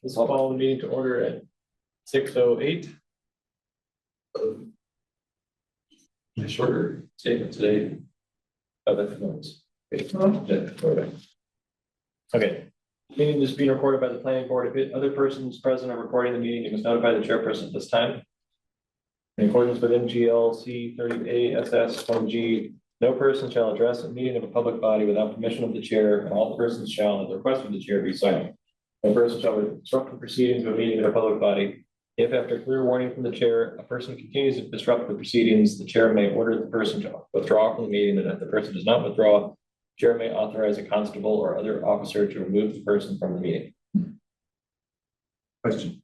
Let's call the meeting to order at 6:08. A shorter statement today. Okay. Meeting is being recorded by the planning board. If other persons present are recording the meeting, you must notify the chairperson at this time. In accordance with MGL-C 30A SS 20G, no person shall address a meeting of a public body without permission of the chair, and all persons shall, at the request of the chair, be silent. No person shall disrupt the proceedings of a meeting of a public body. If after clear warning from the chair, a person continues to disrupt the proceedings, the chair may order the person to withdraw from the meeting, and if the person does not withdraw, the chair may authorize a constable or other officer to remove the person from the meeting. Question.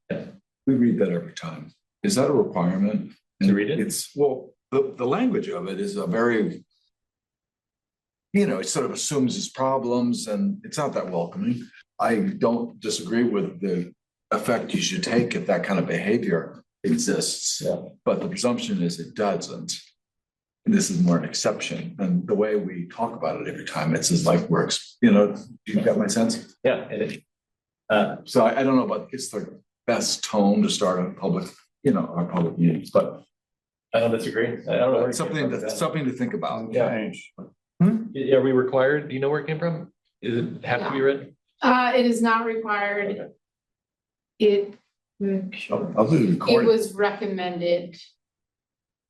We read that every time. Is that a requirement? To read it? It's, well, the language of it is a very, it sort of assumes its problems and it's not that welcoming. I don't disagree with the effect you should take if that kind of behavior exists. Yeah. But the presumption is it doesn't. And this is more an exception. And the way we talk about it every time, it's just like works, do you get my sense? Yeah, it is. So I don't know, but it's the best tone to start a public, our public meetings, but I don't disagree. I don't know. Where it came something from. something to think about. Yeah. Hmm? Are we required? Do you know where it came from? Is it have to be read? It is not required. It I'll do the recording. was recommended,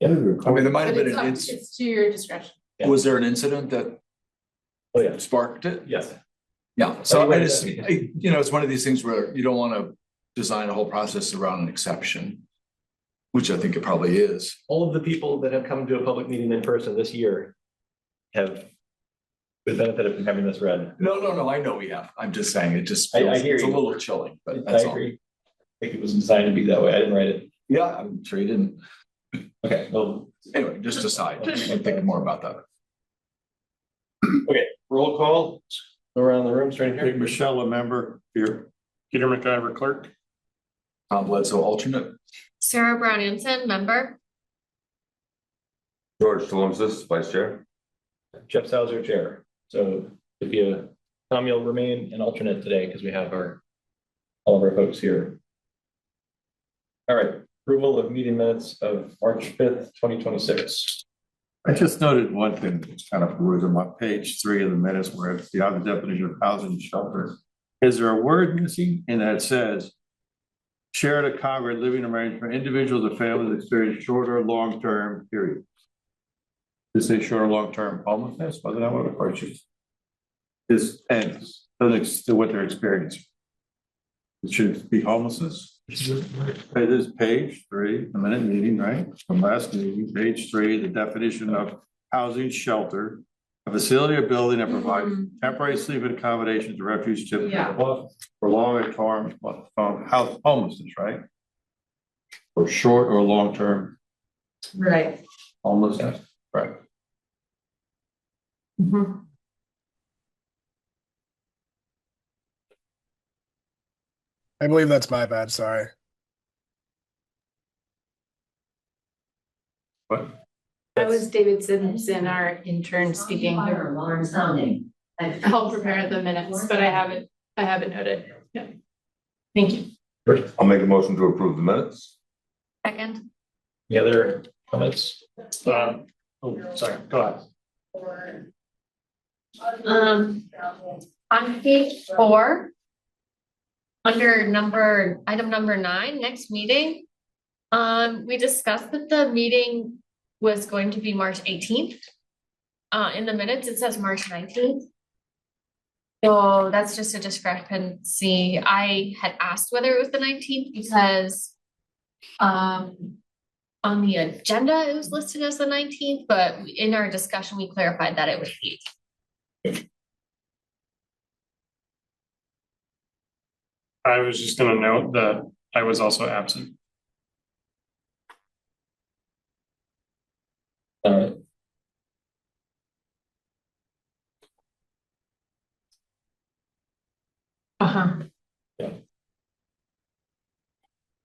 I mean, there might have but been it's to your discretion. Yeah. Was there an incident that Oh, yeah. sparked it? Yes. Yeah, so Anyway, I just, it's one of these things where you don't want to design a whole process around an exception, which I think it probably is. All of the people that have come to a public meeting in person this year have benefited from having this read. No, I know we have. I'm just saying, it just I feels, hear it's a you. little chilling, but I that's all. agree. I think it was designed to be that way. I didn't write it. Yeah, I'm sure you didn't. Okay, well, Anyway, just aside, I'm thinking more about that. okay, roll call. Go around the room, straight Big here. Michelle, a member here. Peter McIver, clerk. Tom Bledsoe, alternate. Sarah Brown Anson, member. George Talumsis, vice chair. Jeff Sauer, chair. So if you, Tom, you'll remain an alternate today because we have all of our folks here. All right, approval of meeting minutes of March 5th, 2026. I just noted one thing that's kind of perusing on page 3 of the minutes where it's the other definition of housing shelter. Is there a word missing? And that says shared a congregate living arrangement for individuals or families experience shorter, long-term period. Does it say shorter, long-term homelessness? Wasn't that what the question is? And doesn't what they're experiencing. It should be homelessness. It is page 3, the minute meeting, right? From last meeting, page 3, the definition of housing shelter, a facility or building that provides temporary sleeping accommodations to refugees for longer term house homelessness, right? For short or long term Right. homelessness, right? Mhm. I believe that's my bad, sorry. But That was David Simpson, our intern speaking. Alarm sounding. I'll prepare the minutes, but I haven't noted. Yeah. Thank you. I'll make a motion to approve the minutes. Second. Any other comments? Sorry, go ahead. On page 4, under item number 9, next meeting. We discussed that the meeting was going to be March 18th. In the minutes, it says March 19th. So that's just a discrepancy. I had asked whether it was the 19th because on the agenda, it was listed as the 19th, but in our discussion, we clarified that it was the 18th. I was just gonna note that I was also absent. All right.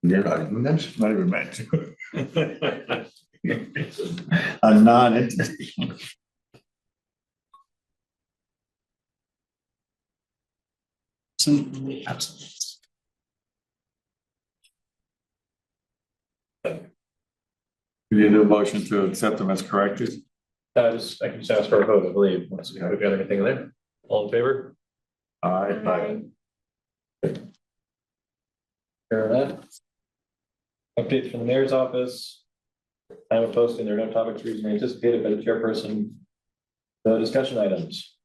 You're not even mentioned. not even meant to. A non-entity. Absent. We need a motion to accept them as corrected. I can just ask for a vote, I believe, once we got everything there. All in favor? Aye. Fair enough. Updates from the mayor's office. Time of posting, there are no topics reasonably anticipated by the chairperson. The discussion items.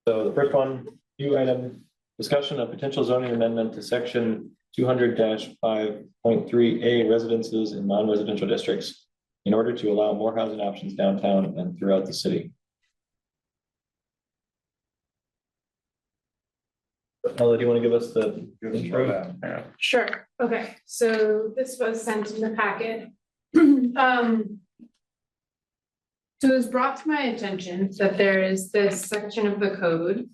So the first one, new item, discussion of potential zoning amendment to section 200-5.3A residences in non-residential districts in order to allow more housing options downtown and throughout the city. Ella, do you want to give us the intro? Sure, okay, so this was sent in the packet. So it was brought to my attention that there is this section of the code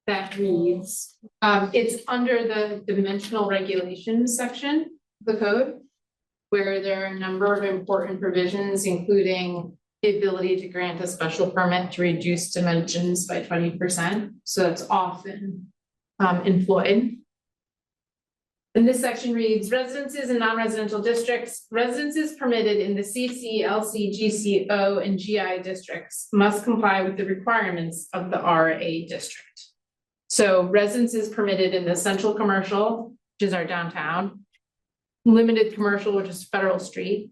that reads, it's under the dimensional regulations section of the code, where there are a number of important provisions, including the ability to grant a special permit to reduce dimensions by 20%. So that's often employed. And this section reads, residences in non-residential districts, residences permitted in the CC, LC, GCO, and GI districts must comply with the requirements of the RA district. So residences permitted in the central commercial, which is our downtown, limited commercial, which is Federal Street,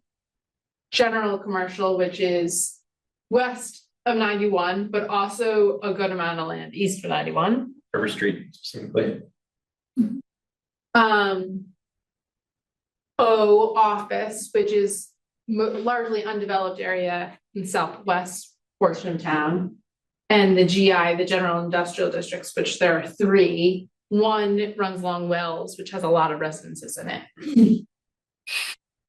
general commercial, which is west of 91, but also a good amount of land east of 91. River Street specifically. O office, which is largely undeveloped area in southwest portion of town. And the GI, the general industrial districts, which there are 3. One runs along Wells, which has a lot of residences in it.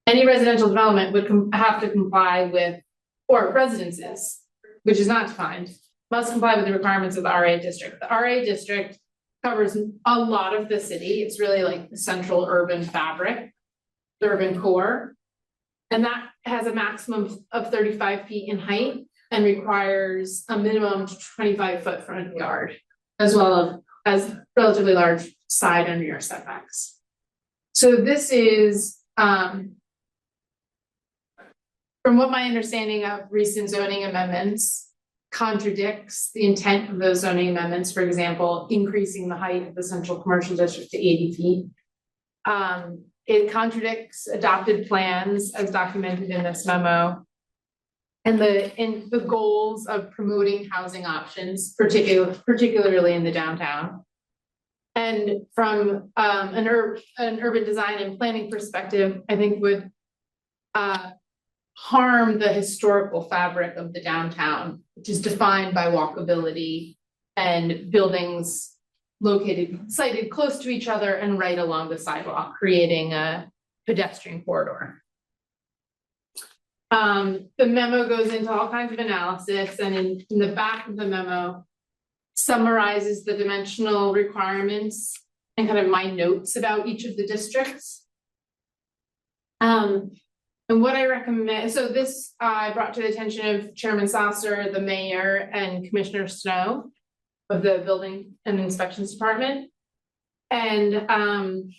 Any residential development would have to comply with, or residences, which is not defined, must comply with the requirements of the RA district. The RA district covers a lot of the city. It's really like the central urban fabric, the urban core. And that has a maximum of 35 feet in height and requires a minimum 25-foot front yard, as well as relatively large side and rear setbacks. So this is, from what my understanding of recent zoning amendments, contradicts the intent of those zoning amendments, for example, increasing the height of the central commercial district to 80 feet. It contradicts adopted plans as documented in this memo. And the goals of promoting housing options, particularly in the downtown. And from an urban design and planning perspective, I think would harm the historical fabric of the downtown, which is defined by walkability and buildings sited close to each other and right along the sidewalk, creating a pedestrian corridor. The memo goes into all kinds of analysis, and in the back of the memo summarizes the dimensional requirements and kind of my notes about each of the districts. And what I recommend, so this I brought to the attention of Chairman Saucer, the mayor, and Commissioner Snow of the Building and Inspections Department. And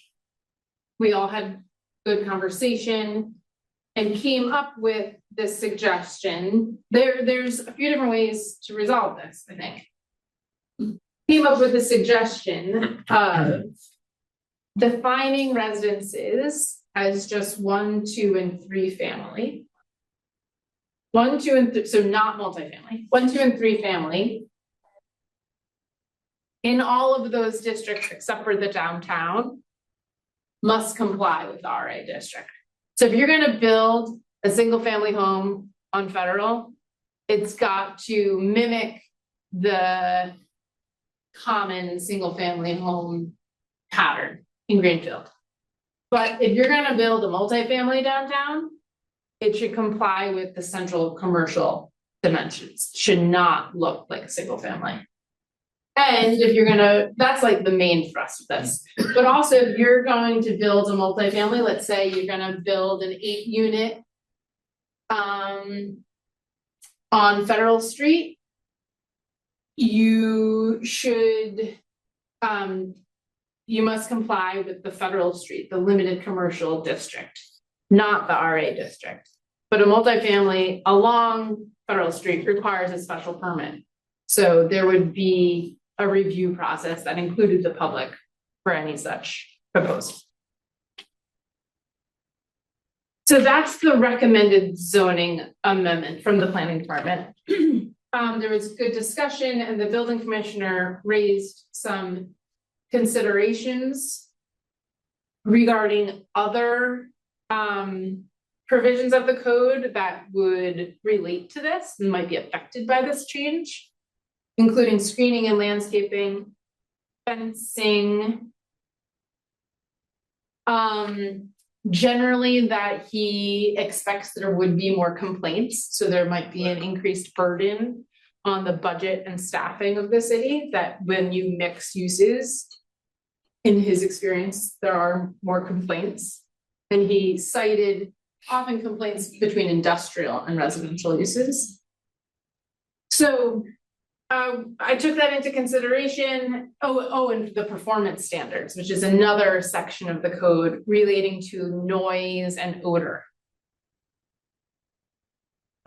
we all had good conversation and came up with this suggestion. There's a few different ways to resolve this, I think. Came up with a suggestion of defining residences as just 1, 2, and 3 family. 1, 2, and so not multifamily. 1, 2, and 3 family. In all of those districts, except for the downtown, must comply with the RA district. So if you're going to build a single family home on Federal, it's got to mimic the common single family home pattern in Greenfield. But if you're going to build a multifamily downtown, it should comply with the central commercial dimensions. It should not look like a single family. And if you're that's like the main thrust of this. But also if you're going to build a multifamily, let's say you're going to build an 8-unit on Federal Street, you should, you must comply with the Federal Street, the limited commercial district not the RA district. But a multifamily along Federal Street requires a special permit. So there would be a review process that included the public for any such proposal. So that's the recommended zoning amendment from the planning department. There was good discussion and the building commissioner raised some considerations regarding other provisions of the code that would relate to this and might be affected by this change, including screening and landscaping, fencing. Generally that he expects there would be more complaints, so there might be an increased burden on the budget and staffing of the city, that when you mix uses, in his experience, there are more complaints. And he cited often complaints between industrial and residential uses. So I took that into consideration. And the performance standards, which is another section of the code relating to noise and odor.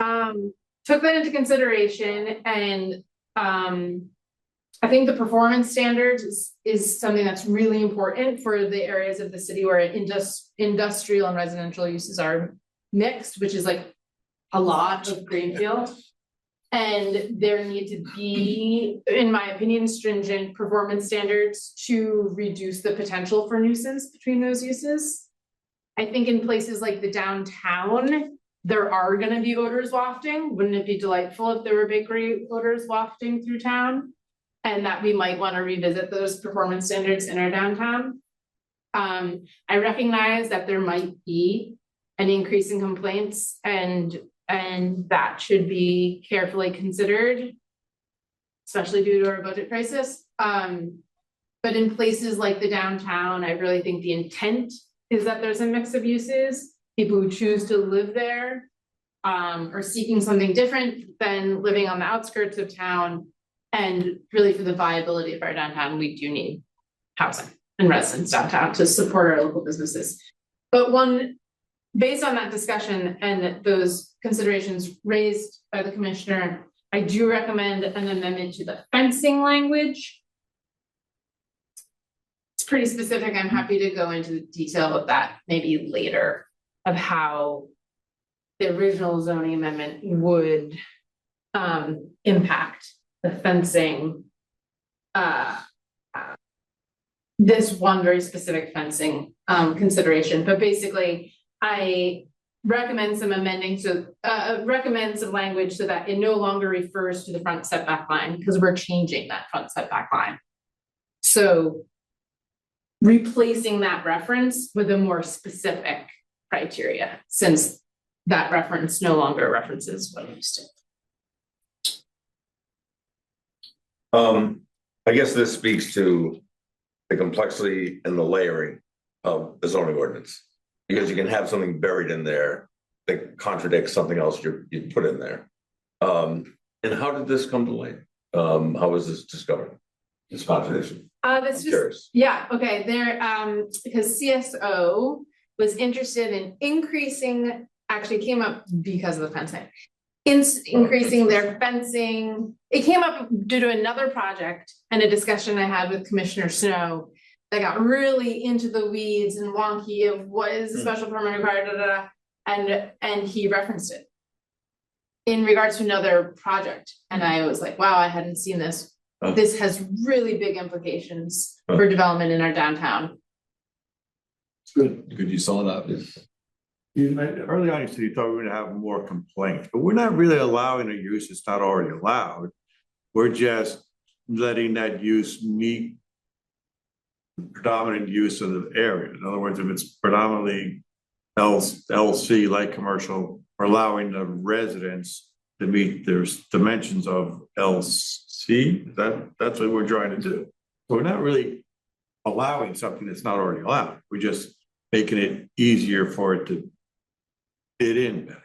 Took that into consideration, and I think the performance standards is something that's really important for the areas of the city where industrial and residential uses are mixed, which is like a lot of greenfield. And there need to be, in my opinion, stringent performance standards to reduce the potential for nuisance between those uses. I think in places like the downtown, there are gonna be odors wafting. Wouldn't it be delightful if there were bakery odors wafting through town? And that we might wanna revisit those performance standards in our downtown. I recognize that there might be an increase in complaints and that should be carefully considered, especially due to our budget crisis. But in places like the downtown, I really think the intent is that there's a mix of uses. People who choose to live there are seeking something different than living on the outskirts of town. And really for the viability of our downtown, we do need housing and residents downtown to support our local businesses. But based on that discussion and those considerations raised by the commissioner, I do recommend an amendment to the fencing language. It's pretty specific. I'm happy to go into the detail of that maybe later, of how the original zoning amendment would impact the fencing. This one very specific fencing consideration, but basically I recommend some amending to recommend some language so that it no longer refers to the front setback line, because we're changing that front setback line. So replacing that reference with a more specific criteria, since that reference no longer references what it used to. I guess this speaks to the complexity and the layering of the zoning ordinance. Because you can have something buried in there that contradicts something else you put in there. And how did this come to light? How was this discovered? This contradiction? This was, yeah, okay, because CSO was interested in increasing, actually came up because of the fencing. Increasing their fencing. It came up due to another project and a discussion I had with Commissioner Snow that got really into the weeds and wonky of what is a special permit required, and he referenced it in regards to another project. And I was like, wow, I hadn't seen this. This has really big implications for development in our downtown. It's good you saw that. Early on, you said you thought we were gonna have more complaints, but we're not really allowing a use that's not already allowed. We're just letting that use meet the predominant use of the area. In other words, if it's predominantly LC, light commercial, we're allowing the residents to meet their dimensions of LC. That's what we're trying to do. So we're not really allowing something that's not already allowed. We're just making it easier for it to fit in better.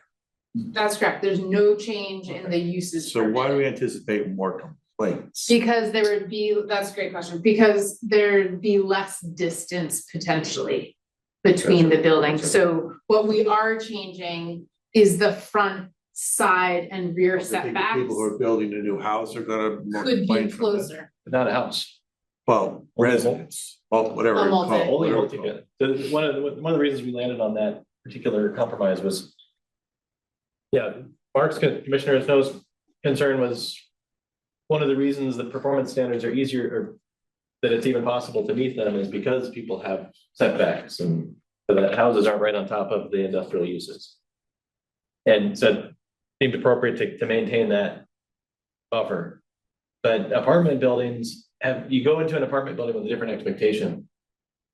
That's correct. There's no change in the uses. So why do we anticipate more complaints? Because there would be, that's a great question, because there'd be less distance potentially between the buildings. So what we are changing is the front, side and rear setbacks People who are building a new house are gonna. could be complain from that. closer. Not a house. Well, residents, well, whatever. A it's multi. called, Only whatever it's multi, so one of the reasons we landed on that particular compromise was. Yeah, Mark's Commissioner Snow's concern was. One of the reasons that performance standards are easier or. That it's even possible to meet them is because people have setbacks and so that houses aren't right on top of the industrial uses. And so it seemed appropriate to maintain that buffer. But apartment buildings you go into an apartment building with a different expectation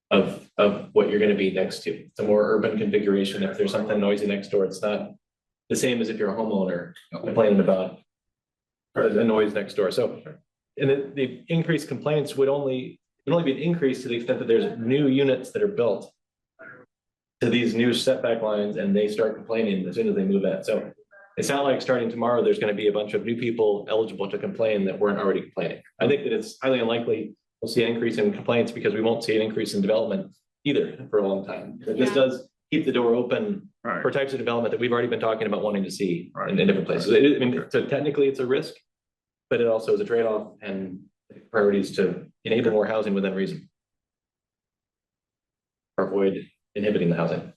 of what you're gonna be next to. It's a more urban configuration. If there's something noisy next door, it's not the same as if you're a homeowner complaining about the noise next door. So, and the increased complaints would only be an increase to the extent that there's new units that are built to these new setback lines and they start complaining as soon as they move in. So it's not like starting tomorrow, there's gonna be a bunch of new people eligible to complain that weren't already complaining. I think that it's highly unlikely we'll see an increase in complaints because we won't see an increase in development either for a long time. This does keep the door open Right. for types of development that we've already been talking about wanting to see Right. in different places. I mean, so technically it's a risk, but it also is a trade-off and priorities to enable more housing within reason. Or avoid inhibiting the housing.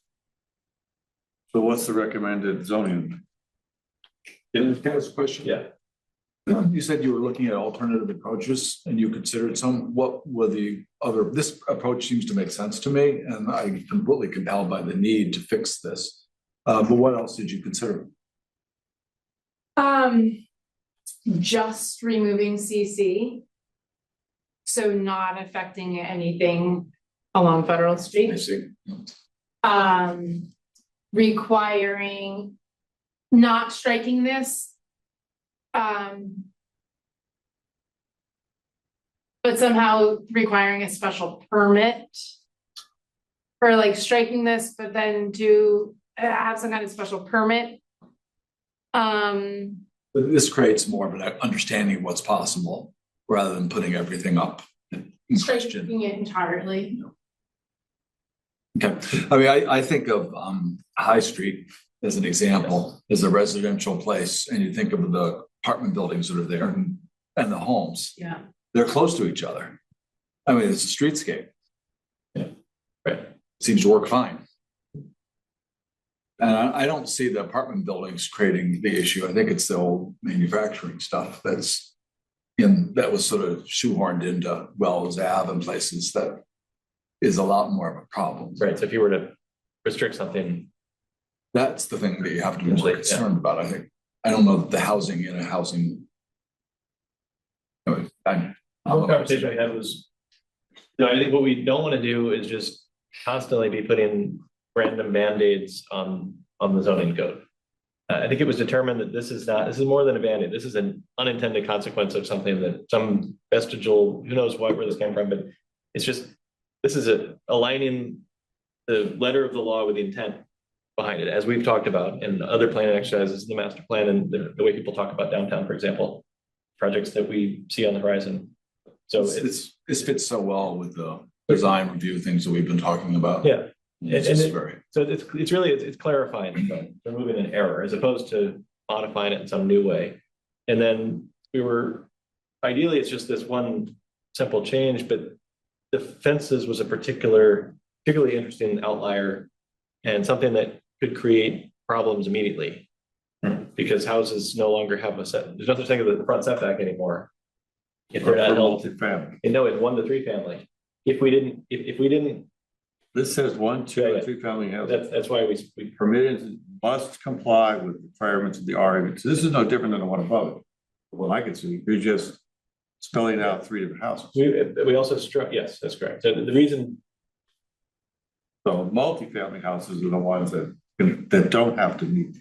So what's the recommended zoning? Can I ask a question? Yeah. You said you were looking at alternative approaches and you considered some, what were the other, this approach seems to make sense to me and I'm completely compelled by the need to fix this. But what else did you consider? Just removing CC. So not affecting anything along Federal I Street. see. Requiring, not striking this. But somehow requiring a special permit. For like striking this, but then to have some kind of special permit. But this creates more of an understanding of what's possible rather than putting everything up in question. Striking it entirely. Okay, I mean, I think of High Street as an example, as a residential place, and you think of the apartment buildings that are there and the homes. Yeah. They're close to each other. I mean, it's a streetscape. Yeah, right. Seems to work fine. And I don't see the apartment buildings creating the issue. I think it's the old manufacturing stuff that was sort of shoehorned into Wells Ave and places that is a lot more of a problem. Right, so if you were to restrict something, That's the thing that you have to be more Usually, yeah. concerned about, I think. I don't know that the housing in a housing. Anyway, one conversation we had was, I think what we don't want to do is just constantly be putting random Band-Aids on the zoning code. I think it was determined that this is more than a Band-Aid. This is an unintended consequence of something that some vestigial, who knows where this came from, but it's just, this is aligning the letter of the law with the intent behind it, as we've talked about in other planning exercises, the master plan and the way people talk about downtown, for example, projects that we see on the horizon. So this fits so well with the design review things that we've been talking about. Yeah. It's And just it- very, So it's really clarifying, removing an error as opposed to modifying it in some new way. And then ideally, it's just this one simple change, but the fences was a particularly interesting outlier and something that could create problems immediately. Because houses no longer have there's no such thing as the front setback anymore. If they're not held, Multifamily. no, it's 1 to 3 family. If we didn't, This says 1, 2, Yeah, and 3 family houses. that's why we Permitted must comply with requirements of the RA. So this is no different than the one above it. What I could see, you're just spelling out 3 different houses. we also struck, yes, that's correct. So the reason, So multifamily houses are the ones that don't have to meet.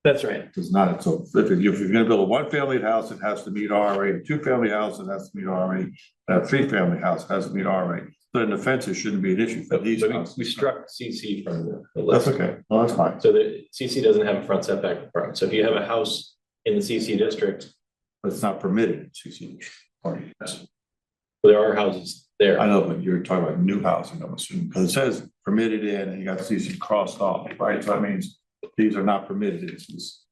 that's right. It's not, so if you're gonna build a 1-family house, it has to meet RA, a 2-family house, it has to meet RA, a 3-family house has to meet RA. So then the fences shouldn't be an issue for But these we houses. struck CC from the That's list. okay, well, that's fine. So the CC doesn't have a front setback requirement. So if you have a house in the CC district, But it's not permitted, CC. there are houses there. I know, but you're talking about new housing, I'm assuming, because it says permitted in and you got these crossed off, right? So that means these are not permitted. It's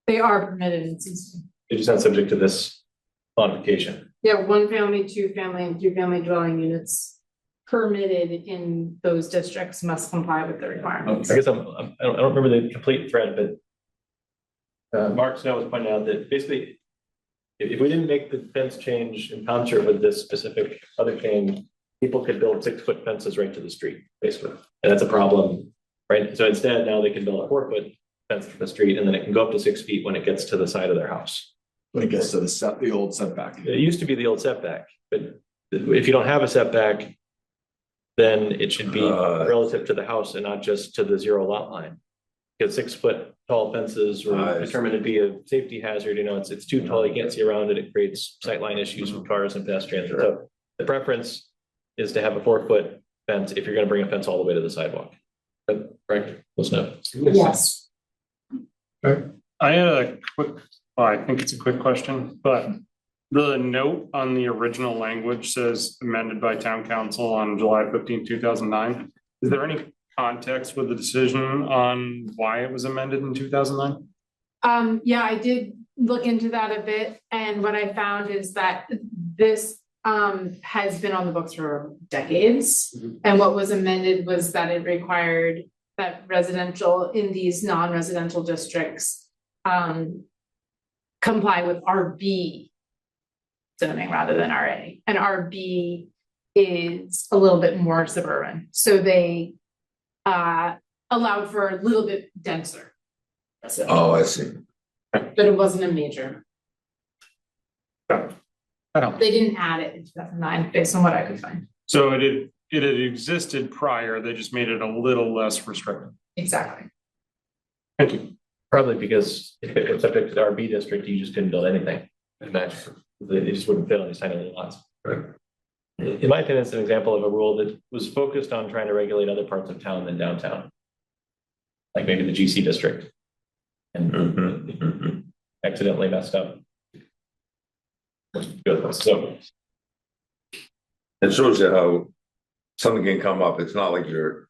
They are permitted in C. It just not subject to this modification. Yeah, 1 family, 2 family, and 3 family dwelling units permitted in those districts must comply with the requirements. I guess I don't remember the complete thread, but Mark Snow was pointing out that basically, if we didn't make the fence change in concert with this specific other change, people could build 6-foot fences right to the street, basically. And that's a problem, right? So instead, now they can build a 4-foot fence to the street, and then it can go up to 6 feet when it gets to the side of their house. When it gets to the old setback. It used to be the old setback, but if you don't have a setback, then it should be relative to the house and not just to the 0 lot line. Because 6-foot tall fences were determined to be a safety hazard, it's too tall, you can't see around it, it creates sightline issues with cars and pedestrians. So the preference is to have a 4-foot fence if you're gonna bring a fence all the way to the sidewalk. Correct? Listen. Yes. I had a quick, well, I think it's a quick question, but the note on the original language says amended by town council on July 15, 2009. Is there any context with the decision on why it was amended in 2009? Yeah, I did look into that a bit, and what I found is that this has been on the books for decades. And what was amended was that it required that residential in these non-residential districts comply with RB zoning rather than RA. And RB is a little bit more suburban, so they allowed for a little bit denser. Oh, I see. But it wasn't a major. I don't. They didn't add it in 2009 based on what I could find. So it had existed prior, they just made it a little less restrictive. Exactly. Thank you. Probably because if it was subject to the RB district, you just couldn't build anything. It just wouldn't fit on these tiny lots. Right. In my opinion, it's an example of a rule that was focused on trying to regulate other parts of town than downtown. Like maybe the GC district. And accidentally messed up. Good, so. It shows you how something can come up. It's not like you're,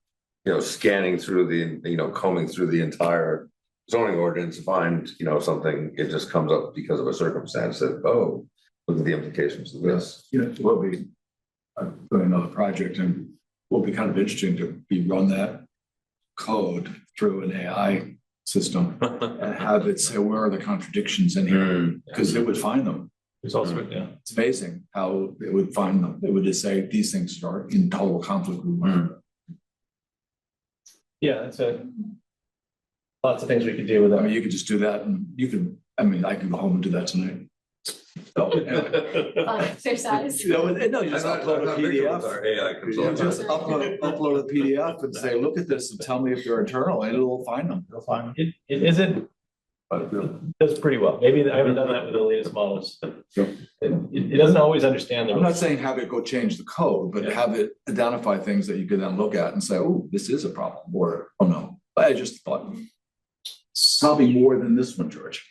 scanning through combing through the entire zoning ordinance to find, something, it just comes up because of a circumstance that, oh, look at the implications of this. It will be doing another project, and will be kind of interesting to run that code through an AI system and have it say, where are the contradictions in here? Because it would find them. It's also, yeah. It's amazing how it would find them. It would just say these things are in total conflict with one another. Yeah, that's lots of things we could do with I mean, that. you could just do that, and I can go home and do that tonight. Exercise. No, you just upload a PDF. Our AI You consultant. just upload a PDF and say, look at this and tell me if they're internal, and it'll find them. It'll find them. It isn't, it does pretty well. Maybe I haven't done that with the latest models. It doesn't always understand I'm not the. saying have it go change the code, but have it identify things that you can then look at and say, oh, this is a problem, or, oh no, I just thought probably more than this one, George.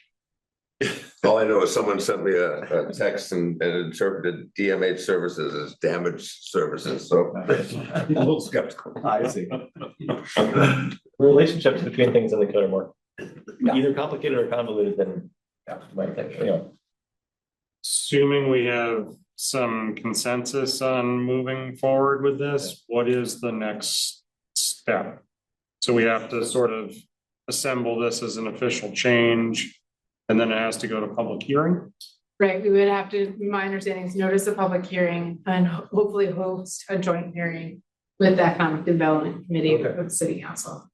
All I know is someone sent me a text and interpreted DMH services as damaged services, so I'm a little skeptical. I see. Relationships between things in the code are more Yeah. either complicated or convoluted than you might think, Assuming we have some consensus on moving forward with this, what is the next step? So we have to sort of assemble this as an official change, and then it has to go to public hearing? Right, we would have to, my understanding is notice a public hearing and hopefully host a joint hearing with the Economic Development Committee of the City Council.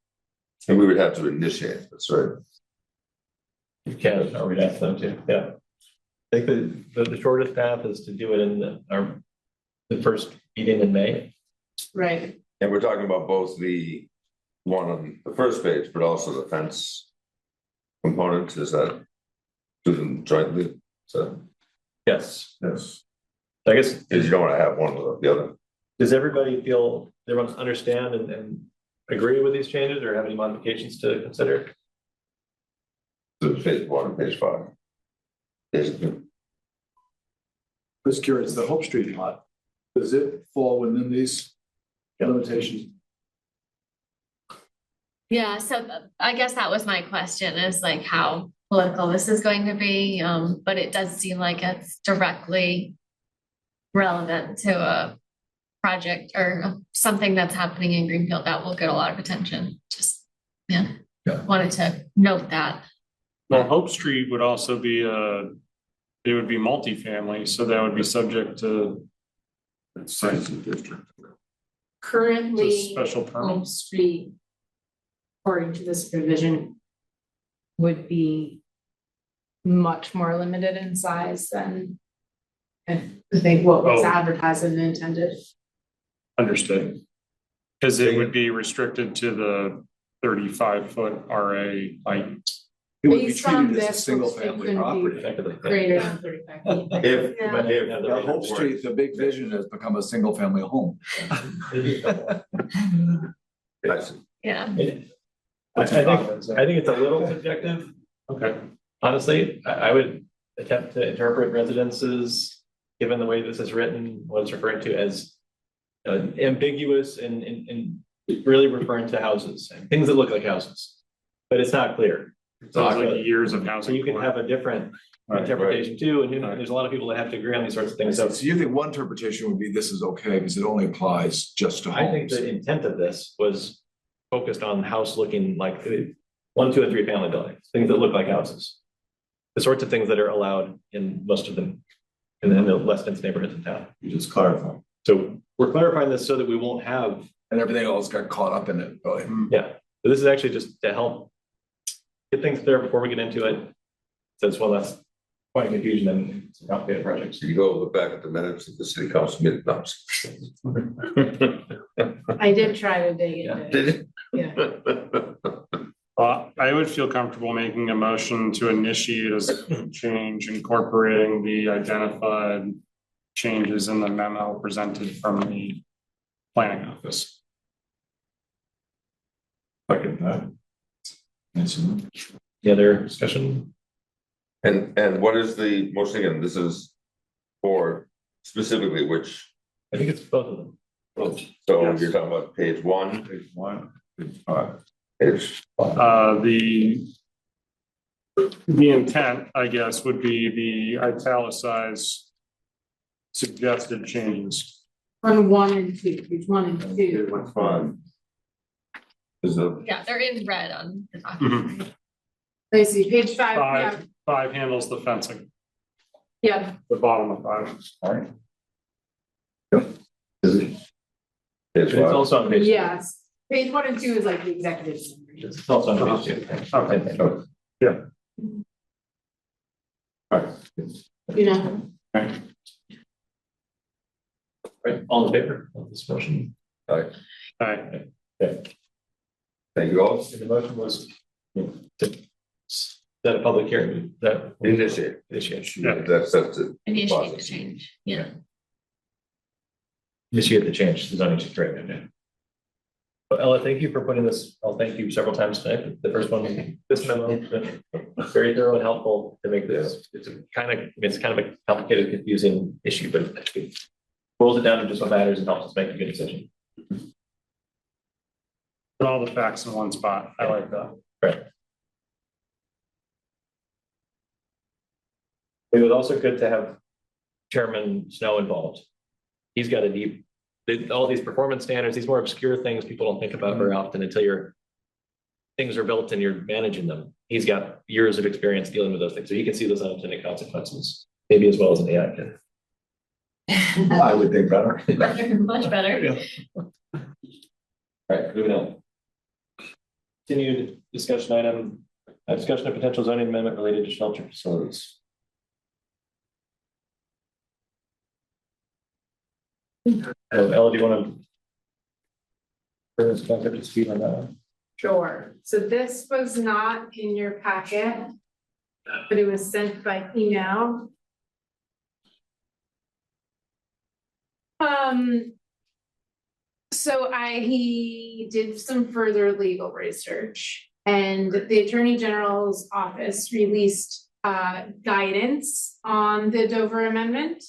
And we would have to initiate this, right? You can, or we'd ask them to, yeah. I think the shortest path is to do it in the first meeting in May. Right, And we're talking about both the one on the first page, but also the fence component, is that do them jointly? So, Yes, yes, I guess, because you don't want to have one without the other. does everybody understand and agree with these changes or have any modifications to consider? So page 1 and page 5. Basically. I was curious, the Hope Street lot, Does it fall within these limitations? Yeah, so I guess that was my question is like how political this is going to be, but it does seem like it's directly relevant to a project or something that's happening in Greenfield that will get a lot of attention. Just, yeah, Yeah. wanted to note that. Well, Hope Street would also be it would be multifamily, so that would be subject to Science district. Currently, special permit. Home Street, according to this provision, would be much more limited in size than I think what was Oh. advertised and intended. Understood. Because it would be restricted to the 35-foot RA height. It would be Based on treated as a this, single it family couldn't be property. greater than 35 feet. If, Yeah. The Hope Street, the big vision has become a single family home. I see. Yeah. I think it's a little subjective. Okay. Honestly, I would attempt to interpret residences, given the way this is written, what it's referring to as ambiguous and really referring to houses and things that look like houses, but it's not clear. So it's like years of So housing. you can have a different interpretation too, and there's a lot of people that have to agree on these sorts of things. So So you think one interpretation would be this is okay because it only applies just to I think homes? the intent of this was focused on house looking like 1, 2, and 3 family buildings, things that look like houses. The sorts of things that are allowed in most of them, in the less dense neighborhoods in town. You just clarify. So we're clarifying this so that we won't have, And everything else got caught up in it, really. yeah, so this is actually just to help get things clear before we get into it. So it's one less point of confusion and some complicated projects. You go look back at the minutes of the city council meeting. No, I'm just- I did try to dig into it. Did it? I would feel comfortable making a motion to initiate a zone change incorporating the identified changes in the memo presented from the planning office. Second that. The other discussion, And what is the motion again? This is for specifically which, I think it's both of them. so Yes. you're talking about page 1, Page 1, page 5. page, The intent, I guess, would be the italicized suggested changes. On 1 and 2, page 1 and 2. Page 5. Is a Yeah, they're in red on the document. I see, page 5, yeah, Five handles the fencing, yeah, the bottom of 5. Alright. page It's 5. also on page. yes. Page 1 and 2 is like the executive summary. It's also on page 2. Okay. Alright. You know, Right, all in favor of this motion? Aye. Thank you all. The motion was to set a public hearing, that Initiate. initiate That's it. Initiate the change, yeah. the change, the zoning change, right, okay. Well, Ella, thank you for putting this, I'll thank you several times tonight, the first one, this memo, very thorough and helpful to make this, it's kind of a complicated, confusing issue, but it actually boils it down to just what matters and helps us make a good decision. Put all the facts in one spot. I like that. Right. It was also good to have Chairman Snow involved. He's got a deep, all these performance standards, these more obscure things people don't think about very often until things are built and you're managing them. He's got years of experience dealing with those things, so you can see those unintended consequences, maybe as well as an AI can. I would think better. Much better. All right, moving on. Continued discussion item, discussion of potential zoning amendment related to shelter facilities. Ella, do you want to bring us back up to speed on that one? sure. So this was not in your packet, but it was sent by email. So he did some further legal research and the Attorney General's office released guidance on the Dover Amendment.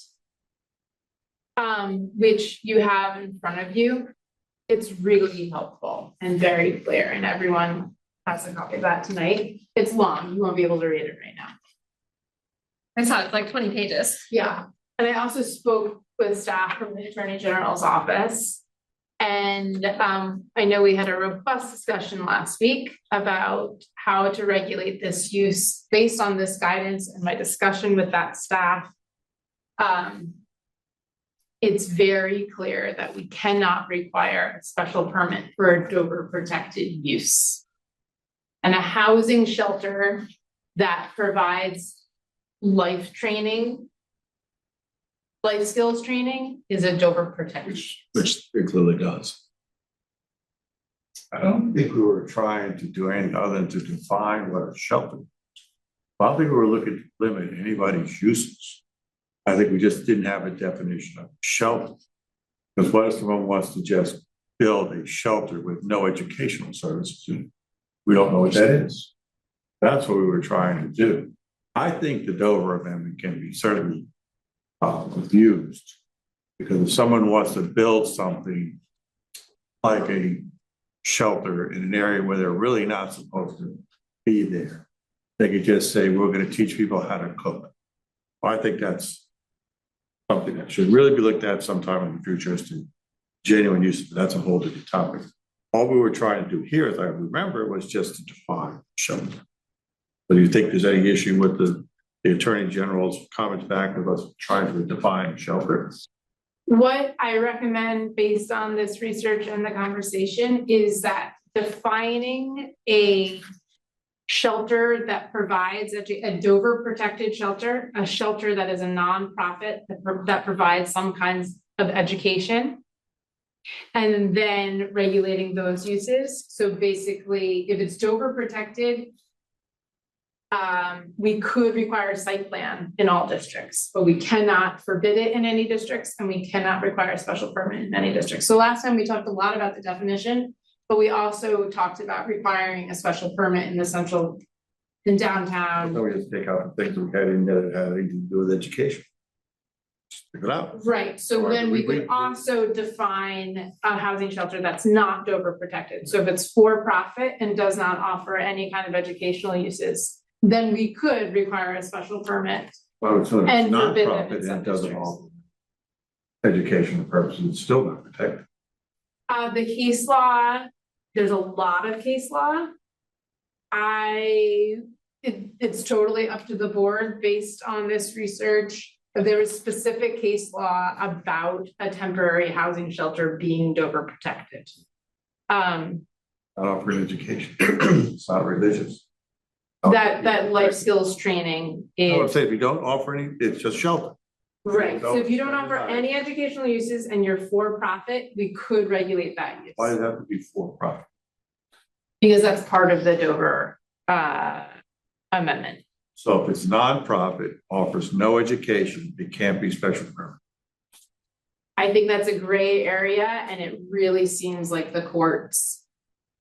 which you have in front of you. It's really helpful and very clear, and everyone has a copy of that tonight. It's long, you won't be able to read it right now. I saw it's like 20 pages. Yeah, and I also spoke with staff from the Attorney General's office. And I know we had a robust discussion last week about how to regulate this use based on this guidance and my discussion with that staff. It's very clear that we cannot require a special permit for a Dover protected use. And a housing shelter that provides life training, life skills training is a Dover protected. Which it clearly does. I don't think we were trying to do anything other than to define what a shelter is. I don't think we were looking to limit anybody's uses. I think we just didn't have a definition of shelter. Because what if someone wants to just build a shelter with no educational services in it? We don't know what that is. That's what we were trying to do. I think the Dover Amendment can be certainly abused. Because if someone wants to build something like a shelter in an area where they're really not supposed to be there, they could just say, we're going to teach people how to cook. I think that's something that should really be looked at sometime in the future as to genuine use. That's a whole different topic. All we were trying to do here, as I remember, was just to define shelter. But do you think there's any issue with the Attorney General's comments back of us trying to define shelter? What I recommend based on this research and the conversation is that defining a shelter that provides a Dover protected shelter, a shelter that is a nonprofit that provides some kinds of education, and then regulating those uses. So basically, if it's Dover protected, we could require a site plan in all districts, but we cannot forbid it in any districts, and we cannot require a special permit in any districts. So last time we talked a lot about the definition, but we also talked about requiring a special permit in the central, in downtown. So we just take out the things we had in there that had anything to do with education. Just figure it out. Right, so Or then we we- could also define a housing shelter that's not Dover protected. So if it's for profit and does not offer any kind of educational uses, then we could require a special permit. Well, it's not And forbid it in nonprofit some and it doesn't districts. all educational purposes, it's still not protected. The case law, there's a lot of case law. It's totally up to the board based on this research. There was specific case law about a temporary housing shelter being Dover protected. Not offering education. It's not religious. That life skills training I would is, say if you don't offer any, it's just shelter. right, so if you don't offer Right. any educational uses and you're for profit, we could regulate that use. Why does it have to be for profit? Because that's part of the Dover amendment. So if it's nonprofit, offers no education, it can't be special permit. I think that's a gray area, and it really seems like the courts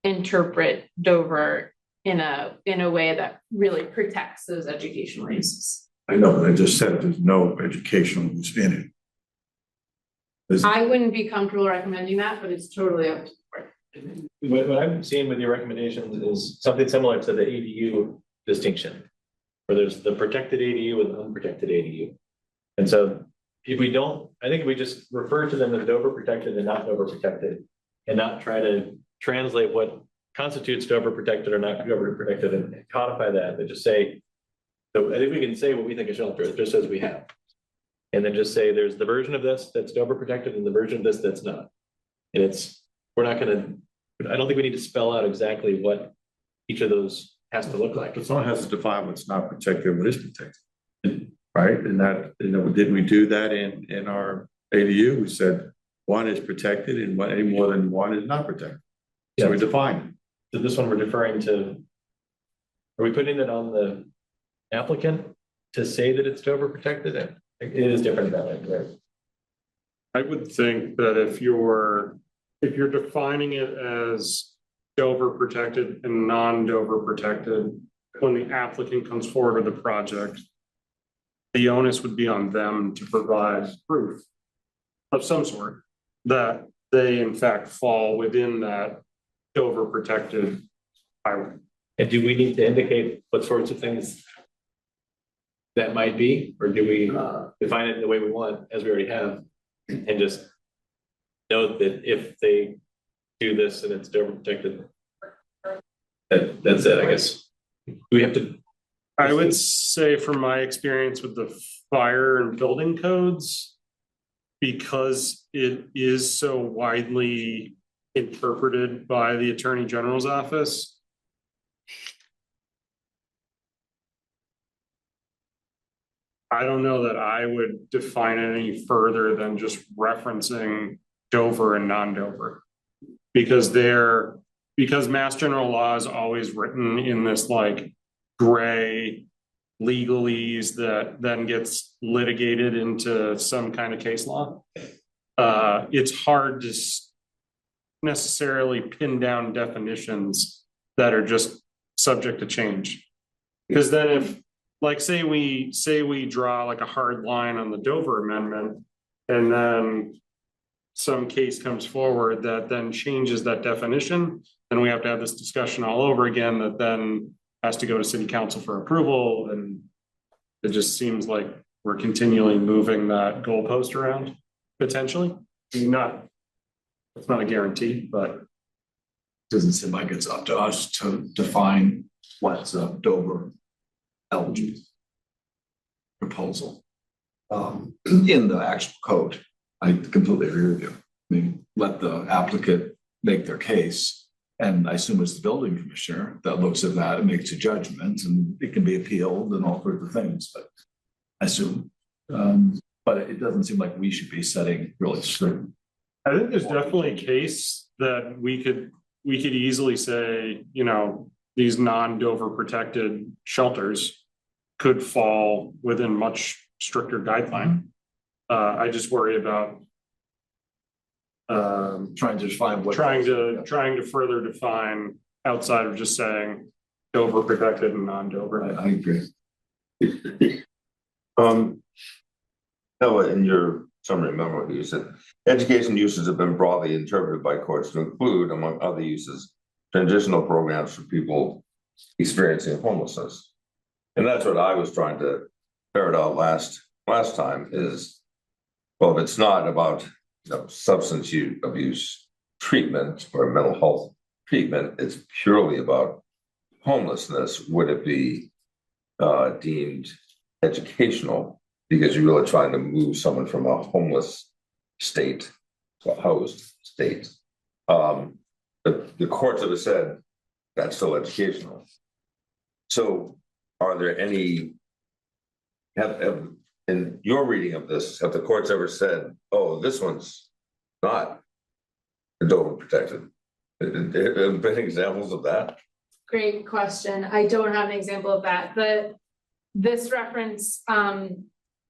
interpret Dover in a way that really protects those educational uses. I know, but I just said there's no educational use in it. There's- I wouldn't be comfortable recommending that, but it's totally up to the board. What I'm seeing with your recommendations is something similar to the ADU distinction. Where there's the protected ADU and unprotected ADU. And so if we don't, I think if we just refer to them as Dover protected and not Dover protected. And not try to translate what constitutes Dover protected or not Dover protected and codify that, but just say. So I think we can say what we think a shelter is, just as we have. And then just say there's the version of this that's Dover protected and the version of this that's not. And we're not gonna, I don't think we need to spell out exactly what each of those has to look like. But someone has to define what's not protected and what is protected. Right? And that, didn't we do that in our ADU? We said one is protected and any more than one is not protected. So we defined So this one we're deferring to. Are we putting it on the applicant to say that it's Dover protected? It is different that way, right? I would think that if you're defining it as Dover protected and non-Dover protected, when the applicant comes forward with a project, the onus would be on them to provide proof of some sort, that they in fact fall within that Dover protected highway. And do we need to indicate what sorts of things that might be, or do we define it the way we want, as we already have, and just note that if they do this and it's Dover protected, that's it, I guess. We have to, I would say from my experience with the fire and building codes, because it is so widely interpreted by the Attorney General's office, I don't know that I would define it any further than just referencing Dover and non-Dover. Because Mass General Law is always written in this like gray legalese that then gets litigated into some kind of case law. It's hard to necessarily pin down definitions that are just subject to change. Because then if, like, say we draw like a hard line on the Dover Amendment, and then some case comes forward that then changes that definition, then we have to have this discussion all over again that then has to go to city council for approval, and it just seems like we're continually moving that goalpost around, potentially. It's not a guarantee, but Doesn't seem like it's up to us to define what's a Dover eligible proposal. In the actual code, I completely agree with you. I mean, let the applicant make their case. And I assume it's the building commissioner that looks at that and makes a judgment, and it can be appealed and all sorts of things, but I assume. But it doesn't seem like we should be setting really strict. I think there's definitely a case that we could easily say, you know, these non-Dover protected shelters could fall within much stricter guideline. I just worry about Trying to define what. trying to further define outside of just saying Dover protected and non-Dover. I agree. In your summary memo, you said education uses have been broadly interpreted by courts to include, among other uses, transitional programs for people experiencing homelessness. And that's what I was trying to ferret out last time is, well, if it's not about substance abuse treatment or mental health treatment, it's purely about homelessness. Would it be deemed educational because you're really trying to move someone from a homeless state to a housed state? But the courts have said that's still educational. So are there any, in your reading of this, have the courts ever said, oh, this one's not Dover protected? Have there been examples of that? Great question. I don't have an example of that. This reference,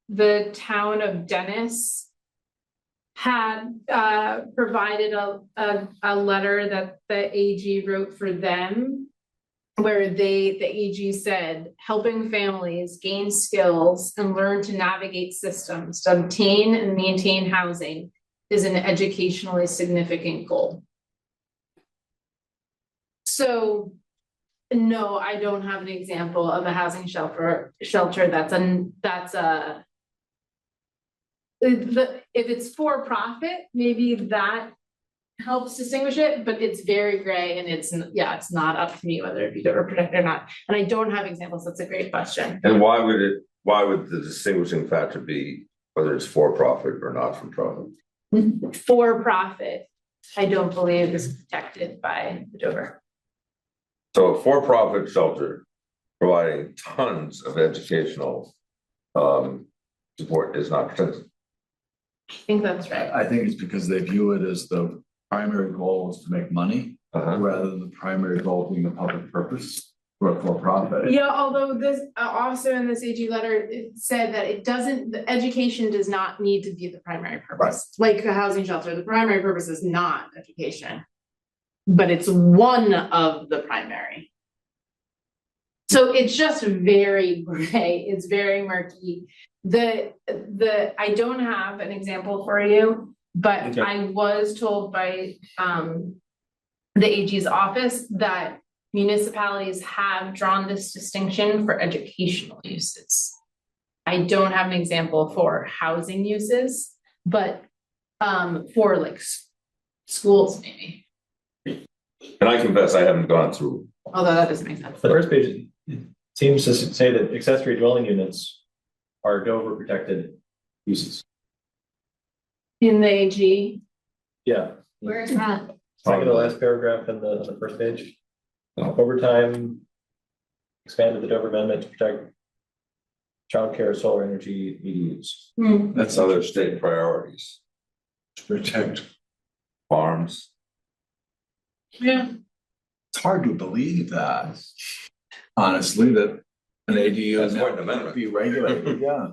the town of Dennis had provided a letter that the AG wrote for them, where the AG said, helping families gain skills and learn to navigate systems to obtain and maintain housing is an educationally significant goal. So no, I don't have an example of a housing shelter if it's for profit, maybe that helps distinguish it, but it's very gray and it's not up to me whether it be Dover protected or not. And I don't have examples. That's a great question. And why would the distinguishing factor be whether it's for profit or not for profit? For profit, I don't believe is protected by the Dover. So a for-profit shelter providing tons of educational support is not protected. I think that's right. I think it's because they view it as the primary goal is to make money rather than the primary goal being a public purpose or for profit. Yeah, although this also in this AG letter, it said that the education does not need to be the primary purpose. Right. Like a housing shelter, the primary purpose is not education, but it's one of the primary. So it's just very gray, it's very murky. I don't have an example for you, but Okay. I was told by, the AG's office that municipalities have drawn this distinction for educational uses. I don't have an example for housing uses, but, for like schools maybe, And I confess, I haven't gone through. although that doesn't make sense. The first page seems to say that accessory dwelling units are Dover protected uses. In the AG, Yeah, Where is that? second to the last paragraph in on the first page. Over time, expanded the Dover Amendment to protect childcare, solar energy, EDUs. That's other state priorities, To protect. farms. yeah, It's hard to believe that, honestly, that an ADU That's quite an would amendment. be regulated, yeah.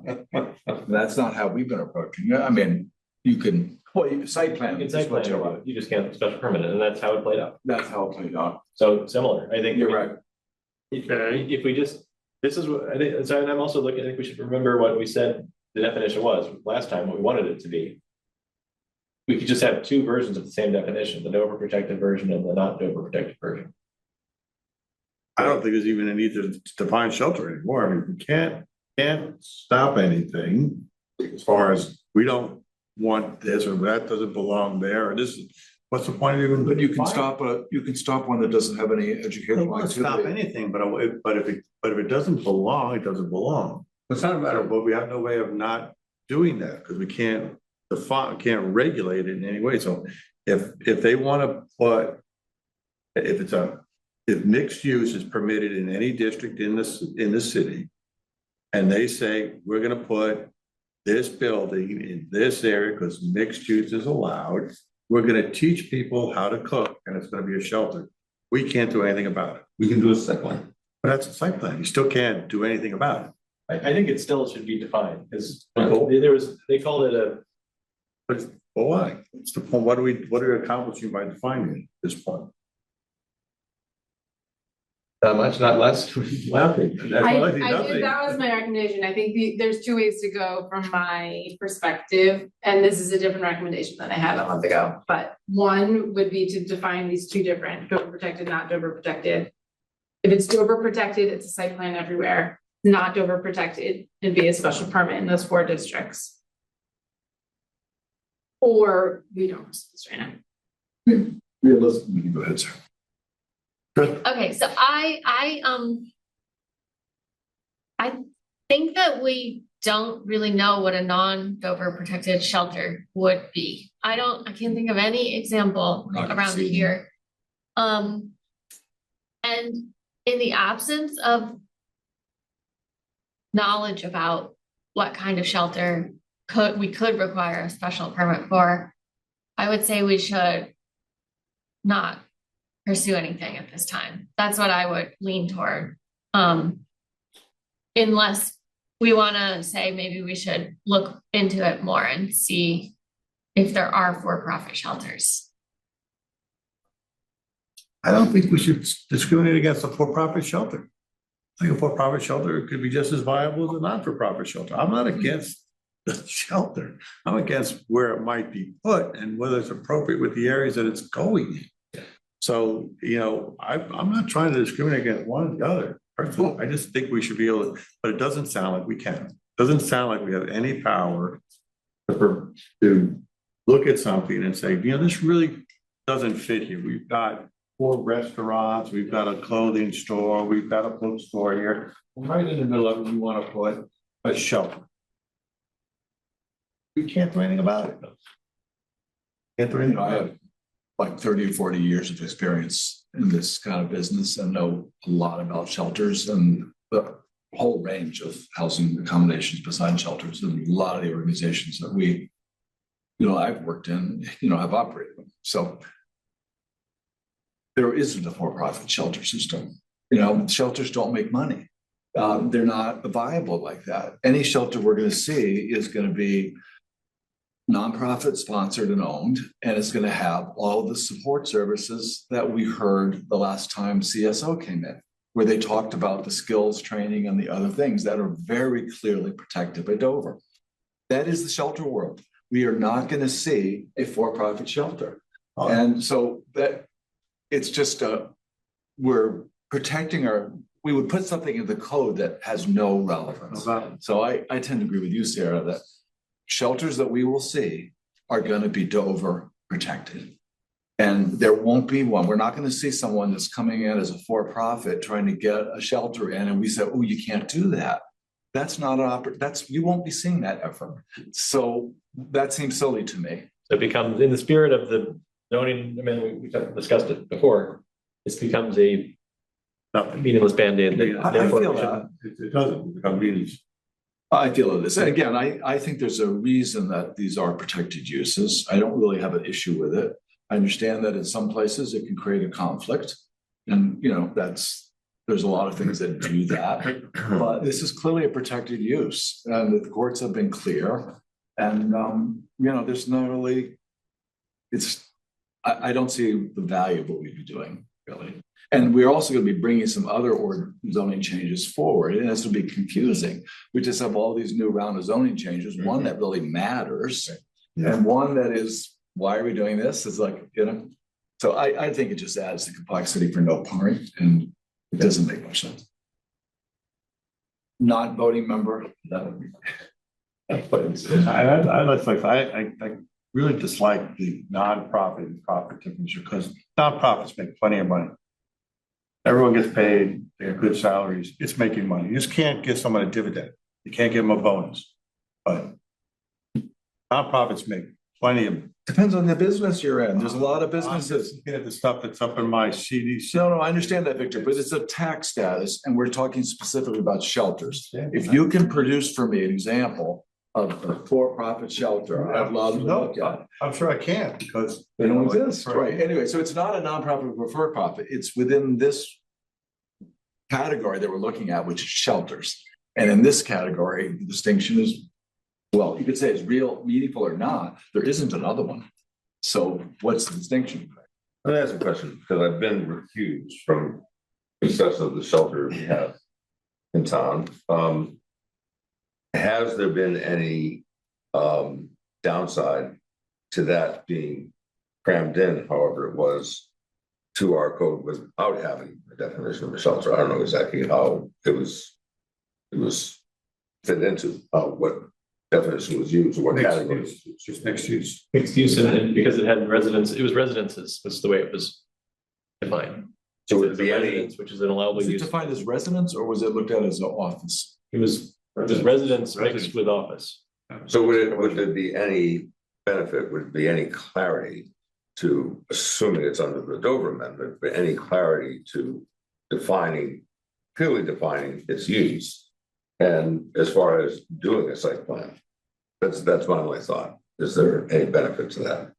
That's not how we've been approaching it. I mean, you can, site plan. You can site plan, you just can't special permit it, and that's how it played out. That's how it played out. So similar, I think. You're right. If we just, this is what, I think, so I'm also looking, I think we should remember what we said the definition was last time, what we wanted it to be. We could just have two versions of the same definition, the Dover protected version and the not Dover protected version. I don't think there's even a need to define shelter anymore. I mean, we can't stop anything as far as we don't want this or that doesn't belong there, or this is, what's the point of even? But you can stop one that doesn't have any I don't educational want to stop activity. anything, but if it doesn't belong, it doesn't belong. It's not a matter, but we have no way of not doing that, because we can't can't regulate it in any way. So if they want to put, if mixed use is permitted in any district in the city, and they say, we're gonna put this building in this area because mixed use is allowed, we're gonna teach people how to cook, and it's gonna be a shelter. We can't do anything about it. We can do a site plan. But that's a site plan. You still can't do anything about it. I think it still should be defined, because Cool. they called it a, But why? It's the point. What are we accomplishing by defining it at this point? not much, not less. Laughing. That's I all think, did, nothing. that was my recommendation. I think there's two ways to go from my perspective, and this is a different recommendation than I had a month ago. But one would be to define these two different, Dover protected, not Dover protected. If it's Dover protected, it's a site plan everywhere. Not Dover protected, it'd be a special permit in those 4 districts. Or we don't listen to this right now. Realistically, go ahead, sir. Okay, so I think that we don't really know what a non-Dover protected shelter would be. I can't think of any example Not around seen. here. And in the absence of knowledge about what kind of shelter we could require a special permit for, I would say we should not pursue anything at this time. That's what I would lean toward. Unless we want to say maybe we should look into it more and see if there are for-profit shelters. I don't think we should discriminate against a for-profit shelter. I think a for-profit shelter could be just as viable as a non-for-profit shelter. I'm not against the shelter. I'm against where it might be put and whether it's appropriate with the areas that it's going in. So, I'm not trying to discriminate against one or the other. Personally, I just think we should be able to, but it doesn't sound like we can. It doesn't sound like we have any power to look at something and say, this really doesn't fit here. We've got 4 restaurants, we've got a clothing store, we've got a bookstore here. Right in the middle of it, we want to put a shelter. We can't do anything about it. Can't do anything I about have it. like 30 or 40 years of experience in this kind of business and know a lot about shelters and the whole range of housing accommodations besides shelters, and a lot of the organizations that I've worked in, have operated them. So there isn't a for-profit shelter system. Shelters don't make money. They're not viable like that. Any shelter we're going to see is going to be nonprofit sponsored and owned, and it's going to have all the support services that we heard the last time CSO came in. where they talked about the skills training and the other things that are very clearly protected by Dover. That is the shelter world. We are not going to see a for-profit shelter. And so that it's just we're protecting we would put something in the code that has no relevance. So I tend to agree with you, Sarah, that shelters that we will see are going to be Dover protected. And there won't be one. We're not going to see someone that's coming in as a for-profit trying to get a shelter in, and we say, oh, you can't do that. That's not you won't be seeing that ever. So that seems silly to me. So it becomes, in the spirit of the zoning, I mean, we discussed it before, this becomes a meaningless Band-Aid. I feel that. It doesn't become meaningless. I feel it is. And again, I think there's a reason that these are protected uses. I don't really have an issue with it. I understand that in some places it can create a conflict. And, there's a lot of things that do that. But this is clearly a protected use. And the courts have been clear. And, there's not really, I don't see the value of what we'd be doing, really. And we're also going to be bringing some other zoning changes forward, and this will be confusing. We just have all these new round of zoning changes, one that really matters, and one that is, why are we doing this? It's like, so I think it just adds to complexity for no party, and it doesn't make much sense. Not voting member, that would be. I really dislike the nonprofit and profit difference because nonprofits make plenty of money. Everyone gets paid, they have good salaries, it's making money. You just can't give someone a dividend. You can't give them a bonus. But nonprofits make plenty of. Depends on the business you're in. There's a lot of businesses. Looking at the stuff that's up in my CDC. No, I understand that, Victor, but it's a tax status, and we're talking specifically about shelters. If you can produce for me an example of a for-profit shelter, I'd love to look at it. I'm sure I can because They don't exist, right? Anyway, so it's not a nonprofit or for-profit. It's within this category that we're looking at, which is shelters. And in this category, the distinction is, well, you could say it's real, meaningful or not. There isn't another one. So what's the distinction? Let me ask a question, because I've been recused from discussion of the shelter we have in town. Has there been any downside to that being crammed in, however it was, to our code without having a definition of a shelter? I don't know exactly how it was fit into what definition was used, or what category. It's just mixed use. Mixed use, and because it had it was residences, was the way it was defined. So would it It's a be any, residence, which is an allowable Was it use. defined as residence, or was it looked at as an office? It was residence mixed with office. so would there be any benefit, would there be any clarity to, assuming it's under the Dover Amendment, but any clarity to clearly defining its use? And as far as doing a site plan, that's my only thought. Is there any benefit to that?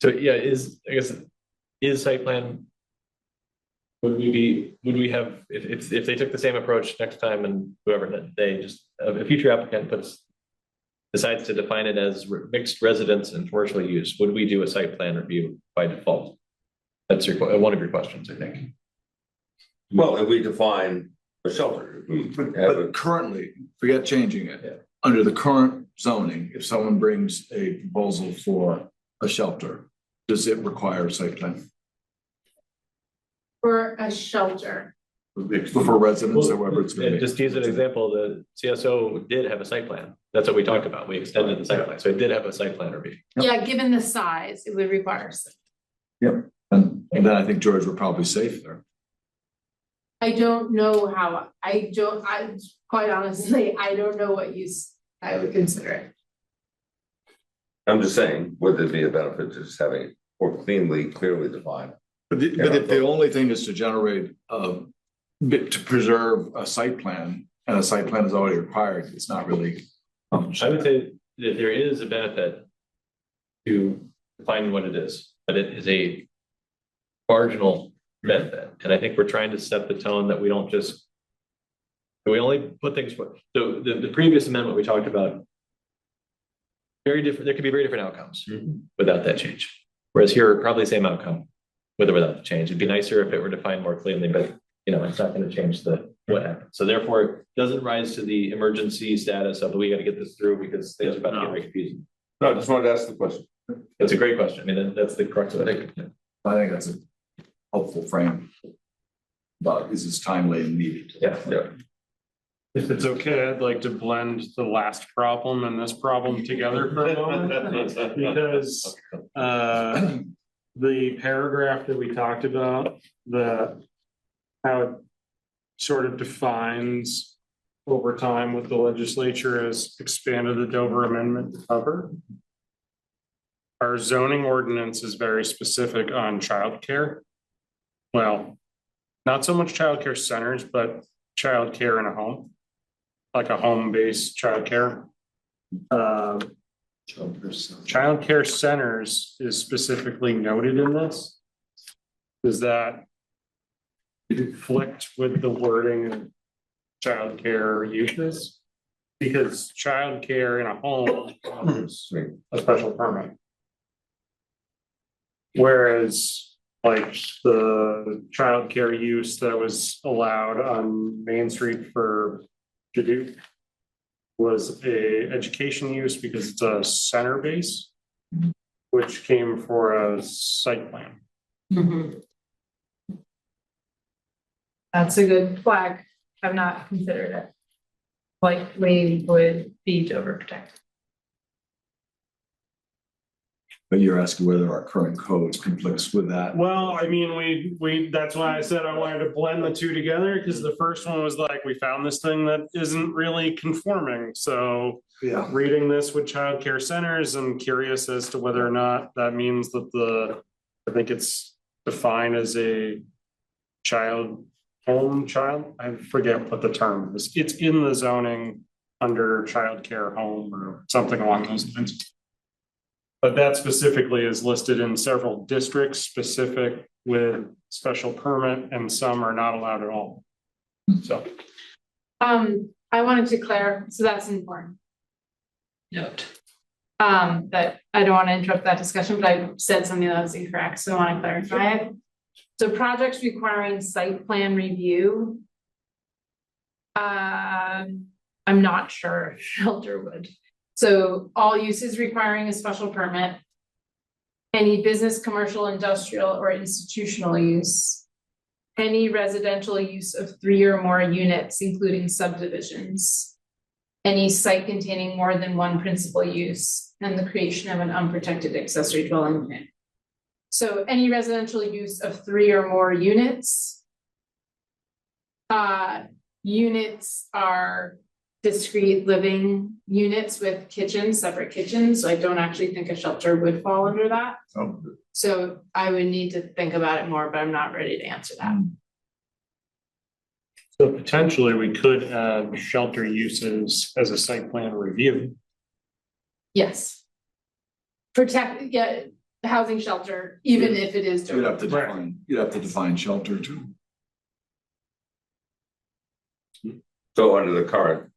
So yeah, is site plan? Would we have, if they took the same approach next time and whoever they just, a future applicant decides to define it as mixed residence and commercial use, would we do a site plan review by default? That's one of your questions, I think. Well, if we define a shelter, But currently, forget changing it. Under the current zoning, if someone brings a proposal for a shelter, does it require a site plan? For a shelter. For residents or wherever it's going to be? Just to use an example, the CSO did have a site plan. That's what we talked about. We extended the site plan. So it did have a site plan review. Yep. Yeah, given the size, it would require. And then I think George would probably safe there. I don't know how, quite honestly, I don't know what use I would consider it. I'm just saying, would there be a benefit to just having it more clearly defined? But if the only thing is to generate, to preserve a site plan, and a site plan is already required, it's not really. I would say that there is a benefit to defining what it is, but it is a marginal benefit. And I think we're trying to set the tone that we don't just, we only put things, so the previous amendment we talked about, very different, there could be very different outcomes without that change. Whereas here, probably the same outcome, with or without the change. It'd be nicer if it were defined more clearly, but it's not gonna change what happened. So therefore, it doesn't rise to the emergency status of, we gotta get this through because things are about to get very confusing. No, I just wanted to ask the question. It's a great question. I mean, that's the crux of it. I think that's a helpful frame. But is this timely and needed? Yeah. If it's okay, I'd like to blend the last problem and this problem together for a moment. Because the paragraph that we talked about, how it sort of defines over time what the legislature has expanded the Dover Amendment to cover. Our zoning ordinance is very specific on childcare. Well, not so much childcare centers, but childcare in a home, like a home-based childcare. Childcare centers is specifically noted in this. Does that conflict with the wording of childcare uses? Because childcare in a home is a special permit. Whereas like the childcare use that was allowed on Main Street for Jadook was a education use because it's a center base, which came for a site plan. That's a good flag. I've not considered it. Likely would be Dover protected. But you're asking whether our current codes conflicts with that. Well, I mean, we, that's why I said I wanted to blend the two together, because the first one was like, we found this thing that isn't really conforming, so. Yeah. Reading this with childcare centers, I'm curious as to whether or not that means that I think it's defined as a child, I forget what the term is. It's in the zoning under childcare home or something along those lines. But that specifically is listed in several districts specific with special permit, and some are not allowed at all. So. I wanted to clarify, so that's important. Note. That I don't want to interrupt that discussion, but I said something that was incorrect, so I want to clarify it. So projects requiring site plan review. I'm not sure if shelter would. So all uses requiring a special permit. Any business, commercial, industrial, or institutional use. Any residential use of 3 or more units, including subdivisions. Any site containing more than one principal use, and the creation of an unprotected accessory dwelling unit. So any residential use of 3 or more units. Units are discrete living units with kitchens, separate kitchens, so I don't actually think a shelter would fall under that. Oh. So I would need to think about it more, but I'm not ready to answer that. So potentially we could add shelter uses as a site plan review. Yes. Housing shelter, even if it is. You'd have to define shelter too. So under the current,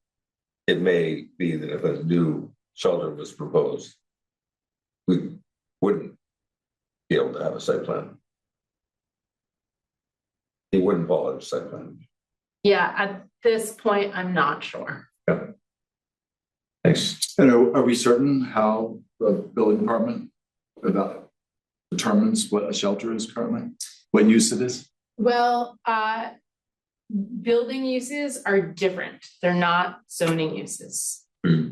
it may be that if a new shelter was proposed, we wouldn't be able to have a site plan. He wouldn't fall under site plan. Yeah, at this point, I'm not sure. Thanks. And are we certain how the building department determines what a shelter is currently? What use it is? Well, building uses are different. They're not zoning uses.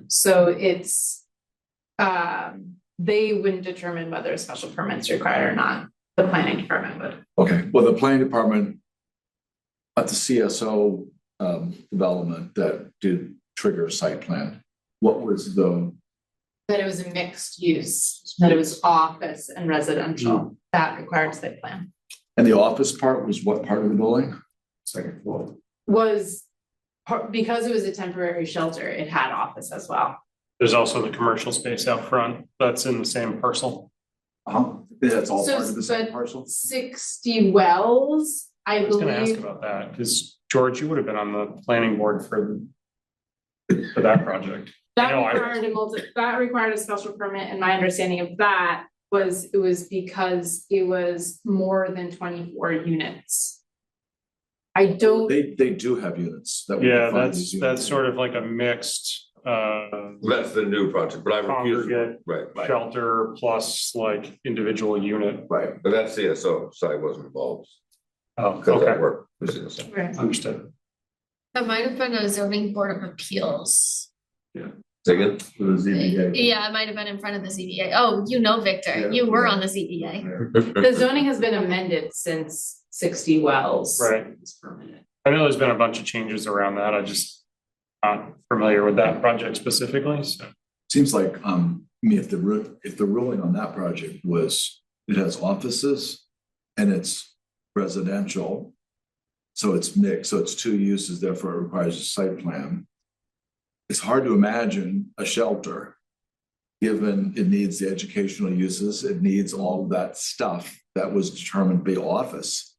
So it's, they wouldn't determine whether a special permit's required or not. The planning department would. Okay, well, the planning department at the CSO development that did trigger a site plan, what was the? That it was a mixed use, that it was office and residential, that required site plan. And the office part was what part of the building? Second floor. Was, because it was a temporary shelter, it had office as well. There's also the commercial space out front that's in the same parcel. That's all So, part of the same but parcel? 60 Wells, I I was gonna ask believe, about that, because George, you would have been on the planning board for that project. that No, I- required a special permit, and my understanding of that was, it was because it was more than 24 units. I don't, They do have units that. would Yeah, define these that's units. sort of like a mixed, That's the new project, but I refuse, Congregate. right, shelter plus like individual unit. Right. but that's CSO, so I wasn't involved, Oh, because I okay, work for CSO. right. understood. That might have been a zoning board of appeals. Say again? For the ZBA. Yeah, it might have been in front of the ZBA. Oh, you know, Victor, Yeah, you were yeah. on the ZBA. The zoning has been amended since 60 Wells. Right. It's permanent. I know there's been a bunch of changes around that. I just not familiar with that project specifically, so. Seems like, I mean, if the ruling on that project was, it has offices and it's residential. So it's mixed, so it's two uses, therefore it requires a site plan. It's hard to imagine a shelter, given it needs the educational uses, it needs all of that stuff that was determined to be office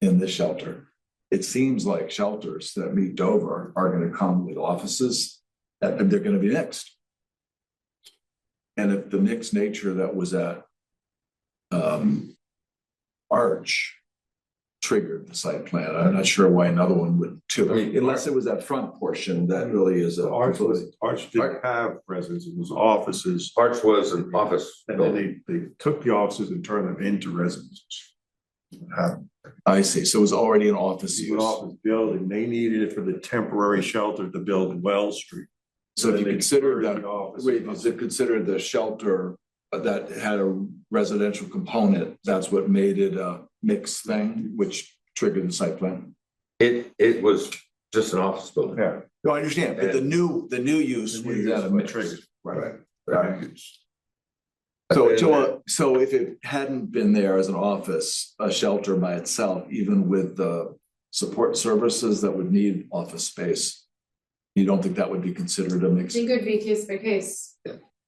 in the shelter. It seems like shelters that meet Dover are gonna come with offices, and they're gonna be mixed. And if the mixed nature that was at Arch triggered the site plan, I'm not sure why another one would too, unless it was that front portion that really is a. Arch didn't have residents, it was offices, Arch was an office and then building. they took the offices and turned them into residences. I see, so it was already an office An use. office building, they needed it for the temporary shelter to build Wells Street. So if Then you they consider converted that, the office. wait, is it considered the shelter that had a residential component, that's what made it a mixed thing, which triggered the site plan? It was just an office building. Yeah. No, I understand, but the new use The was new at a use mix. triggered. Right. Right. So if it hadn't been there as an office, a shelter by itself, even with the support services that would need office space, you don't think that would be considered a I mixed? think it would be case by case.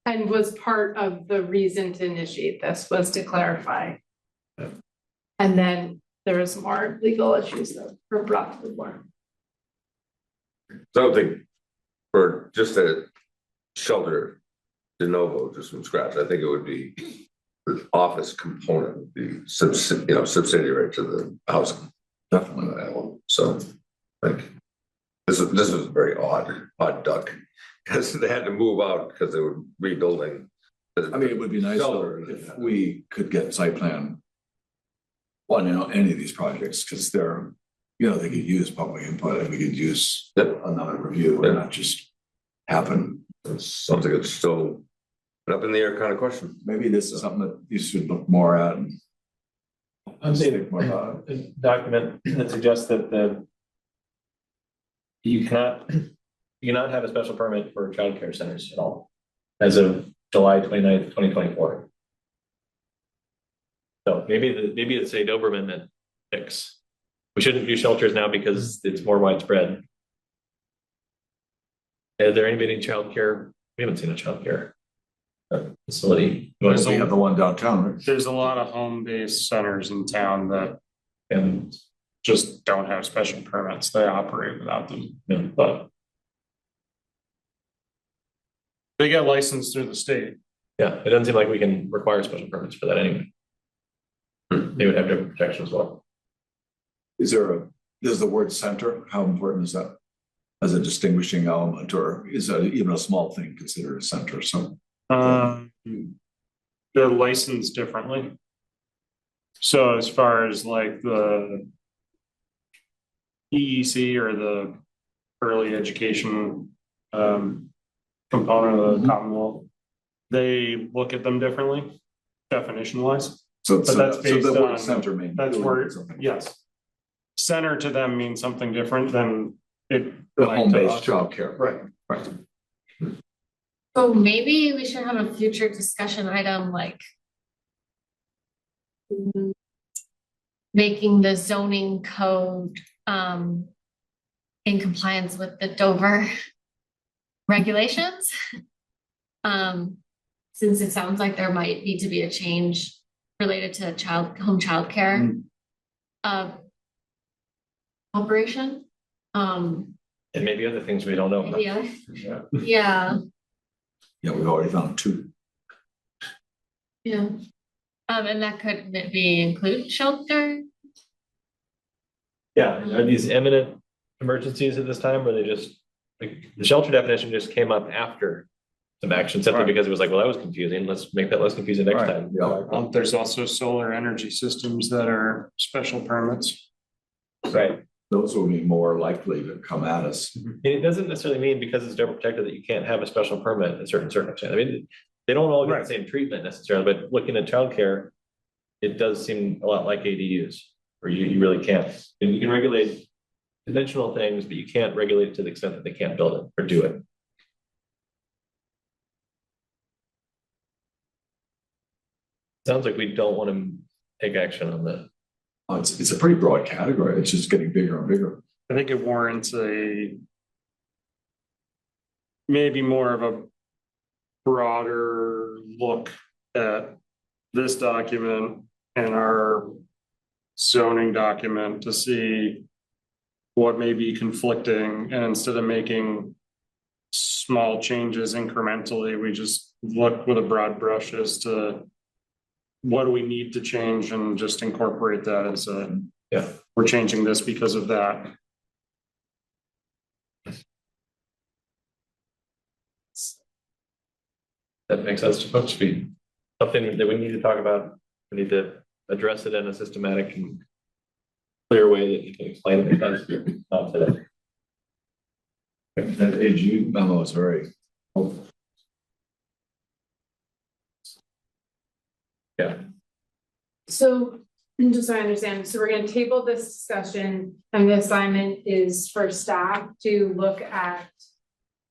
And was part of the reason to initiate this was to clarify. And then there was more legal issues that were brought to the board. So I don't think for just a shelter de novo, just from scratch, I think it would be the office component would be subsidiary to the housing. Definitely. So like this is a very odd duck because they had to move out because they were rebuilding. I mean, it would be nice though if we could get site plan on any of these projects, because they're, they could use public input and we could use another review and not just happen. It sounds like it's still an up in the air kind of question. Maybe this is something that you should look more at. And I'm saying think more about it. a document that suggests that you cannot have a special permit for childcare centers at all as of July 29th, 2024. So maybe it's a Doberman that fix. We shouldn't do shelters now because it's more widespread. Is there anybody in childcare? We haven't seen a childcare facility. We have the one downtown, right? There's a lot of home-based centers in town that And just don't have special permits. They operate without them, yeah, but they get licensed through the state. yeah, it doesn't seem like we can require special permits for that anyway. They would have different protection as well. Does the word center, how important is that as a distinguishing element, or is that even a small thing considered a center? So They're licensed differently. So as far as like the EEC or the early education component of the Commonwealth, they look at them differently, definition wise. So But that's the based word on- center means. That's where, something. yes. Center to them means something different than it. The like to home-based us. childcare. Right. Right. So maybe we should have a future discussion item like making the zoning code in compliance with the Dover regulations. Since it sounds like there might need to be a change related to home childcare operation. And maybe other things we don't know. Yeah, Yeah. yeah, Yeah, we've already found two. yeah. And that could maybe include shelter. Yeah, are these imminent emergencies at this time, or they just, like, the shelter definition just came up after some action, simply Right. because it was like, well, that was confusing, let's make that less confusing next Right. time. Yeah. There's also solar energy systems that are special permits. Right, Those will be more likely to come at us. and it doesn't necessarily mean because it's double protected that you can't have a special permit in certain circumstances, I mean, they don't all get Right. the same treatment necessarily, but looking at childcare, it does seem a lot like ADUs, where you really can't, and you can regulate conventional things, but you can't regulate it to the extent that they can't build it or do it. Sounds like we don't want to take action on that. It's a pretty broad category. It's just getting bigger and bigger. I think it warrants maybe more of a broader look at this document and our zoning document to see what may be conflicting, and instead of making small changes incrementally, we just look with a broad brush as to what do we need to change and just incorporate that as we're changing this because of that. That makes sense to folks. Something that we need to talk about. We need to address it in a systematic and clear way that you can explain it because not today. That AG memo is very helpful. Yeah, So, and just so I understand, so we're gonna table this discussion, and the assignment is for staff to look at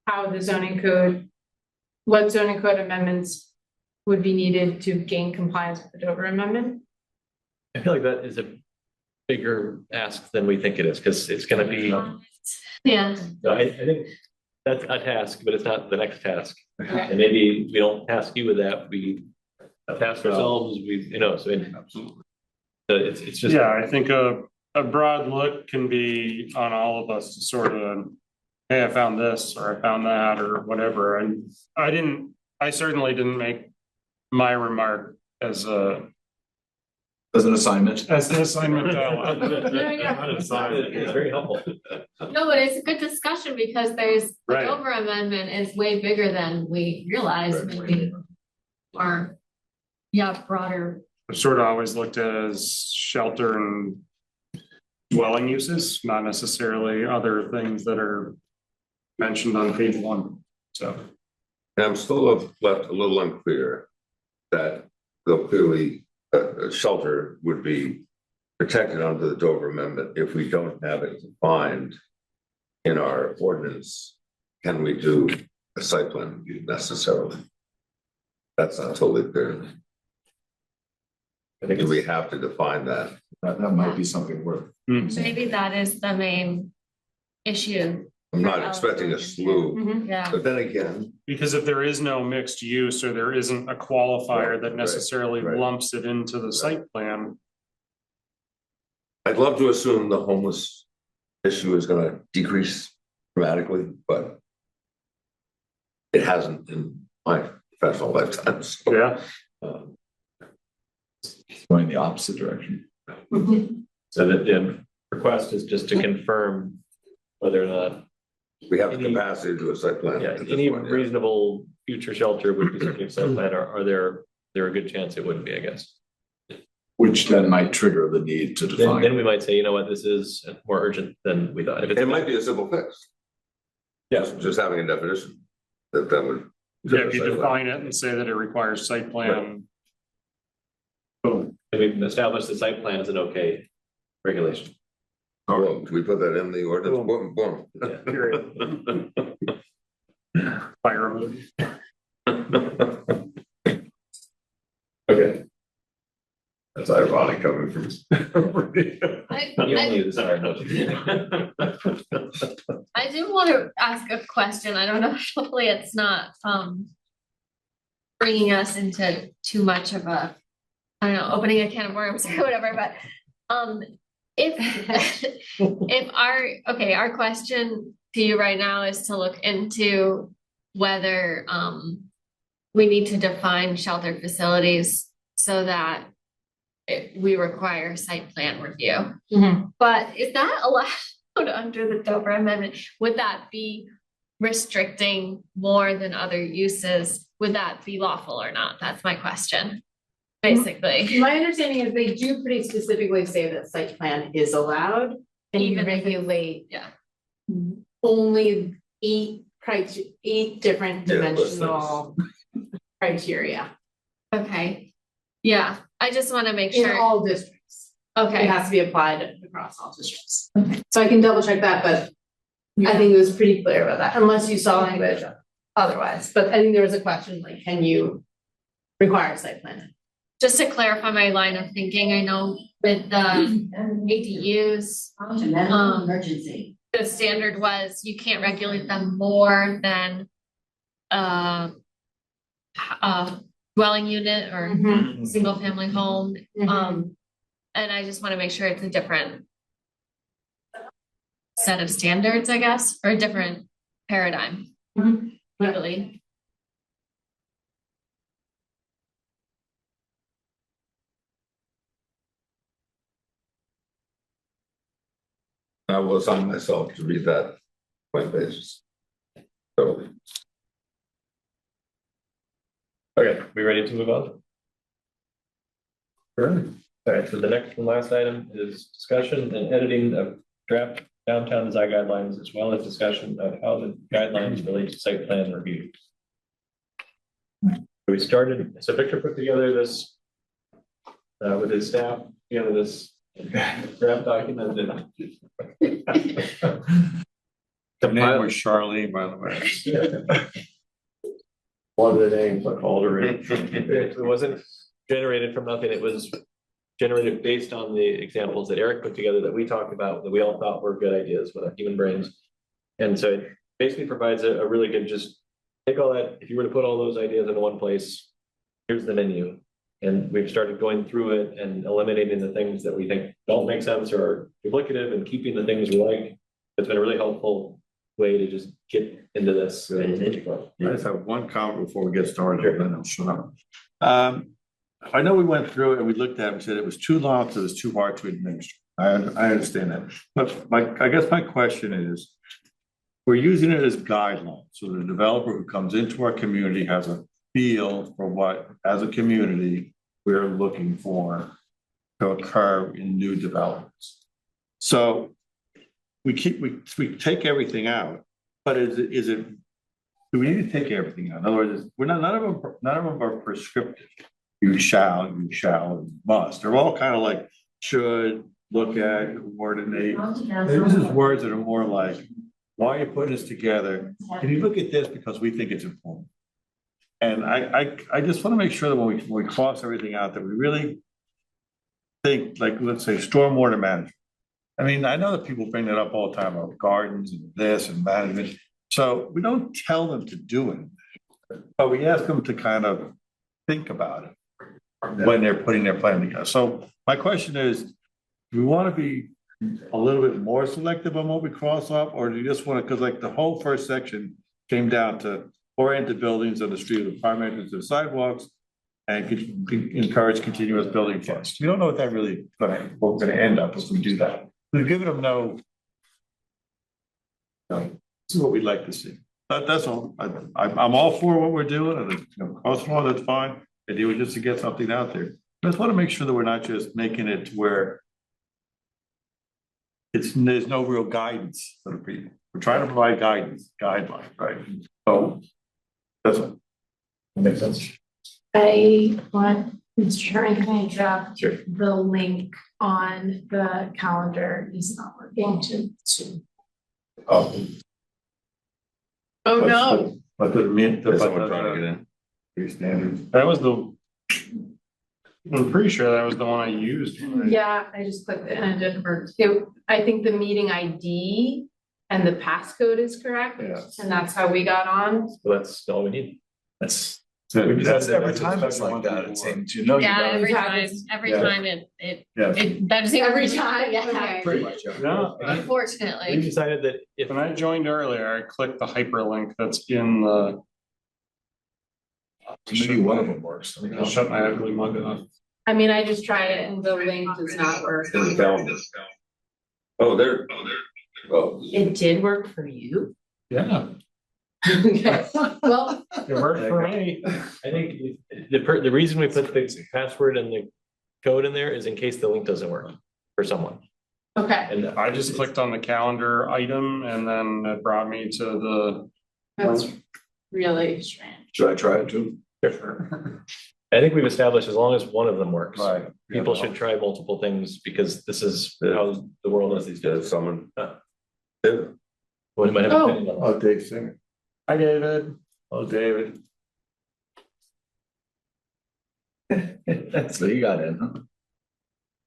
how the zoning code, what zoning code amendments would be needed to gain compliance with the Dover Amendment? I feel like that is a bigger ask than we think it is, because it's gonna be, Yeah, I think that's a task, but it's not the next task. Okay. And maybe we don't task you with that, we task ourselves, so it's just. Yeah, I think a broad look can be on all of us to sort of, hey, I found this, or I found that, or whatever, and I certainly didn't make my remark as an As an assignment. assignment. It's very helpful. no, but it's a good discussion because the Right. Dover Amendment is way bigger than we realize, maybe. Or, yeah, broader. I've sort of always looked at it as shelter and dwelling uses, not necessarily other things that are mentioned on page 1, so. And I'm still left a little unclear that though clearly a shelter would be protected under the Dover Amendment if we don't have it defined in our ordinance. Can we do a site plan review necessarily? That's not totally clear. I think Do we it's, have to define that? That might be something worth. Maybe that is the main issue. I'm not expecting a slew, Mhm. Yeah, but then again, Because if there is no mixed use, or there isn't a qualifier that Right, necessarily right. lumps it into the site plan. I'd love to assume the homeless issue is gonna decrease dramatically, but it hasn't in my professional lifetime, so. Yeah. Going the opposite direction. so that the request is just to confirm whether or not, We have the capacity to do a site plan. yeah, at this any point, yeah. reasonable future shelter would be subject to site plan, or are there a good chance it wouldn't be, I guess. Which then might trigger the need to Then define. we might say, you know what, this is more urgent than we thought. If it's- It might be a simple fix. Yeah. Just having a definition that would. Yeah, if you define it and say that it requires site plan. Boom. And we've established the site plan as an okay regulation. Boom, do we put that in the ordinance? Boom, boom. Fire mode. Okay. That's ironic coming from. You only use our motion. I do want to ask a question. I don't know, hopefully it's not, bringing us into too much of a, I don't know, opening a can of worms or whatever, but, if our question to you right now is to look into whether, we need to define shelter facilities so that we require site plan review. Mhm. But is that allowed under the Dover Amendment? Would that be restricting more than other uses? Would that be lawful or not? That's my question, basically. My understanding is they do pretty specifically say that site plan is allowed and you Even if it's- regulate. yeah. Only eight different Yeah, those dimensional criteria Okay, yeah, I just wanna make in sure, all districts. It okay, has to be applied across all districts. So I can double check that, but I think it was pretty clear about that, unless you saw language otherwise. But I think there was a question like, can you require site plan? just to clarify my line of thinking, I know with the ADUs, Emergency. the standard was you can't regulate them more than dwelling unit or Mhm. single family home. Mhm. And I just wanna make sure it's a different set of standards, I guess, or a different paradigm. Mhm. Legally. I was on myself to read that point basis. Totally. Okay, we ready to move on? Sure. All right, so the next and last item is discussion and editing of draft downtown design guidelines, as well as discussion of how the guidelines relate to site plan review. We started, so Victor put together this with his staff, this draft document that The name was Charlene, by the way. one of the names I called her. It wasn't generated from nothing. It was generated based on the examples that Eric put together that we talked about, that we all thought were good ideas with our human brains. And so it basically provides a really good, just take all that, if you were to put all those ideas into one place, here's the menu. And we've started going through it and eliminating the things that we think don't make sense or are duplicative and keeping the things we like. It's been a really helpful way to just get into this. I just have one comment before we get started, Sure. then I'll shut up. I know we went through it and we looked at it and said it was too long, so it was too hard to administer. I understand that, but I guess my question is, we're using it as guidelines, so the developer who comes into our community has a feel for what, as a community, we're looking for to occur in new developments. So we take everything out, but is it, do we need to take everything out? In other words, we're not, none of them are prescriptive. You shall, you must. They're all kind of like should, look at, coordinate. This is words that are more like, why are you putting this together? Can you look at this because we think it's important? And I just want to make sure that when we cross everything out, that we really think, like, let's say, stormwater management. I mean, I know that people bring that up all the time about gardens and this and management. So we don't tell them to do it, but we ask them to kind of think about it when they're putting their plan together. So my question is, do we want to be a little bit more selective on what we cross off, or do you just want to, because like the whole first section came down to oriented buildings on the street with primary entrance to the sidewalks and encourage continuous building first. We don't know what that really we're gonna end up if we do that. We've given them no. This is what we'd like to see. That's all. I'm all for what we're doing, and cross law, that's fine. The idea was just to get something out there. I just want to make sure that we're not just making it to where there's no real guidance for the people. We're trying to provide guidance, guidelines, right? So that's what. That makes sense. I want, Mr. Chairman, can I drop Sure. the link on the calendar is not working to. Oh. Oh, no. But the mint, There's someone trying to get in. Pretty standard. That was I'm pretty sure that was the one I used. Yeah, I just clicked it and it didn't work. I think the meeting ID and the passcode is correct. Yeah. And that's how we got on. So that's all we need. That's We that's every time it's like that, it seems, you know. you Yeah, know, every We've had time, this- every Yeah. time it Yeah. doesn't seem. Every time? Yeah, Okay. Pretty much, yeah. No, We unfortunately. decided that if, when I joined earlier, I clicked the hyperlink that's in the. Maybe one of them works. I'll shut my ugly mug off. I mean, I just tried it and the link does not work. in the calendar. Oh, there, oh, It did work for you? Yeah. Okay, well, It worked for me. I think the reason we put the password and the code in there is in case the link doesn't work for someone. okay, And I just clicked on the calendar item and then it brought me to the. that's really strange. Should I try it too? I think we've established as long as one of them works. Right. People should try multiple things because this is how the world is these days. there's someone. Huh. Yeah. Well, you might have an opinion on that. Oh, Dave Singer. Hi, David. Oh, David. So you got in, huh?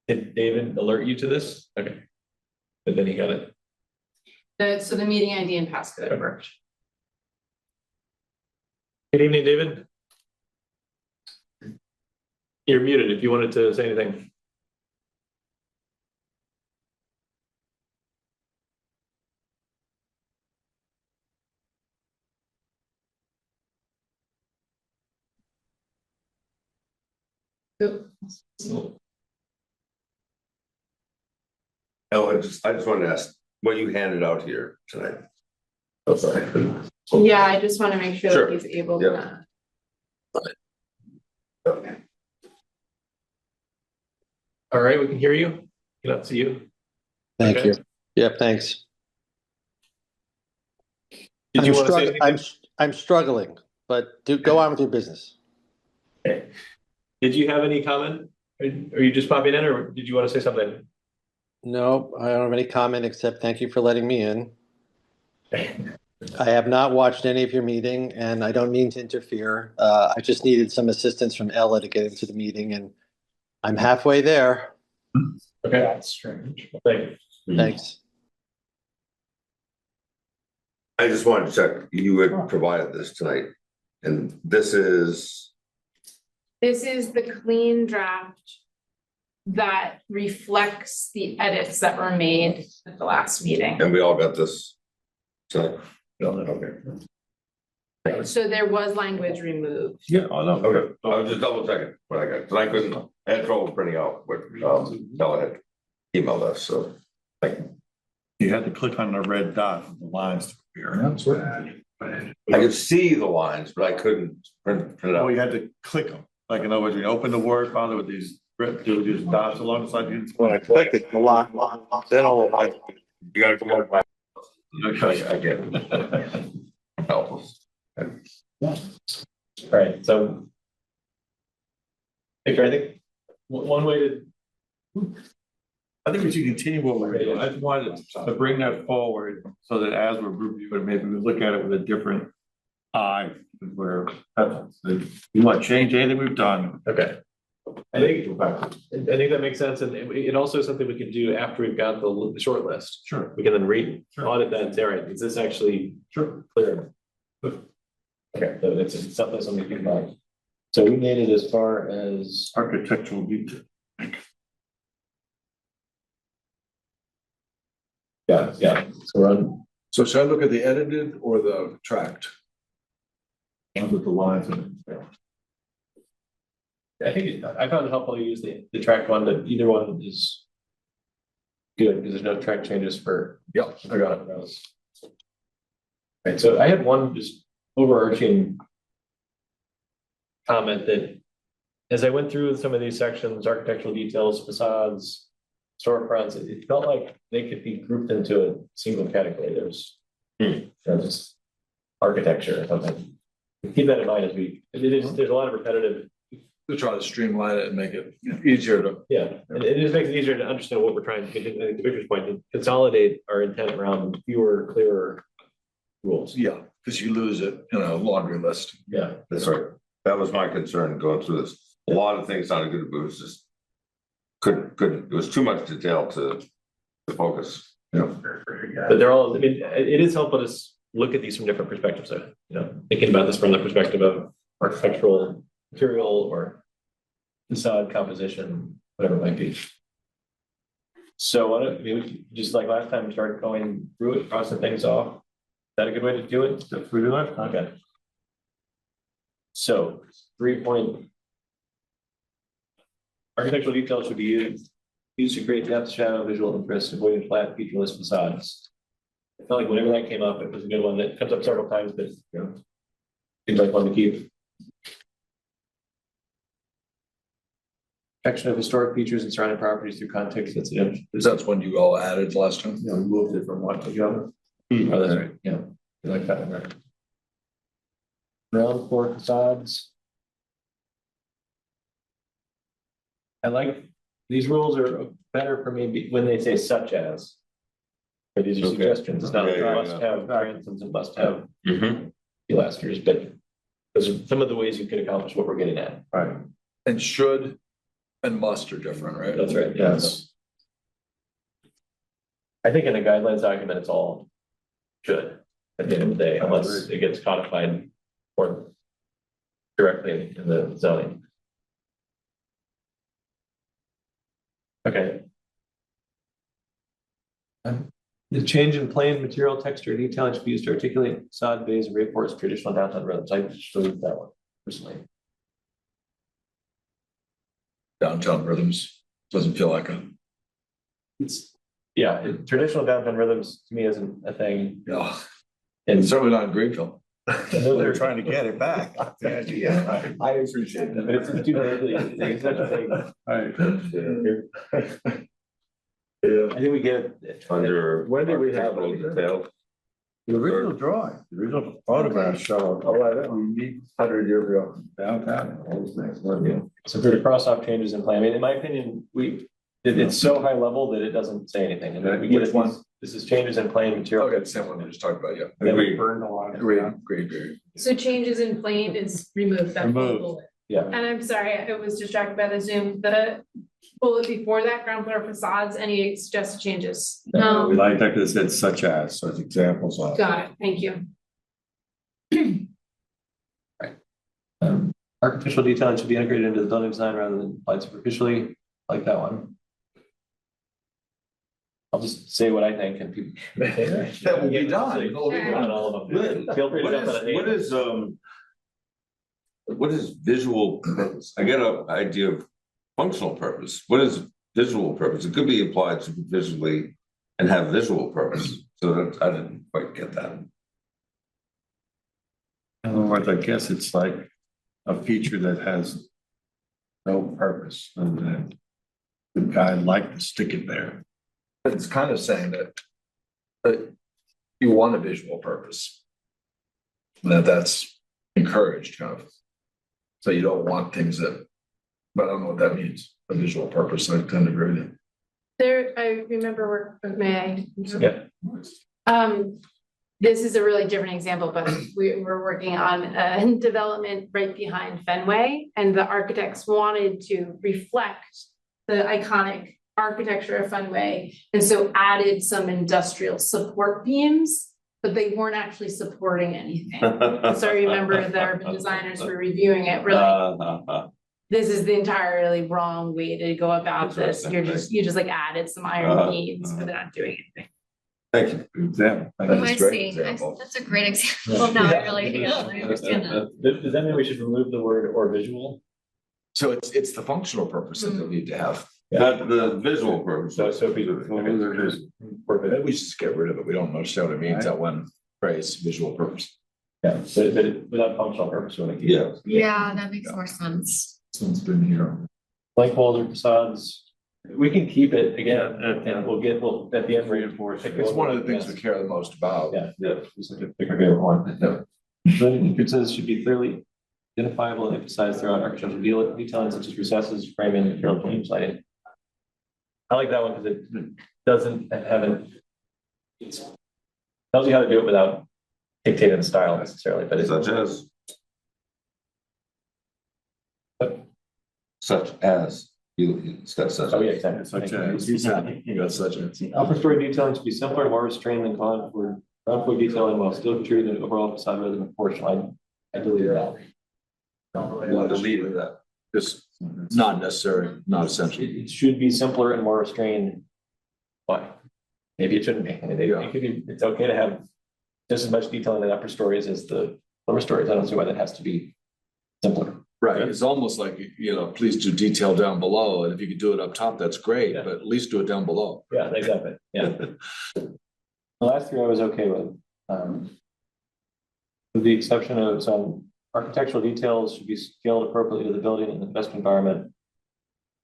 Did David alert you to this? Okay. But then he got it. So the meeting ID and passcode worked. Good evening, David. You're muted if you wanted to say anything. Oh, I just wanted to ask, what you handed out here tonight? Oh, sorry. Yeah, I just want to make sure Sure. that he's able Yep. to. All right, we can hear you. Cannot see you. Thank Okay. you. Yep, thanks. Did you want to say anything? I'm struggling, but go on with your business. Okay. Did you have any comment? Are you just popping in or did you want to say something? No, I don't have any comment except thank you for letting me in. I have not watched any of your meeting and I don't mean to interfere. I just needed some assistance from Ella to get into the meeting and I'm halfway there. Okay. That's strange. Thank you. Thanks. I just wanted to check, you had provided this tonight, and this is, This is the clean draft that reflects the edits that were made at the last meeting. and we all got this tonight. Okay. So there was language removed. Yeah, oh, no. Okay, I was just double checking what I got, because I couldn't, I had trouble printing out what, Bella had emailed us, so. You had to click on the red dot for the lines to appear. That's right. I could see the lines, but I couldn't print it Oh, out. you had to click them, like in other words, you open the Word file with these, these dots alongside you. When I click it, the lock, then You gotta come on. I Okay. get it. Helpless. All right, so. Victor, I think one way to, I think we should continue what we're doing. I just wanted to bring that forward so that as we're reviewing, maybe we look at it with a different eye. Where you want to change anything we've done. okay. I think that makes sense, and it also is something we can do after we've got the short list. Sure. We can then read, Sure. audit that and say, all right, is this actually clear? Okay, so it's something to think about. So we made it as far as, Architectural detail. yeah, so we're on, So should I look at the edited or the tracked? With the lines in it. I think, I found it helpful to use the track one, but either one is good, because there's no track changes for. Yep. I got it. Right, so I had one just overarching comment that as I went through some of these sections, architectural details, facades, storefronts, it felt like they could be grouped into a single category. There's just architecture or something. Keep that in mind as there's a lot of repetitive. To try to streamline it and make it easier to. Yeah, and it just makes it easier to understand what we're trying to, I think to Victor's point, to consolidate our intent around fewer, clearer rules. Yeah, because you lose it in a laundry list. Yeah. That's right. That was my concern going through this. A lot of things sounded good, but it was just. Couldn't, it was too much detail to focus. But they're all, I mean, it is helpful to look at these from different perspectives. So, thinking about this from the perspective of architectural material or facade composition, whatever it might be. So why don't we just like last time, start going through it, crossing things off? Is that a good way to do it? That's really left. Okay. So 3.1 Architectural details should be used to create depth, shadow, visual interest, avoiding flat, featureless facades. I felt like whenever that came up, it was a good one that comes up several times, but you know, seems like one to keep. Protection of historic features and surrounding properties through context sensitive. That's one you all added last time. You know, we moved it from one to the other. Oh, that's right, yeah, I like that one, right? Ground floor facades. I like, these rules are better for me when they say such as. Or these are Okay. suggestions, it's not like Yeah, must have transoms and must have Mhm. pilasters, but those are some of the ways you could accomplish what we're getting at. Right. And should and must are different, right? That's right, yes. I think in a guidelines document, it's all should at the end of the day, unless it gets codified or directly in the zoning. Okay. The change in plane, material, texture, detailing should be used to articulate facade, bays, and reinforce traditional downtown rhythms. I just believe that one personally. Downtown rhythms, doesn't feel like a, It's, yeah, traditional downtown rhythms to me isn't a thing. yeah, And it's certainly not in Greenville. They're trying to get it back. The idea. I appreciate but it's too early. It's such a thing. Right. Yeah. I think we get it. Under. When did we have architectural it? detail, The original drawing, the original photograph showed. Oh, I don't, 100 years ago. Downtown. That was nice, wasn't it? So for the cross off changes in plan, I mean, in my opinion, it's so high level that it doesn't say anything. And then we get Which it, one? this is changes in plane material. Okay, the same one we just talked about, yeah. Then we Burned a lot. Agree. So changes in plane is removed, that whole Removed. bullet. Yeah, And I'm sorry, I was distracted by the Zoom, the bullet before that, ground floor facades, any suggested changes? We No, like that because it said such as examples of. got it, thank you. architectural detailing should be integrated into the building design rather than applied superficially, like that one. I'll just say what I think and people. That will be done. It'll be Sure. done. On all of them. Feel free to jump on it. What is visual purpose? I get an idea of functional purpose. What is visual purpose? It could be applied superficially and have visual purpose. So that, I didn't quite get that. In other words, I guess it's like a feature that has no purpose and then the guy liked to stick it there. It's kind of saying that you want a visual purpose. That's encouraged, kind of. So you don't want things that, but I don't know what that means, a visual purpose. I tend to agree with you. There, I remember may I? Yeah. This is a really different example, but we're working on a development right behind Fenway, and the architects wanted to reflect the iconic architecture of Fenway, and so added some industrial support beams, but they weren't actually supporting anything. So I remember the urban designers were reviewing it, really, this is the entirely wrong way to go about this. You just like added some iron beams, but they're not doing anything. Thank you. Good example. That Oh, is I great see. example. That's a great example. Now I really, I understand that. Does that mean we should remove the word or visual? So it's the functional purpose that they need to have. Not the visual purpose. So if we. Maybe we should just get rid of it. We don't understand what it means, that one phrase, visual purpose. Yeah, but without functional purpose, we want to keep Yeah. it. Yeah, that makes more sense. Sounds good here. Blank walls or facades, we can keep it again, and we'll at the end reinforce. It's one of the things we care the most about. Yeah, just like a pick our favorite one. Yeah. Then it says should be clearly identifiable and emphasized throughout architectural detailing such as recesses, framing, material beams, lighting. I like that one because it doesn't have it tells you how to do it without dictating the style necessarily, but it's Such as, it's got such. oh yeah, exactly. Such as, he said, You got such a. Upper story detailing should be simpler, more restrained than ground floor detailing while still contributing to the overall facade rather than proportional. I deleted that. Deleted that. Just not necessary, not essential. It should be simpler and more restrained. Why? Maybe it shouldn't be. I mean, it could be, it's okay to have just as much detail in the upper stories as the lower stories. I don't see why that has to be simpler. Right, it's almost like, please do detail down below, and if you could do it up top, that's great, Yeah. but at least do it down below. Yeah, exactly, yeah. The last three I was okay with. With the exception of some architectural details should be scaled appropriately to the building and the best environment.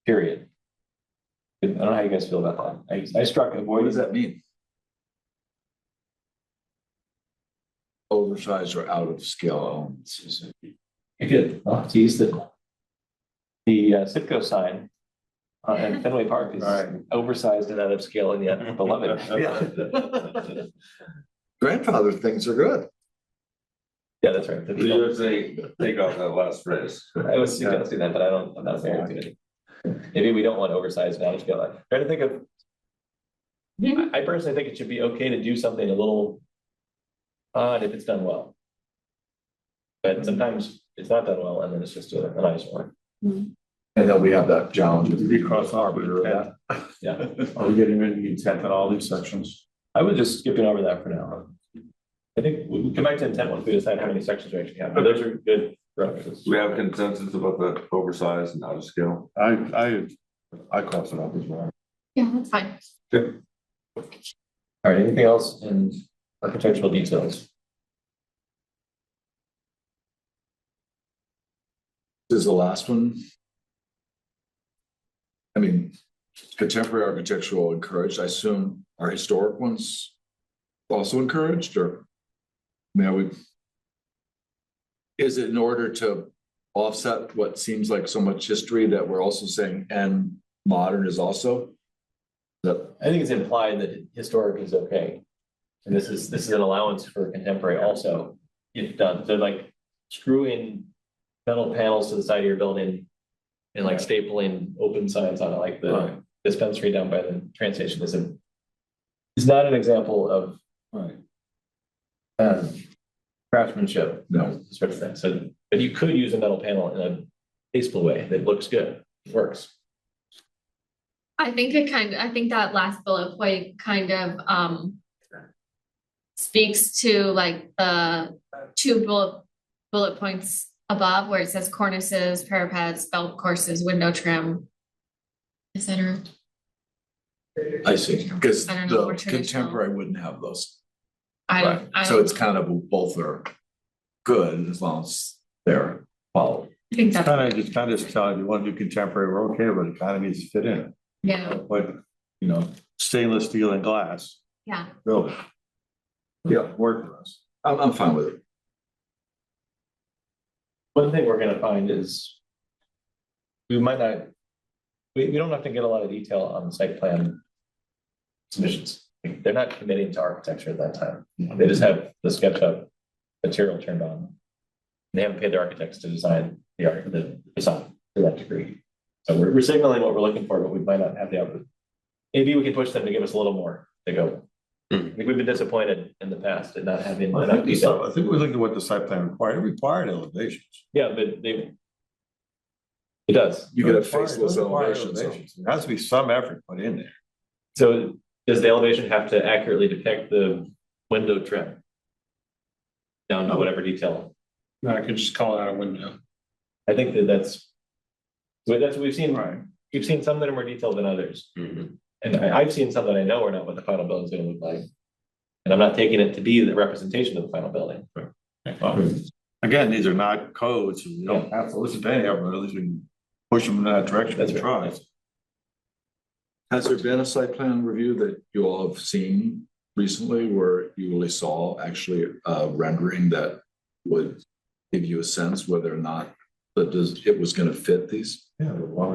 Period. I don't know how you guys feel about that. I struck What avoid. does that mean? Oversized or out of scale elements. If you tease the Citgo sign in Fenway Park is Right. oversized and out of scale and yet beloved. Yeah. Grandfather things are good. Yeah, that's right. You say, take off that last phrase. I was suggesting that, but I'm not saying it. Maybe we don't want oversized and out of scale. I'm trying to think of. I personally think it should be okay to do something a little odd if it's done well. But sometimes it's not done well and then it's just a nice one. And then we have that challenge. Did we cross off with Yeah. intent? Yeah, Are we getting rid of the intent in all these sections? I was just skipping over that for now. I think we can come back to intent once we decide how many sections we actually have, but those are good references. Do we have consensus about the oversized and out of scale? I crossed it off as well. Yeah, that's fine. All right, anything else in architectural details? This is the last one. I mean, contemporary architectural encouraged, I assume are historic ones also encouraged, or? I mean, is it in order to offset what seems like so much history that we're also saying, and modern is also? That, I think it's implied that historic is okay. And this is an allowance for contemporary also, if done, so like screwing metal panels to the side of your building. And like stapling open signs on it, like the Right. dispensary down by the train station is not an example of craftsmanship. No. Sort of thing, so, but you could use a metal panel in a tasteful way that looks good, it works. I think that last bullet point kind of speaks to like the two bullet points above where it says cornices, parapets, belt courses, window trim, etc. I see, because I don't know, more the traditional. contemporary wouldn't have those. I So don't it's kind of both are good as long as they're followed. think that's, Just telling you, want to do contemporary, we're okay, but it kind of needs to fit in. yeah, But, stainless steel and glass, yeah. building. Yeah. Work for us. I'm fine with it. One thing we're gonna find is we might not, we don't have to get a lot of detail on site plan submissions. They're not committing to architecture at that time. They just have the SketchUp material turned on. They haven't paid their architects to design the design to that degree. So we're signaling what we're looking for, but we might not have the output. Maybe we can push them to give us a little more to go. I think we've been disappointed in the past at not having enough detail. I think we looked at what the site plan required, it required elevations. Yeah, but it does. You get a It required faceless elevation, so. There has to be some effort put in there. So does the elevation have to accurately depict the window trim? Down to whatever detail? No, I could just call it out a window. I think that's what we've seen. Right. We've seen some that are more detailed than others. And I've seen some that I know are not what the final building is gonna look like. And I'm not taking it to be the representation of the final building. Again, these are not codes, so you don't have to listen to any of them, at least we can push them in that direction That's and right. try. Has there been a site plan review that you all have seen recently where you really saw actually a rendering that would give you a sense whether or not it was gonna fit these? Yeah.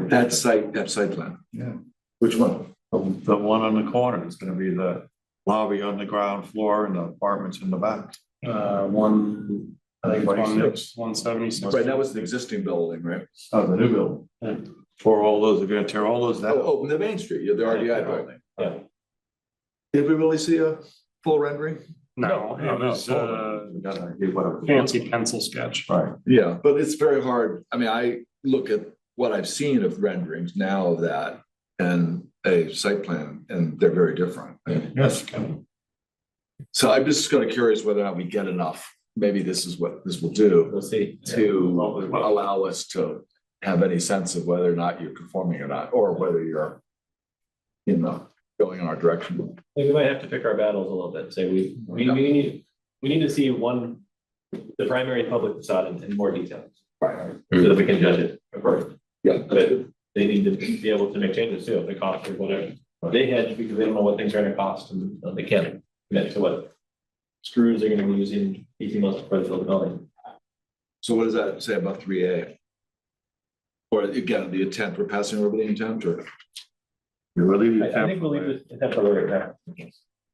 That site plan? Yeah. Which one? The one on the corner is gonna be the lobby on the ground floor and the apartments in the back. I think 26. 176. Right, that was the existing building, right? Oh, the new building. For all those, if you're gonna tear all those down. Oh, the Main Street, the RDI building. Yeah. Did we really see a full rendering? No, it was We gotta give whatever. fancy pencil sketch. Right. Yeah, but it's very hard. I mean, I look at what I've seen of renderings now of that and a site plan, and they're very different. Yes. So I'm just kind of curious whether or not we get enough maybe this is what this will do We'll see. to allow us to have any sense of whether or not you're conforming or not, or whether you're, you know, going in our direction. I think we might have to pick our battles a little bit, say we need to see the primary public facade in more detail. Right. So that we can judge it accordingly. Yeah. But they need to be able to make changes too, if they cost or whatever. They hedge because they don't know what things are gonna cost and they can't commit to what screws they're gonna be using, each most for the building. So what does that say about 3A? Or again, the intent, we're passing over the intent, or? You will leave I think we'll leave it temporary there.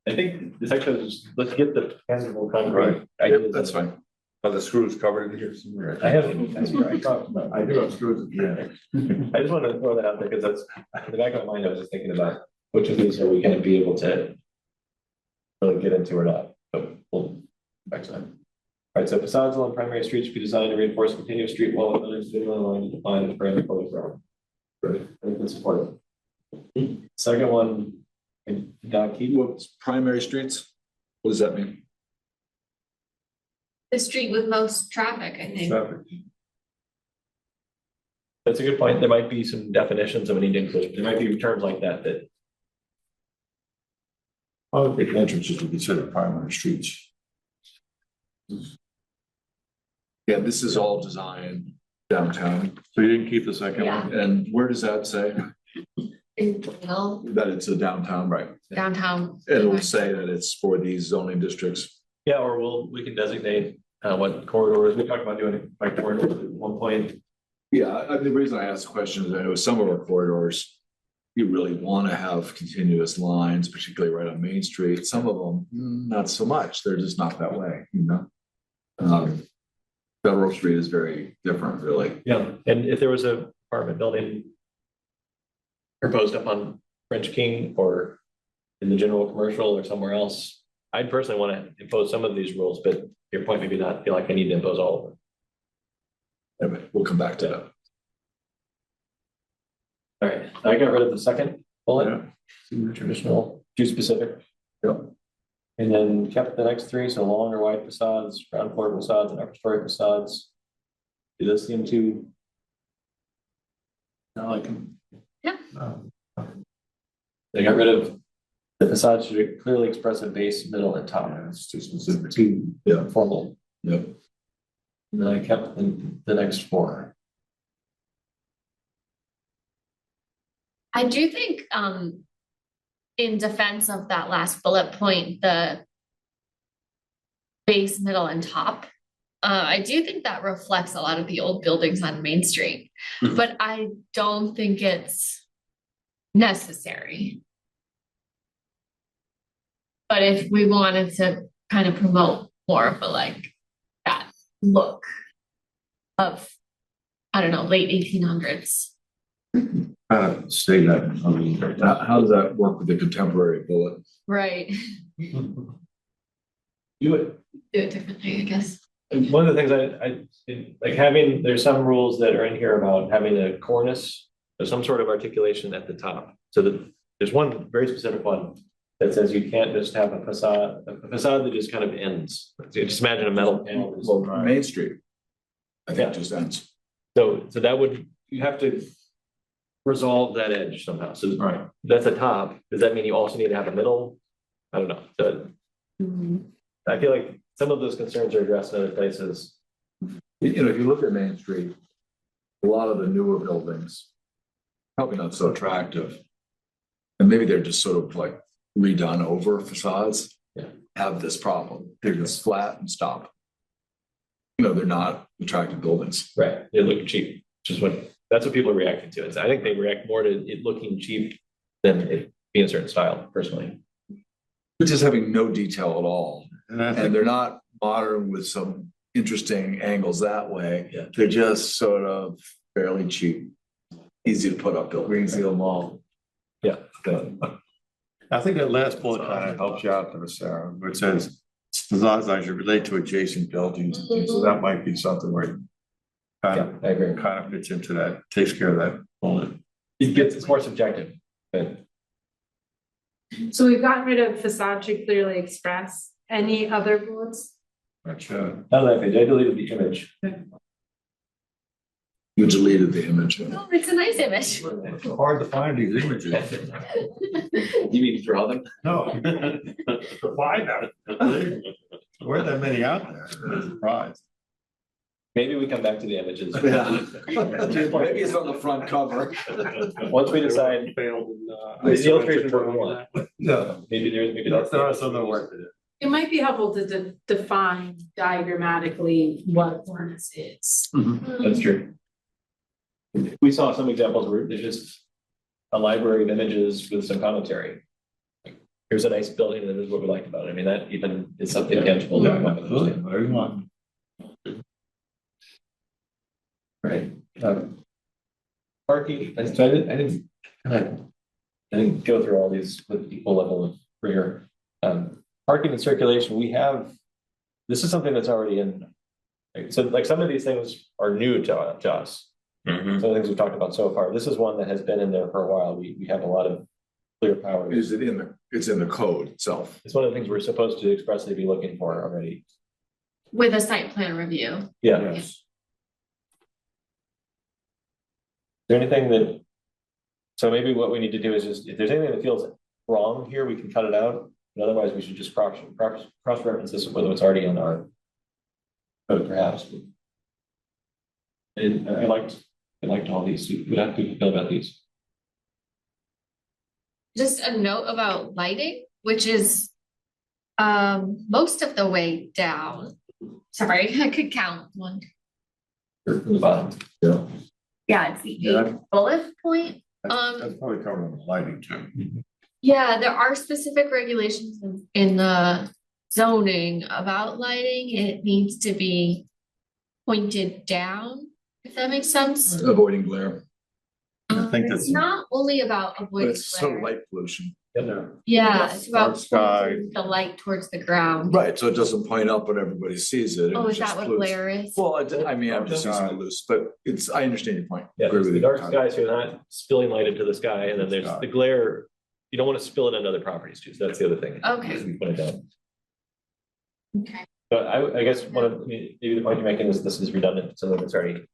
I think this actually is just, let's get the tangible concrete. ideas. That's fine. Are the screws covered in here somewhere? I haven't, that's where I talked about. I do have screws, yeah. I just wanted to throw that out there because that's, in the back of my mind, I was just thinking about which of these are we gonna be able to really get into or not, but we'll back to that. All right, so facades along primary streets should be designed to reinforce continuous street wall with others visually aligned to define and frame the public realm. Right, I think that's important. Second one, keep What's primary streets? What does that mean? The street with most traffic, I think. traffic. That's a good point. There might be some definitions that we need to include. There might be terms like that that. Public entrances would be considered primary streets. Yeah, this is all designed downtown. So you didn't keep the second Yeah. one? And where does that say In the middle, that it's a downtown, right? downtown. It'll say that it's for these zoning districts. Yeah, or we can designate what corridors, we talked about doing it by corridors at one point. Yeah, the reason I asked the question is I know some of our corridors, you really want to have continuous lines, particularly right on Main Street. Some of them, not so much. They're just not that way, you know? Federal Street is very different, really. Yeah, and if there was a apartment building proposed up on French King or in the general commercial or somewhere else, I'd personally want to impose some of these rules, but your point maybe not feel like I need to impose all of them. Anyway, we'll come back to that. All right, I got rid of the second bullet, Yeah. traditional, too specific. Yep. And then kept the next three, so long or wide facades, ground floor facades, and upper story facades. Do those seem to? No, I can. Yeah. They got rid of the facade should clearly express a base, middle, and top. It's too specific. Too formal. Yep. And then I kept the next four. I do think, in defense of that last bullet point, the base, middle, and top, I do think that reflects a lot of the old buildings on Main Street, but I don't think it's necessary. But if we wanted to kind of promote more of a like that look of, I don't know, late 1800s. Kind of say that. I mean, How does that work with the contemporary bullet? Right. Do it. Do it differently, I guess. And one of the things I like having, there's some rules that are in here about having a cornice or some sort of articulation at the top. So that there's one very specific one that says you can't just have a facade that just kind of ends. So just imagine a metal panel. Well, Main Street, I think Yeah. just ends. So that would, you have to resolve that edge somehow. So Right. that's a top. Does that mean you also need to have a middle? I don't know. So I feel like some of those concerns are addressed in other places. You know, if you look at Main Street, a lot of the newer buildings, probably not so attractive. And maybe they're just sort of like redone over facades. Yeah. Have this problem. They're just flat and stop. You know, they're not attractive buildings. Right. They look cheap, which is that's what people are reacting to. I think they react more to it looking cheap than it being a certain style, personally. But just having no detail at all. And I And think they're not modern with some interesting angles that way. Yeah. They're just sort of fairly cheap, easy to put up buildings. Greenfield Mall. Yeah. I think that last bullet kind of helps you out there, Sarah, where it says facades should relate to adjacent buildings. So that might be something where kind I agree. of fits into that, takes care of that bullet. It's more subjective, but So we've gotten rid of facade should clearly express. Any other bullets? Gotcha. Not that page, I deleted the image. You deleted the image. Oh, it's a nice image. It's so hard to find these images. You mean to draw them? No. Why not? There weren't that many out there. I'm surprised. Maybe we come back to the images. Maybe it's on the front cover. Once we decide, Failed in, the illustration for one, No, maybe that's. there are some that work to do. It might be helpful to define diagrammatically what cornice is. That's true. We saw some examples where there's just a library of images with some commentary. Here's a nice building and this is what we like about it. I mean, that even is something tangible. Yeah, absolutely, whatever you want. Right. Parking, so I didn't go through all these with equal level of rigor. Parking and circulation, we have, this is something that's already in. So like some of these things are new to us. Some of the things we've talked about so far. This is one that has been in there for a while. We have a lot of clear powers. Is it in the, it's in the code itself? It's one of the things we're supposed to expressly be looking for already. With a site plan review. Yeah. Yes. Is there anything that, so maybe what we need to do is just, if there's anything that feels wrong here, we can cut it out. But otherwise, we should just cross-reference this with what's already in our code, perhaps. And I liked all these. What do people feel about these? Just a note about lighting, which is most of the way down. Sorry, I could count one. Or from the bottom? Yeah, it's the Yeah. 8th bullet point. That's probably covered on the lighting too. Yeah, there are specific regulations in the zoning about lighting. It needs to be pointed down, if that makes sense. Avoiding glare, I think It's that's- not only about but avoiding it's sort of glare. light pollution. Yeah, it's about Dark sky. pointing the light towards the ground. Right, so it doesn't point up when everybody sees it. Oh, it is that just what pollutes. glare is? Well, I mean, I'm just using it loose, but it's, I understand your point. Yeah, Agree there's with the you. dark sky, so you're not spilling light into the sky, and then there's the glare. You don't want to spill it on other properties too, so that's the other thing. Okay. Just put it down. Okay. But I guess one of, maybe the point you're making is this is redundant, so that it's already.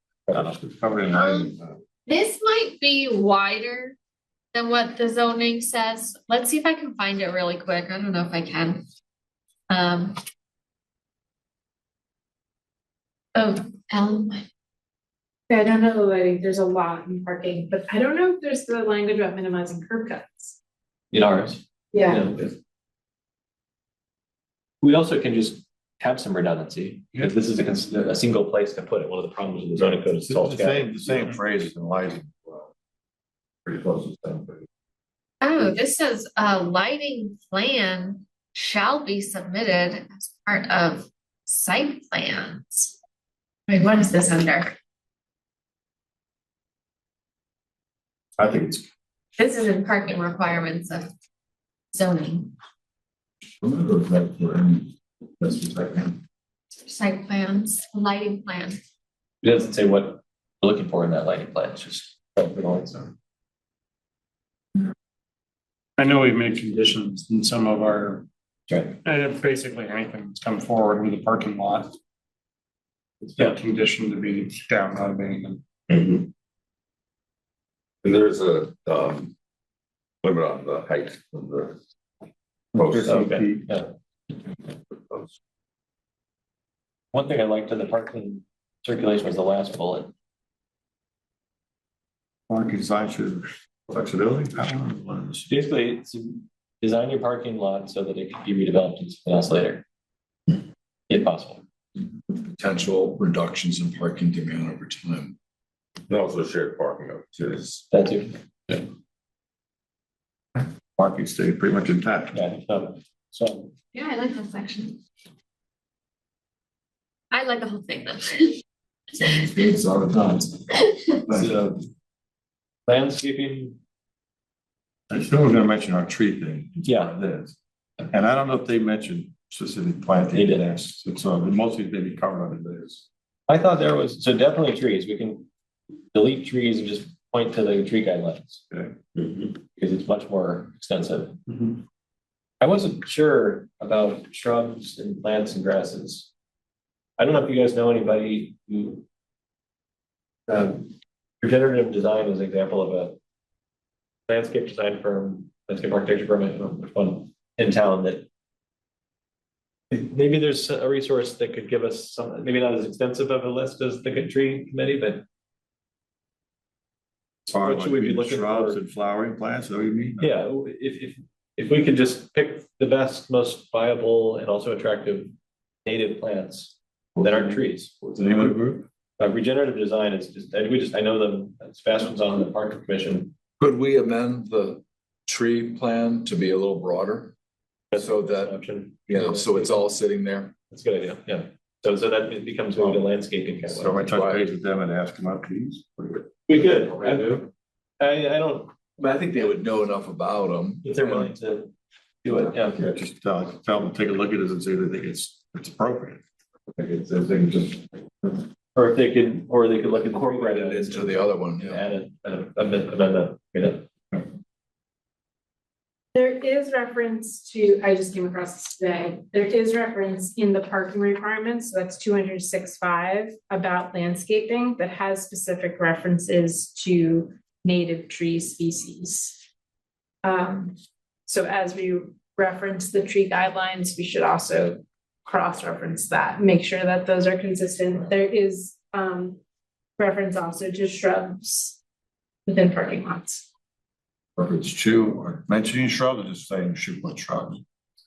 Covered in lighting. This might be wider than what the zoning says. Let's see if I can find it really quick. I don't know if I can. Oh, Ellen, Yeah, I don't know the lighting, there's a lot in parking, but I don't know if there's the language about minimizing curb cuts. In ours. Yeah, We also can just have some redundancy, because this is a single place to put it. One of the problems with the zoning code is it's all The scattered. same phrases in lighting. as well. Pretty close to the same phrase. oh, this says a lighting plan shall be submitted as part of site plans. Wait, what is this under? I think it's. This is in parking requirements of zoning, site plans, lighting plan. It doesn't say what we're looking for in that lighting plan, it's just. I know we've made conditions in some of our, Right. basically anything that's come forward with a parking lot. It's been conditioned to be down, not abandoned. And there's a limit on the height of the posts. Okay, yeah. One thing I liked in the parking circulation was the last bullet. Parking design should flexibility. I don't know what it is. Basically, it's design your parking lot so that it can be redeveloped into something else later. If possible. Potential reductions in parking demand over time. And also shared parking of too. That too. Parking stayed pretty much intact. Yeah, so Yeah, I like that section. I like the whole thing though. It's all the time. so landscaping, I still was gonna mention our tree thing. Yeah. It is. And I don't know if they mentioned specific planting. They did. next. It's mostly maybe covered under this. I thought there was, so definitely trees, we can delete trees and just point to the tree guidelines. Okay. Because it's much more extensive. I wasn't sure about shrubs and plants and grasses. I don't know if you guys know anybody who. Regenerative design is an example of a landscape design firm, landscape architecture firm, I don't know which one in town that. Maybe there's a resource that could give us some, maybe not as extensive of a list as the Good Tree Committee, but As far What as should we be like looking shrubs for? and flowering plants, is that what you mean? yeah, if we could just pick the best, most viable and also attractive native plants that aren't trees. What's the name of the group? Regenerative design is just, I know them, Sebastian's on the Park Commission. Could we amend the tree plan to be a little broader? So that, Option. so it's all sitting there? That's a good idea, yeah. So that it becomes maybe the landscaping kind of. So I touch base with them and ask them up, please. We could, I don't, I think they would know enough about them. if they're willing to do it, yeah. Yeah, just tell them, to take a look at it and see if they think it's appropriate. I think it's, they can just. Or if they could, or they could look at. Incorporate it into the other one, yeah. Add amendment, There is reference to, I just came across this today, there is reference in the parking requirements, so that's 206.5 about landscaping that has specific references to native tree species. So as we reference the tree guidelines, we should also cross-reference that, make sure that those are consistent. There is reference also to shrubs within parking lots. Or if it's true, or mentioning shrubs, or just saying should put shrubs.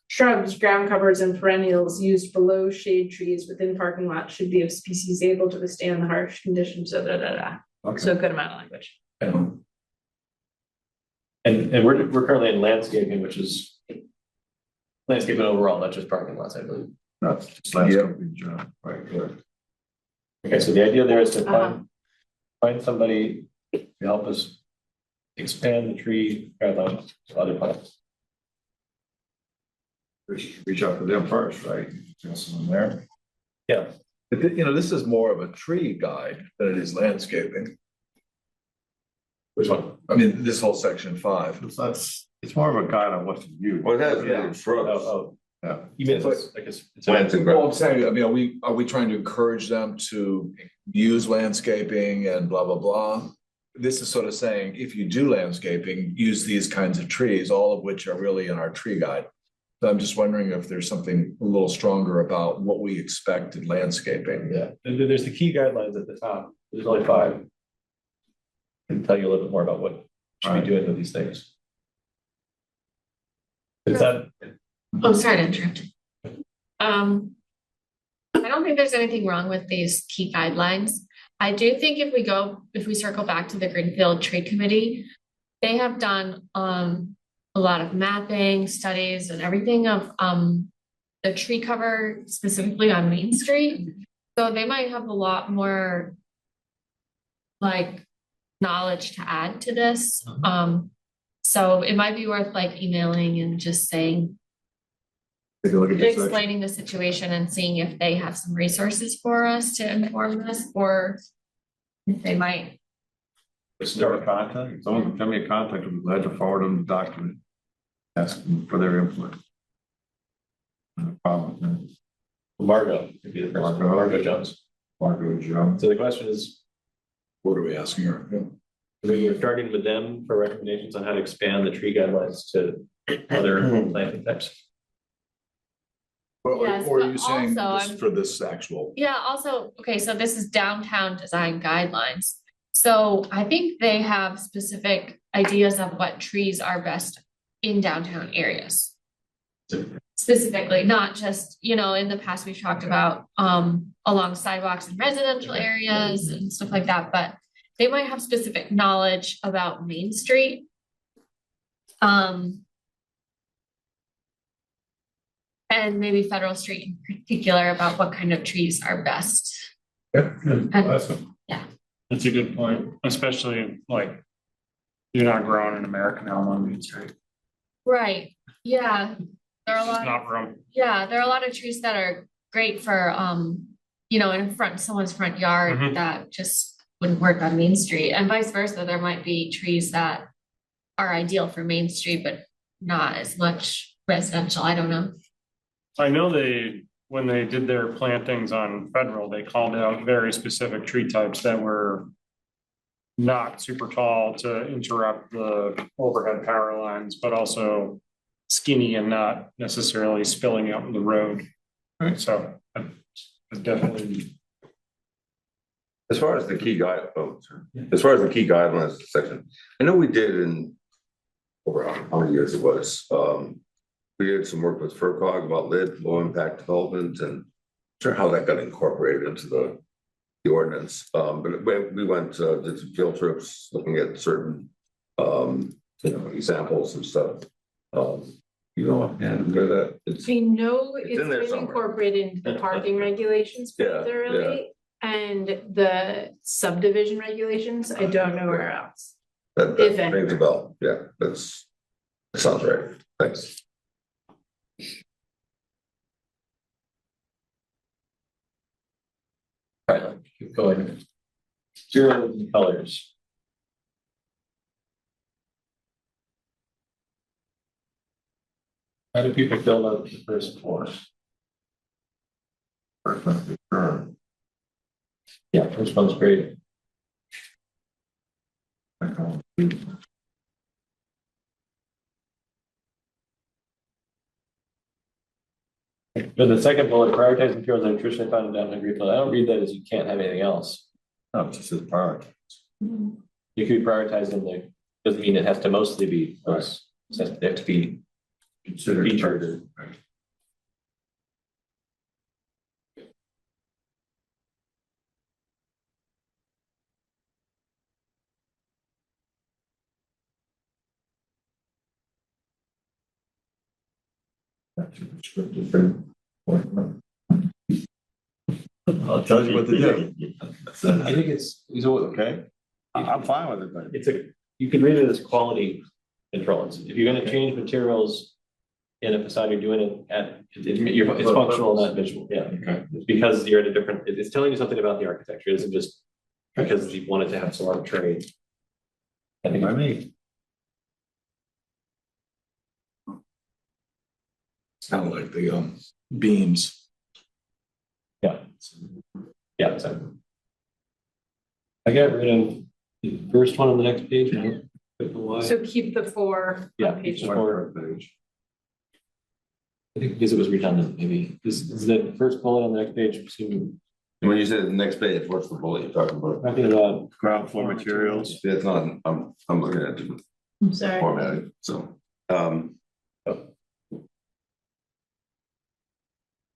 Shrubs, ground covers, and perennials used below shade trees within parking lots should be of species able to withstand the harsh conditions, so Okay. a good amount of language. And we're currently in landscaping, which is. Landscaping overall, not just parking lots, I believe. That's just landscaping, job, right, good. Okay, so the idea there is to Uh-huh. find somebody to help us. Expand the tree guidelines to other plants. We should reach out to them first, right? Just in there. Yeah, But this is more of a tree guide than it is landscaping. which one? I mean, this whole section 5. It's more of a guide on what to use. Well, it has Yeah. native shrubs, Oh, Yeah. you mean it's like it's. plants and Well, I'm grass. saying, I mean, are we trying to encourage them to use landscaping and blah, blah, blah? This is sort of saying, if you do landscaping, use these kinds of trees, all of which are really in our tree guide. So I'm just wondering if there's something a little stronger about what we expect in landscaping. Yeah, and then there's the key guidelines at the top. There's only 5. Can tell you a little bit more about what should be Right. doing with these things. Is that, Oh, sorry to interrupt. I don't think there's anything wrong with these key guidelines. I do think if we circle back to the Greenfield Tree Committee, they have done a lot of mapping, studies and everything of the tree cover specifically on Main Street. So they might have a lot more like knowledge to add to this. So it might be worth like emailing and just saying, Take a look at this section. explaining the situation and seeing if they have some resources for us to inform us, or if they might. Is there a contact? If someone can tell me a contact, I'd be glad to forward them the document. Ask them for their input. No problem. Margot could be the person, Margot Jones. Marco, Joe. So the question is, What are we asking her? we were starting with them for recommendations on how to expand the tree guidelines to other planting types. Yes, Or are but you saying also this I'm- for this actual? Yeah, also, okay, so this is downtown design guidelines. So I think they have specific ideas of what trees are best in downtown areas. Specifically, not just, in the past, we've talked about along sidewalks and residential areas and stuff like that, but they might have specific knowledge about Main Street. And maybe Federal Street in particular about what kind of trees are best. That's a good point, especially like you're not growing an American elm on Main Street. Right, yeah. There are a It's just lot, not room. yeah, there are a lot of trees that are great for, in front, someone's front yard Mhm. that just wouldn't work on Main Street, and vice versa. There might be trees that are ideal for Main Street, but not as much residential. I don't know. I know they when they did their plantings on Federal, they called out very specific tree types that were not super tall to interrupt the overhead power lines, but also skinny and not necessarily spilling out in the road. Right. So definitely. As far as the key as far as the key guidelines section, I know we did over how many years it was, we did some work with FERCog about low impact development and sure how that got incorporated into the ordinance. But we went, did some field trips looking at certain, examples and stuff. And that it's, I know It's it's in there been somewhere. incorporated into the parking regulations pretty Yeah, thoroughly. And the subdivision regulations, I don't know where else. that If rings a anywhere. bell. Yeah, that sounds right. Thanks. All right, keep going. Zero colors. How do people build out the first floor? Yeah, first one's great. But the second bullet, prioritize materials that are traditionally found in downtown Greenfield. I don't read that as you can't have anything else. No, it just says priority. You could be prioritizing the, doesn't mean it has to mostly be those. It has to be Considered. featured. I'll tell you what to do. I think it's, Okay, I'm fine with it, but it's you could read it as quality controls. If you're gonna change materials in a facade, you're doing it it's functional, not visual, yeah. Okay. It's because you're at a different, it's telling you something about the architecture, it isn't just because you wanted to have some arbitrary. I think by me. Sound like the beams. yeah, so. I got rid of the first one on the next page. Put the Y. So keep the 4 Yeah, on page each 4. one. I think because it was redundant, maybe. Is the first bullet on the next page, assuming, When you say the next page, what's the bullet you're talking about? talking about, Ground floor materials. It's not, I'm looking at different I'm sorry. formatting, so,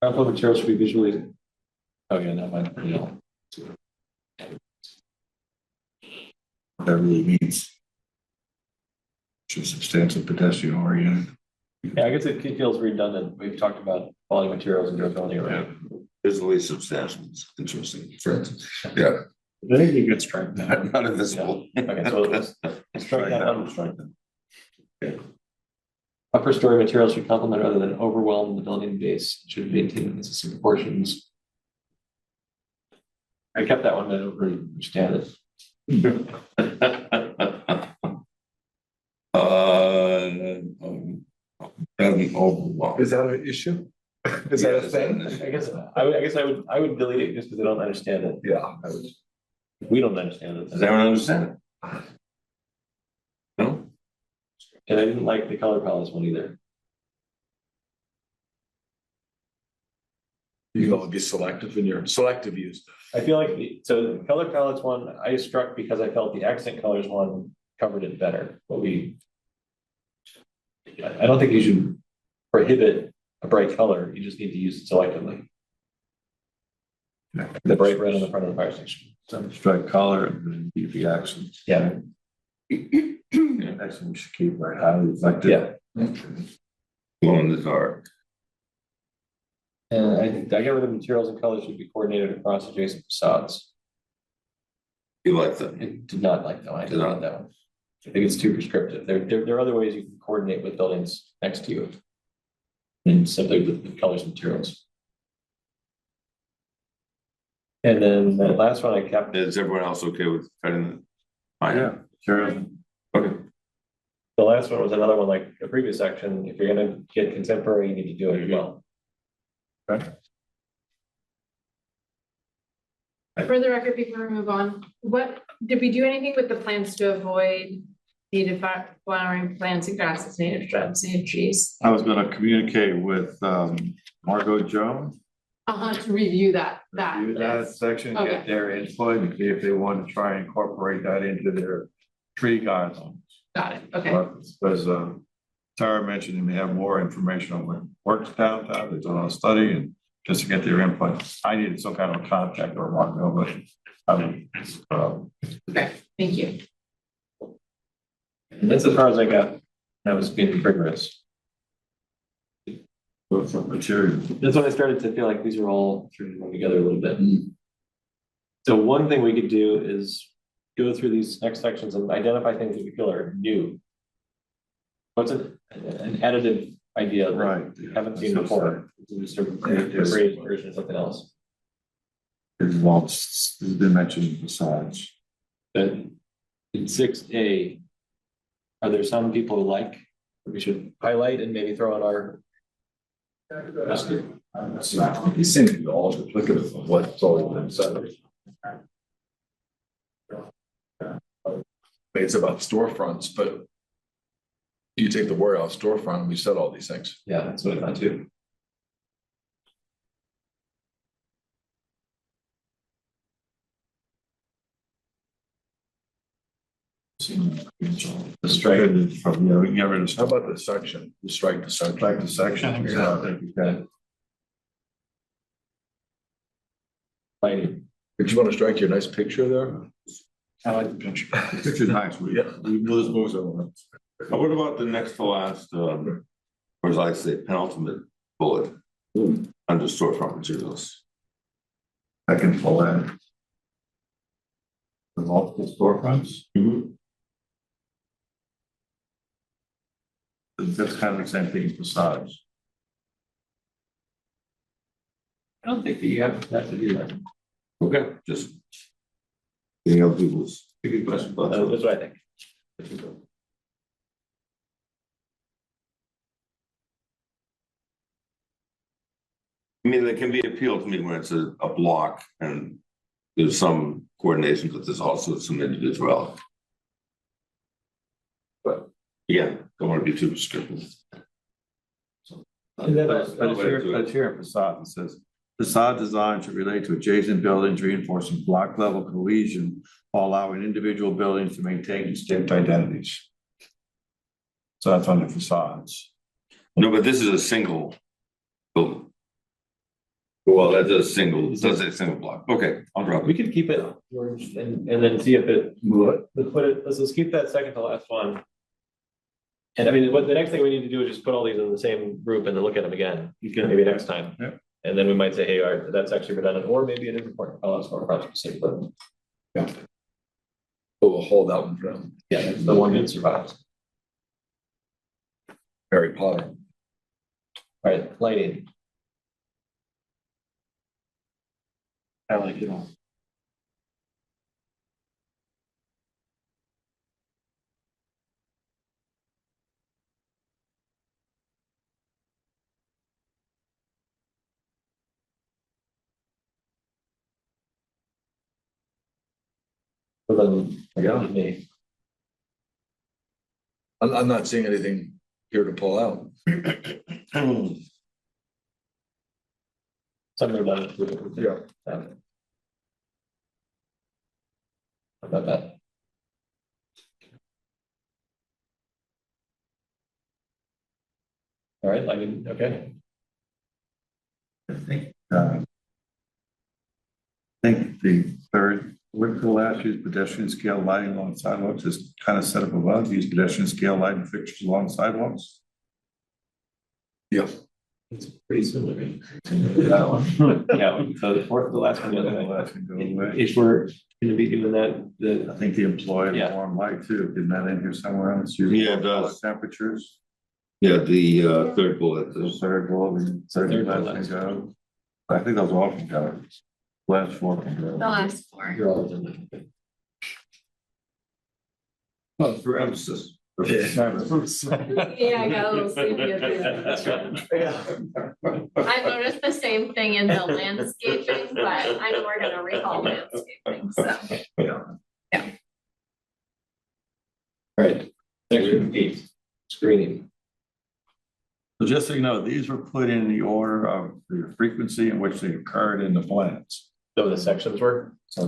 ground floor materials should be visually. Oh, yeah, no, mine, you know. That really means. Should substantial pedestrian oriented. Yeah, I guess it feels redundant. We've talked about quality materials and durability already. visually substantial, it's interesting, for instance, yeah, I think you could strike that. not invisible. Okay, so let's strike that one. Strike that. Upper story materials should complement rather than overwhelm the building base, should maintain consistent proportions. I kept that one, but I don't really understand it. Doesn't overwhelm. Is that an issue? Is that a thing? I guess I would delete it just because I don't understand it. Yeah. We don't understand it. Does everyone understand it? No? And I didn't like the color palettes one either. You can only be selective in your selective use. I feel like, so the color palettes one, I struck because I felt the accent colors one covered it better, but I don't think you should prohibit a bright color, you just need to use it selectively. The bright red on the front of the fire station. So strike color and then keep the accents. Yeah. Accent should keep right highly reflective. Yeah. Glow in the dark. And I get rid of materials and colors should be coordinated across adjacent facades. You like that? I did not like that one, I did not like that one. I think it's too prescriptive, there are other ways you can coordinate with buildings next to you. And simply with colors and materials. And then the last one I kept, Is everyone else okay with cutting it? Yeah, sure. Okay. the last one was another one like the previous section, if you're gonna get contemporary, you need to do it as well. Okay. For the record, before we move on, did we do anything with the plans to avoid native flowering plants and grasses, native shrubs, native trees? I was gonna communicate with Margot Jones. To review that, Review that section, Okay. get their input, and see if they want to try and incorporate that into their tree guidelines. Got it, okay. Because Tara mentioned they may have more information on what works downtown, they've done a study, and just to get their input. I needed some kind of contact or Margot, but I mean, Okay, thank you. And that's as far as I got. That was being rigorous. for material. That's when I started to feel like these are all sort of going together a little bit. So one thing we could do is go through these next sections and identify things that we feel are new. What's an additive idea that Right. we haven't seen before? Just a phrase version of something else. Well, it's been mentioned besides. But in 6A, are there some people who like, we should highlight and maybe throw on our? He seems to be all duplicative of what's already been said. It's about storefronts, but you take the word out storefront, we said all these things. Yeah, that's what I thought too. The strike from, we can get rid of How about the section? We strike the section. strike the section. Yeah, I think we can. Lighting. Did you want to strike your nice picture there? I like the picture. The picture's nice. We move this moves over. What about the next to last, or as I say, penultimate bullet under storefront materials? I can pull that. The multiple storefronts. That's kind of the same thing as facades. I don't think that you have to do that. Okay, just. Any other people's? Good question, but that's what I think. I mean, they can be appealed to me when it's a block and there's some coordination, but there's also some individuality. But yeah, don't want to be too restrictive. But it's here in facade, it says, facade design should relate to adjacent buildings, reinforcing block level cohesion, while allowing individual buildings to maintain distinct identities. So that's under facades. No, but this is a single building. Well, that's a single, it does say single block. Okay, I'll drop We it. could keep it, George, and then see if it, let's keep that second to last one. And I mean, what the next thing we need to do is just put all these in the same group and then look at them again, maybe next time. Yeah. And then we might say, hey, all right, that's actually redundant, or maybe it is important, I'll ask for a project specifically. But we'll hold that one for them. Yeah, that's the one that survives. Harry Potter. All right, lighting. I like it all. Well, then, yeah, me. I'm not seeing anything here to pull out. Something about it. Yeah. How about that? All right, lighting, okay. I think the third, vertical last use pedestrian scale lighting along sidewalks is kind of set up above, use pedestrian scale lighting fixtures along sidewalks. Yeah. It's pretty similar. That one. Yeah, so the fourth, the last one, the other Last one goes away. if we're gonna be doing that, I think the employee Yeah. warm light too, didn't that in here somewhere else? Use Yeah, it does. Temperatures, Yeah, the third bullet, the third bullet, third Third last bullet. can go. I think those all can go. Last four can The go. last four. you're all in there. oh, for emphasis. Yeah, I got a little sleepy. I noticed the same thing in the landscaping but I know we're gonna recall landscaping, so. All right, section 8, screening. So just so you know, these were put in the order of the frequency in which they occurred in the plans. So the sections were, So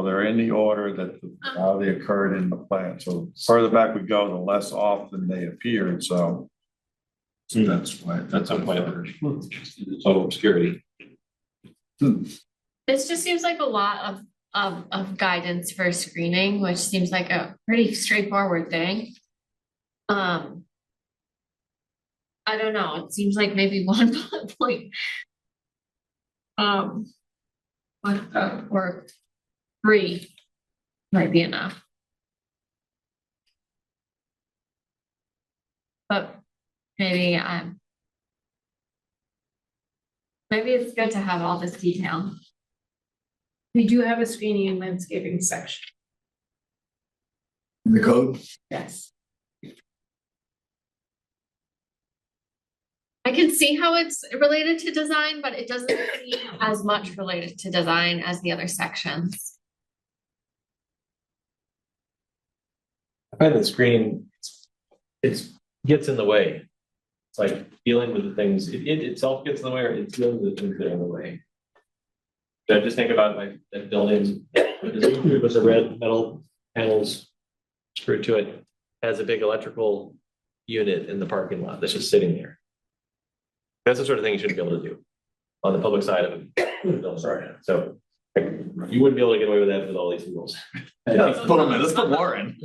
they're in the order that how they occurred in the plan. So further back we go, the less often they appeared, so. So that's why, that's some point of obscurity. This just seems like a lot of guidance for screening, which seems like a pretty straightforward thing. I don't know, it seems like maybe one bullet point. Or 3 might be enough. But maybe it's good to have all this detail. We do have a screening and landscaping section. The code, Yes. I can see how it's related to design, but it doesn't seem as much related to design as the other sections. I find the screening, it gets in the way. It's like dealing with the things, it itself gets in the way, or it's dealing with the things that are in the way. So I just think about like that building, with the red metal panels screwed to it, has a big electrical unit in the parking lot that's just sitting there. That's the sort of thing you shouldn't be able to do on the public side of it. Sorry. So you wouldn't be able to get away with that with all these rules. let's put more in.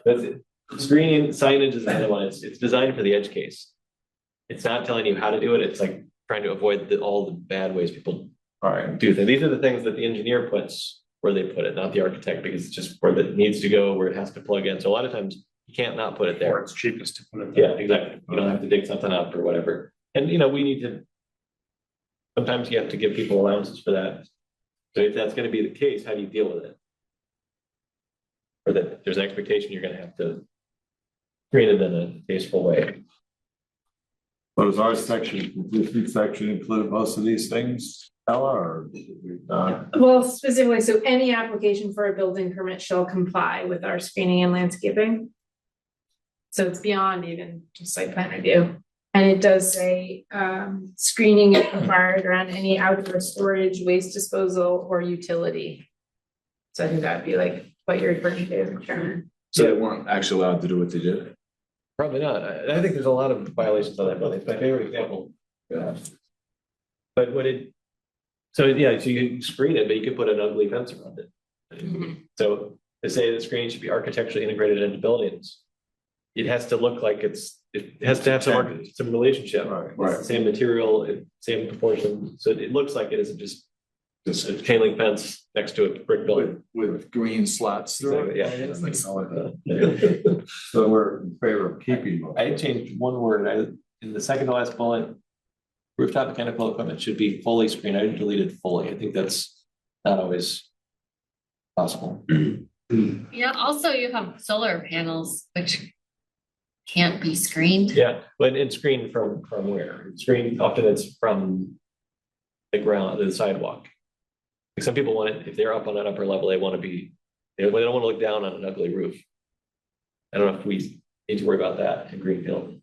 That's it. Screening signage is another one. It's designed for the edge case. It's not telling you how to do it. It's like trying to avoid all the bad ways people do things. These are the things that the engineer puts where they put it, not the architect, because it's just where it needs to go, where it has to plug in. So a lot of times you can't not put it there. Or it's cheapest to put it there. Yeah, exactly. You don't have to dig something up or whatever. And we need to, sometimes you have to give people allowances for that. So if that's going to be the case, how do you deal with it? Or that there's an expectation you're going to have to screen it in a tasteful way. But does our complete section include most of these things, Ella, or? Well, specifically, so any application for a building permit shall comply with our screening and landscaping. So it's beyond even just site plan review. And it does say, screening is required around any outdoor storage, waste disposal, or utility. So I think that'd be like what you're referring to, Chairman. So they weren't actually allowed to do what they did? Probably not. I think there's a lot of violations on that building. It's my favorite example. But so you screen it, but you could put an ugly fence around it. So to say that screening should be architecturally integrated into buildings, it has to look like it has to have some relationship. Right. It's the same material, same proportion. So it looks like it isn't just a chain link fence next to a brick building. With green slots through it. Exactly, Yeah. So we're in favor of keeping. I changed one word. In the second to last bullet, rooftop mechanical equipment should be fully screened. I deleted fully. I think that's not always possible. Yeah, also you have solar panels, which can't be screened. Yeah, but it's screened from where? Screened often it's from the ground, the sidewalk. Like some people want it, if they're up on an upper level, they don't want to look down on an ugly roof. I don't know if we need to worry about that in Greenfield.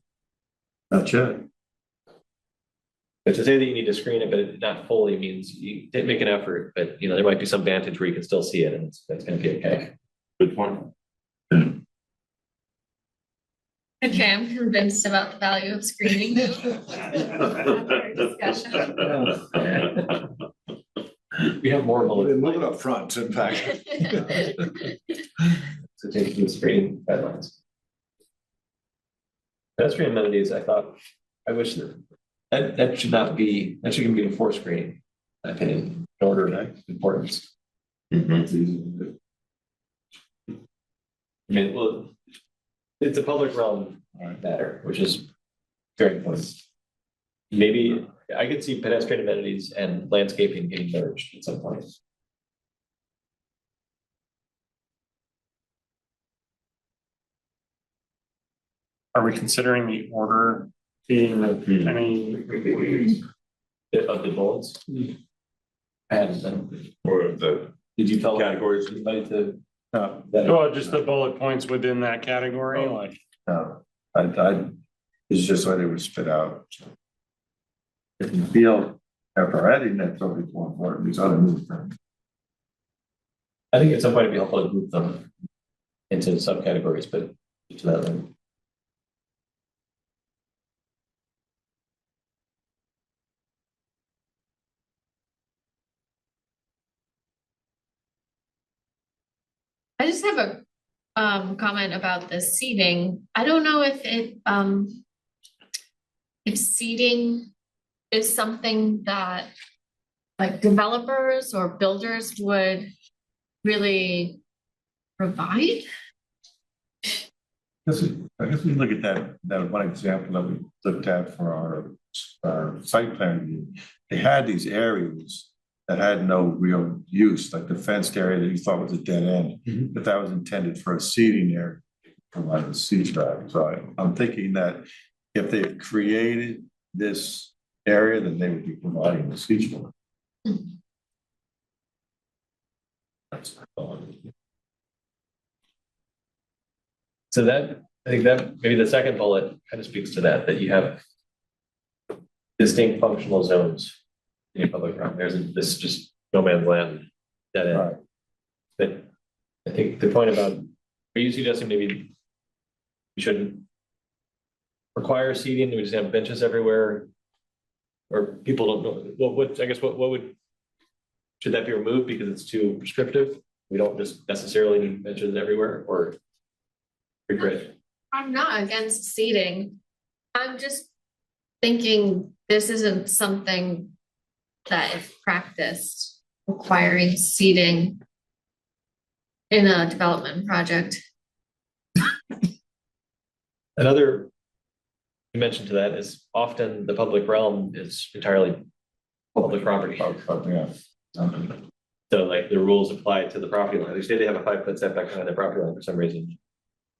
That's it. But to say that you need to screen it, but not fully means you didn't make an effort, but there might be some vantage where you can still see it and that's gonna be okay. Good point. Okay, I'm convinced about the value of screening. After our discussion. We have more bullets. Move it up front, in fact. So take the screening guidelines. Pedestrian amenities, I wish that should be before screening, in my opinion, in order of importance. I mean, well, it's a public realm matter, which is very important. Maybe I could see pedestrian amenities and landscaping getting merged at some point. Are we considering the order being any? Of the bullets. And then, Or the did you tell categories. anybody to? No, Well, just the bullet points within that category, like, no, it's just what it was spit out. If you feel after adding that something's more important, these other new things. I think at some point it'd be helpful to group them into subcategories, but to that end. I just have a comment about the seating. I don't know if seating is something that like developers or builders would really provide. I guess we look at that one example that we looked at for our site plan review. They had these areas that had no real use, like the fenced area that you thought was a dead end, but that was intended for a seating area, provide a seat track. So I'm thinking that if they created this area, then they would be providing the seats for it. That's all. So that, I think that maybe the second bullet kind of speaks to that you have distinct functional zones in your public realm. There's this just no man's land dead end. Right. But I think the point about, are you suggesting maybe we shouldn't require seating, we just have benches everywhere? Or people don't know, what would, should that be removed because it's too prescriptive? We don't just necessarily need benches everywhere, or great. I'm not against seating. I'm just thinking this isn't something that if practiced, requiring seating in a development project. Another dimension to that is often the public realm is entirely public property. Yeah. So like the rules apply to the property line. They say they have a 5-foot setback behind their property line for some reason.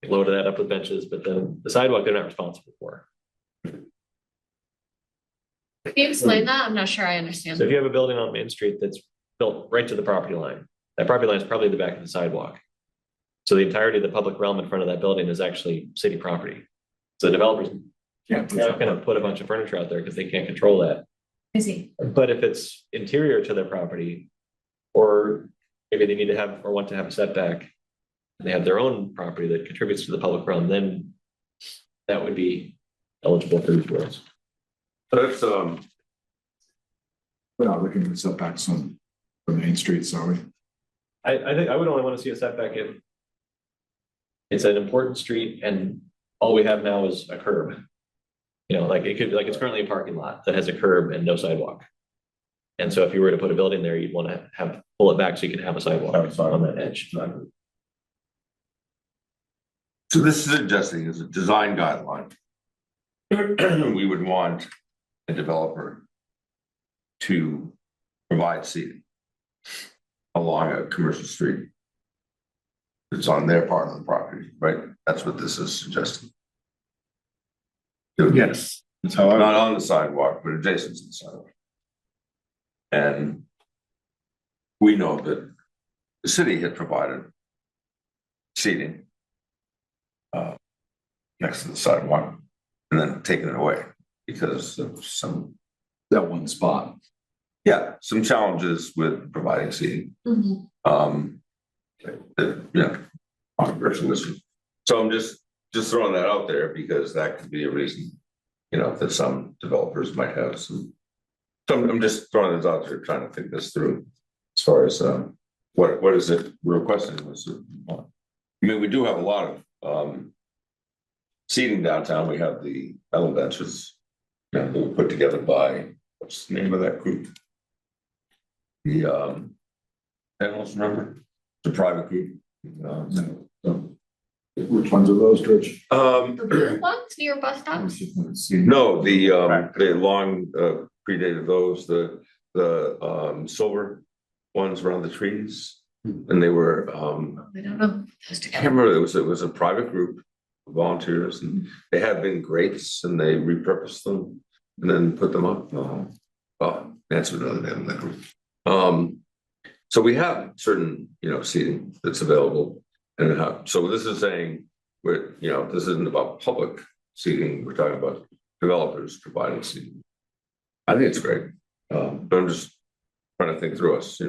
They loaded that up with benches, but then the sidewalk they're not responsible for. Can you explain that? I'm not sure I understand. So if you have a building on Main Street that's built right to the property line, that property line is probably the back of the sidewalk. So the entirety of the public realm in front of that building is actually city property. So the developers they're not going to put a bunch of furniture out there because they can't control that. I see. But if it's interior to their property, or maybe they need to have or want to have a setback, and they have their own property that contributes to the public realm, then that would be eligible for these rules. That's, We're not looking at setbacks on the main streets, are we? I think I would only want to see a setback if it's an important street and all we have now is a curb. You know, like it could, like it's currently a parking lot that has a curb and no sidewalk. And so if you were to put a building there, you'd want to pull it back so you can have a sidewalk on that edge. so this is suggesting is a design guideline. We would want a developer to provide seating along a commercial street. It's on their part of the property, right? That's what this is suggesting. Yes, that's how Not on the sidewalk, but adjacent to the sidewalk. And we know that the city had provided seating next to the sidewalk and then taken it away because of some, That one spot. some challenges with providing seating. Mhm. Controversial issue. So I'm just throwing that out there because that could be a reason, that some developers might have some. So I'm just throwing this out there, trying to think this through as far as what is it we're requesting? I mean, we do have a lot of seating downtown. We have the metal benches that were put together by, what's the name of that group? The anyone else remember? The private group. Which ones are those, Rich? The blue ones near bus stops? No, the long predated those, the silver ones around the trees. And they were I don't know. Those I together. can't remember, it was a private group of volunteers and they had been grates and they repurposed them and then put them up. That's another name of that group. So we have certain, seating that's available. And so this is saying, this isn't about public seating, we're talking about developers providing seating. I think it's great. But I'm just trying to think through us,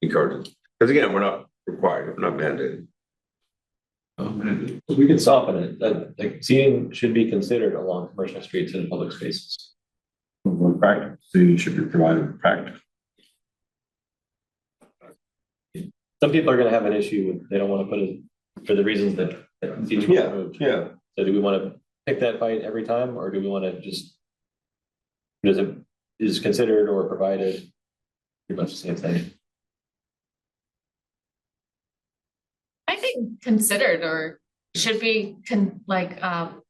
encouraging. Because again, we're not required, we're not mandated. We can soften it, that, like, seating should be considered along commercial streets and public spaces. Practical, seating should be provided with practical. Some people are gonna have an issue with, they don't wanna put it, for the reasons that seating was removed. Yeah. So do we wanna pick that fight every time, or do we wanna just? Is considered or provided pretty much the same thing? I think considered or should be considered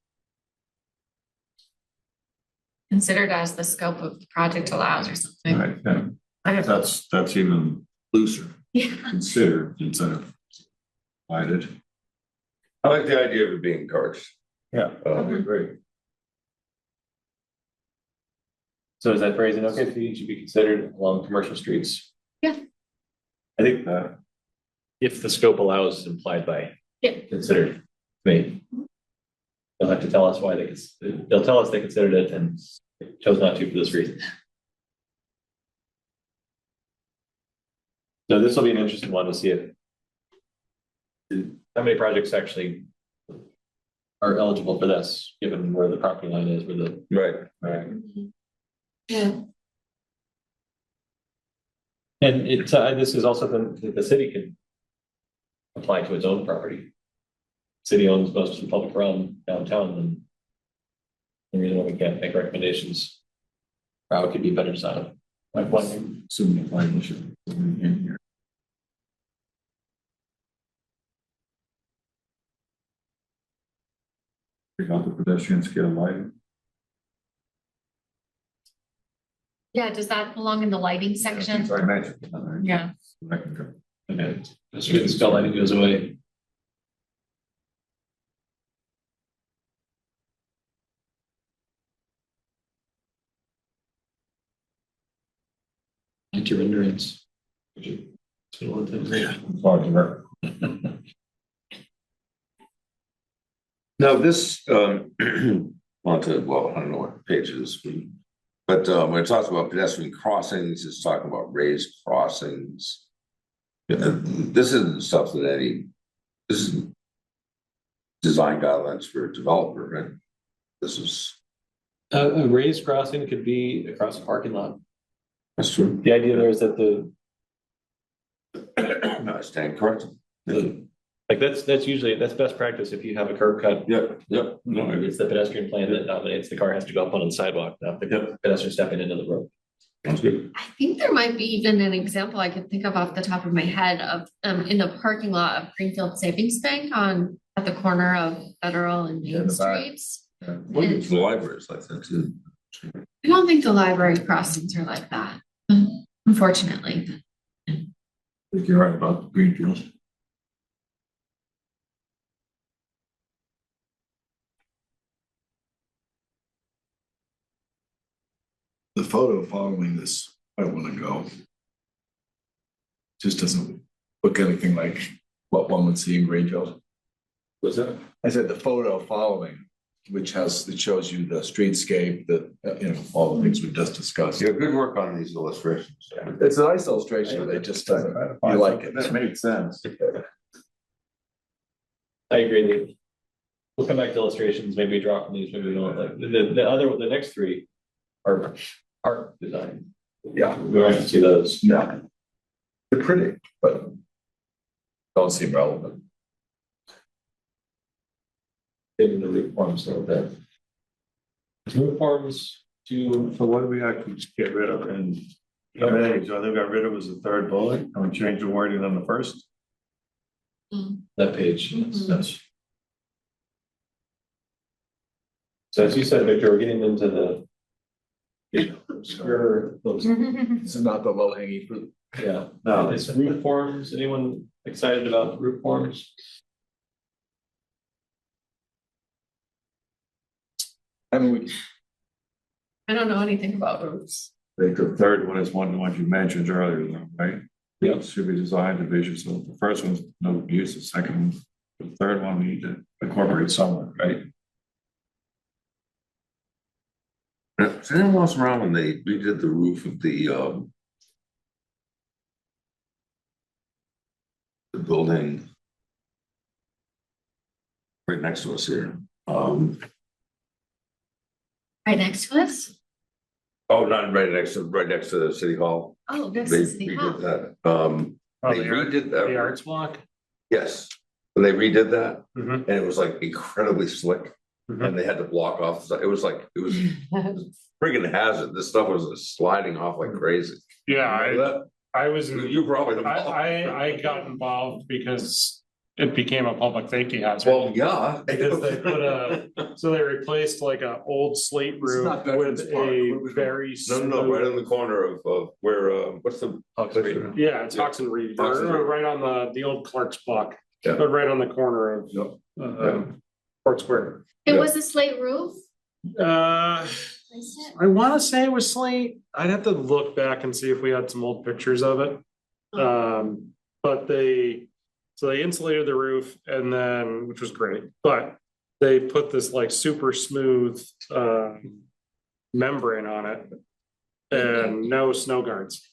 as the scope of the project allows or something. Right, yeah. I don't know. That's even looser, Yeah. considered instead of provided. I like the idea of it being encouraged. Yeah. I agree. So is that phrasing okay? Seating should be considered along commercial streets? Yeah. I think if the scope allows is implied by Yeah. considered, maybe. They'll have to tell us why they'll tell us they considered it and chose not to for this reason. So this will be an interesting one to see if how many projects actually are eligible for this, given where the property line is, where the. Right. Yeah. And it's, this is also something the city can apply to its own property. City owns most of the public realm downtown, and the reason why we can't make recommendations for how it could be better designed. Like one, assuming the language should be in here. Figure out the pedestrian scale lighting. Yeah, does that belong in the lighting section? I mentioned. Yeah. I can go. Okay, so the spell lighting goes away. Into renderings. Yeah. Now this, onto, well, I don't know what page it is, but when it talks about pedestrian crossings, it's talking about raised crossings. This isn't stuff that this is design guidelines for a developer, right? This is. A raised crossing could be across a parking lot. That's true. The idea there is that I stand corrected. like that's usually, that's best practice if you have a curb cut. Yep. No, it's the pedestrian plan that dominates. The car has to go up on the sidewalk, not the pedestrian stepping into the road. Sounds good. I think there might be even an example I could think of off the top of my head of in the parking lot of Greenfield Savings Bank at the corner of Federal and Yeah, Main the back. Streets. Well, the libraries like that too. I don't think the library crossings are like that, unfortunately. I think you're right about the Greenfield. The photo following this, I want to go. Just doesn't look anything like what one would see in Greenfield. Was that? I said the photo following, which it shows you the streetscape, all the things we've just discussed. Yeah, good work on these illustrations. It's a nice illustration, but they just doesn't, you like it. That made sense. I agree. We'll come back to illustrations, maybe we drop from these, maybe we don't. Like the next three are art design. Yeah. We don't have to see those. No. They're pretty, but don't seem relevant. In the root forms a little bit. Root forms to, So what do we actually just get rid of? And so I think we got rid of was the third bullet, and we changed the wording on the first. that page. Mhm. That's. So as you said, Victor, we're getting into the. Those, This is not the low hanging fruit. yeah, No. it's root forms. Anyone excited about root forms? I mean, I don't know anything about roofs. think the third one is one of the ones you mentioned earlier, though, right? Yep. Should be designed division, so the first one's no use, the second one, the third one we need to incorporate somewhere, right? Is anyone else around when they redid the roof of the building right next to us here? Right next to us? Oh, not right next to the city hall. Oh, next They to City Hall. redid that. Oh, They the art- redid that. The arts block. Yes, when they redid that, Mhm. and it was like incredibly slick, Mhm. and they had to block off, it was friggin' hazard, this stuff was sliding off like crazy. Yeah, Remember I was, that? You probably. I got involved because it became a public safety hazard. Well, yeah. Because they put so they replaced like a old slate It's roof not Veterans with Park. What are a we doing? very No, right in smooth. the corner of where, what's the? Yeah, it's Hoxton Reed, Hoxton Reed. right on the old Clark's block, Yeah. but right on the corner of Port Square. It Yeah. was a slate roof? Is it? I wanna say it was slate. I'd have to look back and see if we had some old pictures of it. But they insulated the roof and then, which was great, but they put this like super smooth membrane on it. And no snow guards.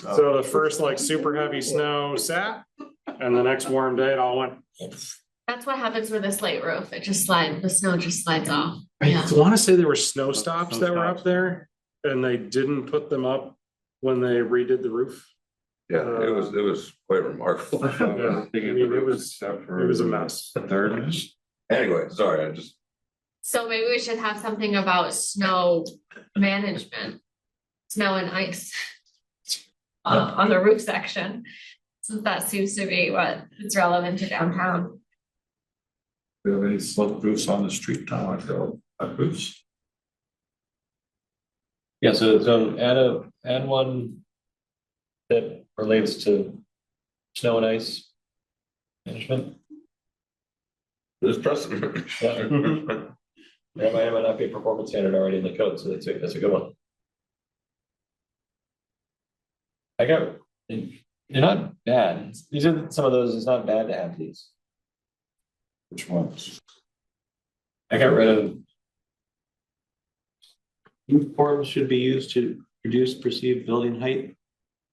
So the first like super heavy snow sat, and the next warm day it all went. That's what happens with a slate roof. It just slides, the snow just slides off. Yeah. I wanna say there were snow stops that were up there, and they didn't put them up when they redid the roof. Yeah, it was quite remarkable. Yeah, I mean, it was a mess. The third one. Anyway, sorry, I just, So maybe we should have something about snow management, snow and ice. On the roof section, since that seems to be what is relevant to downtown. Do you have any slip roofs on the street, Tom? I feel roofs. Yeah, so add one that relates to snow and ice management. there's precedent. Yeah. There might not be a performance standard already in the code, so that's a good one. They're not bad. These are some of those, it's not bad to have these. Which ones? I got rid of. Roof forms should be used to reduce perceived building height,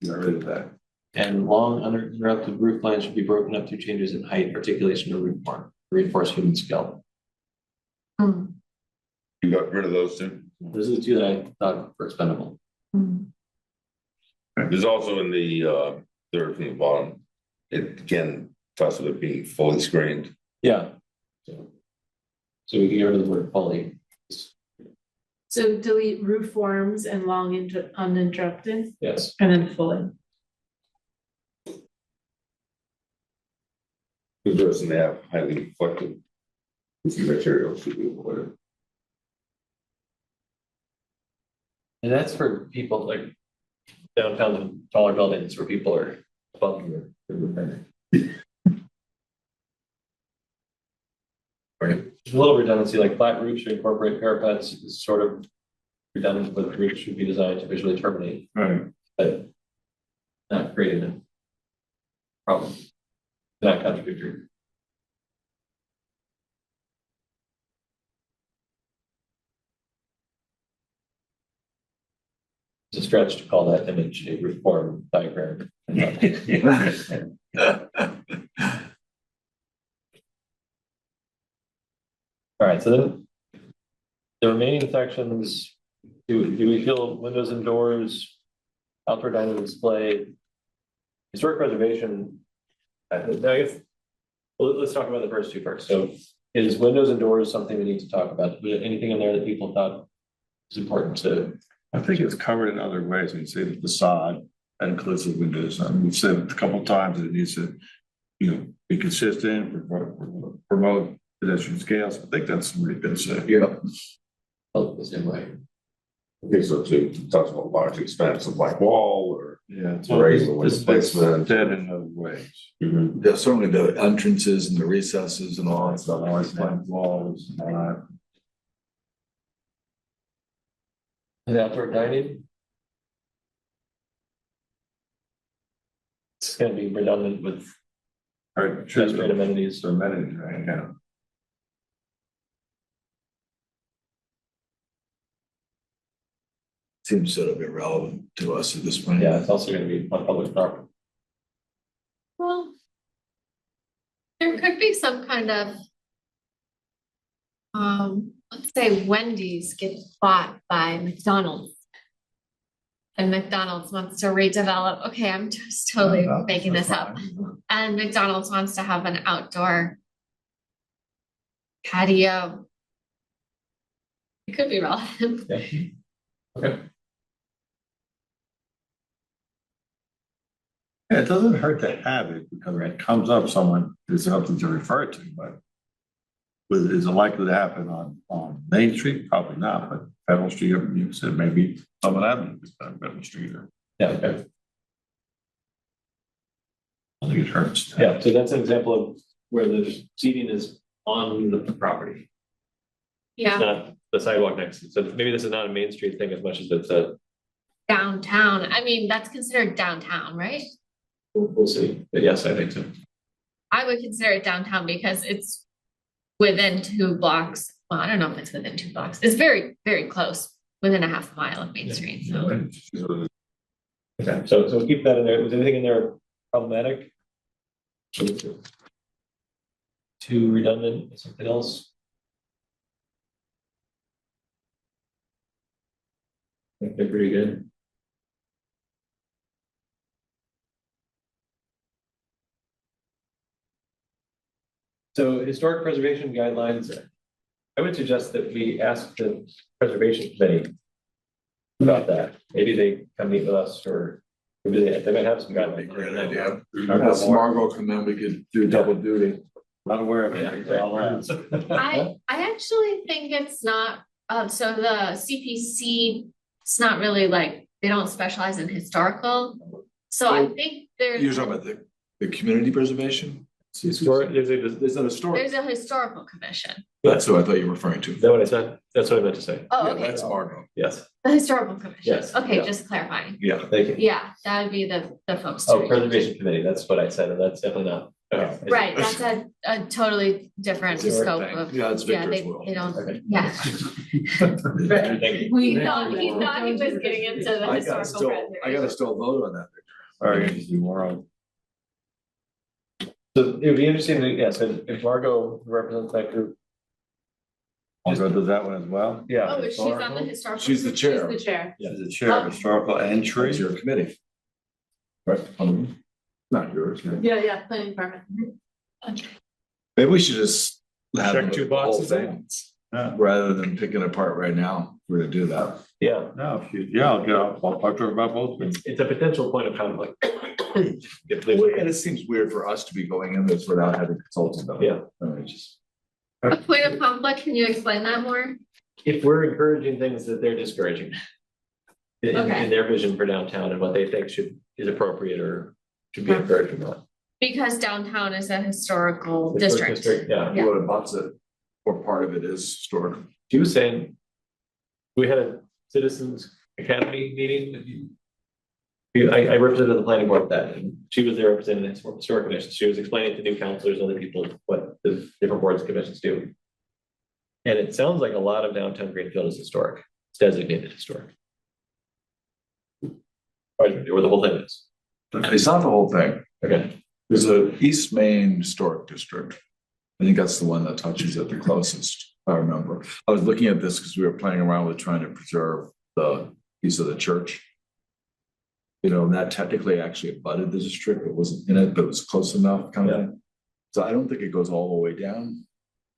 Got rid of that. and long uninterrupted roof lines should be broken up through changes in height, articulation, or roof form, reinforce human skill. Mm, You got rid of those two. Those are the two that I thought were expendable. mm. There's also in the third from the bottom, it again talks about it being fully screened. Yeah. So we can get rid of the word fully. So delete roof forms and long uninterrupted, Yes. and then fully. The person they have highly reflective material should be avoided. And that's for people like downtown taller buildings where people are above your roof line. Right. There's a little redundancy, like flat roofs should incorporate parapets, is sort of redundant, but roofs should be designed to visually terminate, Right. but not creating a problem, not contradictory. It's a stretch to call that image a roof form diagram. All right, so then the remaining sections, do we feel windows and doors, outdoor dining display, historic preservation? I guess, well, let's talk about the first two first. So is windows and doors something we need to talk about? Anything in there that people thought was important to? I think it's covered in other ways. We say the facade, that includes the windows. We've said it a couple of times that it needs to, be consistent, promote pedestrian scales. I think that's already been said. Yeah. Oh, the same way. I think so too. It talks about large expanse of black wall or. Yeah. To raise the It's placement. said in other ways. Yeah, certainly the entrances and the recesses and all that stuff. Blank walls, And outdoor dining? gonna be redundant with Or pedestrian amenities. or amenities, right, yeah. Seems sort of irrelevant to us at this point. Yeah, it's also gonna be on public property. Well, there could be some kind of, let's say Wendy's gets bought by McDonald's. And McDonald's wants to redevelop, okay, I'm just totally making this up. And McDonald's wants to have an outdoor patio. It could be relevant. Yeah. Okay. Yeah, it doesn't hurt to have it because when it comes up, someone is something to refer to, but. Is it likely to happen on Main Street? Probably not, but Federal Street, you said maybe someone Avenue is on Federal Street or. Yeah, okay. I think it hurts. Yeah, so that's an example of where the seating is on the property. It's Yeah, not the sidewalk next to it. So maybe this is not a Main Street thing as much as it's a, downtown. I mean, that's considered downtown, right? we'll see. But yes, I think so. I would consider it downtown because it's within 2 blocks. Well, I don't know if it's within 2 blocks. It's very, very close, within a half mile of Main Street. So. Okay, so we'll keep that in there. Was anything in there problematic? Too redundant, something else? I think they're pretty good. So historic preservation guidelines, I would suggest that we ask the preservation committee about that. Maybe they come meet with us or maybe they might have some guidelines. Great idea. Have Margot come in, we could do double duty. Not aware of it. I actually think it's not, so the CPC, it's not really like, they don't specialize in historical. So I think You're there's, talking about the community preservation? Historic, there's There's an historic. there's a historical commission. That's what I thought you were referring to. Is that what I said? That's what I meant to say. Oh, Yeah, okay, that's Margot. Yes, the historical commission. Yes, Okay, yeah. just clarifying. Yeah. thank you. Yeah, that would be the folks. to Oh, reach out to. preservation committee, that's what I said, and that's definitely not. Okay. Right, that's a totally different It's a scope thing. of, Yeah, it's yeah, Victor's they world. don't, Okay. yeah. Thank you. He thought he was getting into the I historical gotta preservation. still vote on that. Very easy, moral. So it would be interesting, to yes, if Margot represents that group. Margot does that one as well? Yeah. Oh, she's on the historical. She's the chair. She's the chair. She's the chair of historical entry. It's your committee. Right. Not yours. Yeah, planning department. Maybe we should just have Check them 2 do the whole boxes in. thing, Yeah, rather than picking it apart right now. We're gonna do that. Yeah, no, I'll talk to her about both. of them. it's a potential point of conflict. If they- And it seems weird for us to be going in this without having consulted them. Yeah. Just. A point of conflict, can you explain that more? If we're encouraging things that they're discouraging. Okay. In their vision for downtown and what they think is appropriate or should be encouraged or not. Because downtown is a historical The first district. Yeah, Yeah. What abuts it, or part of it is historic. she was saying, we had a citizens academy meeting. I represented the planning board at that, and she was there representing the historic commission. She was explaining to new counselors, other people, what the different boards and commissions do. And it sounds like a lot of downtown Greenfield is historic, it's designated historic. Or the whole thing is, It's not the whole thing. okay, There's a East Main Historic District. I think that's the one that touches it the closest, I remember. I was looking at this because we were playing around with trying to preserve the piece of the church. You know, and that technically actually abutted the district. It wasn't in it, but it was close enough kind of. thing. So I don't think it goes all the way down.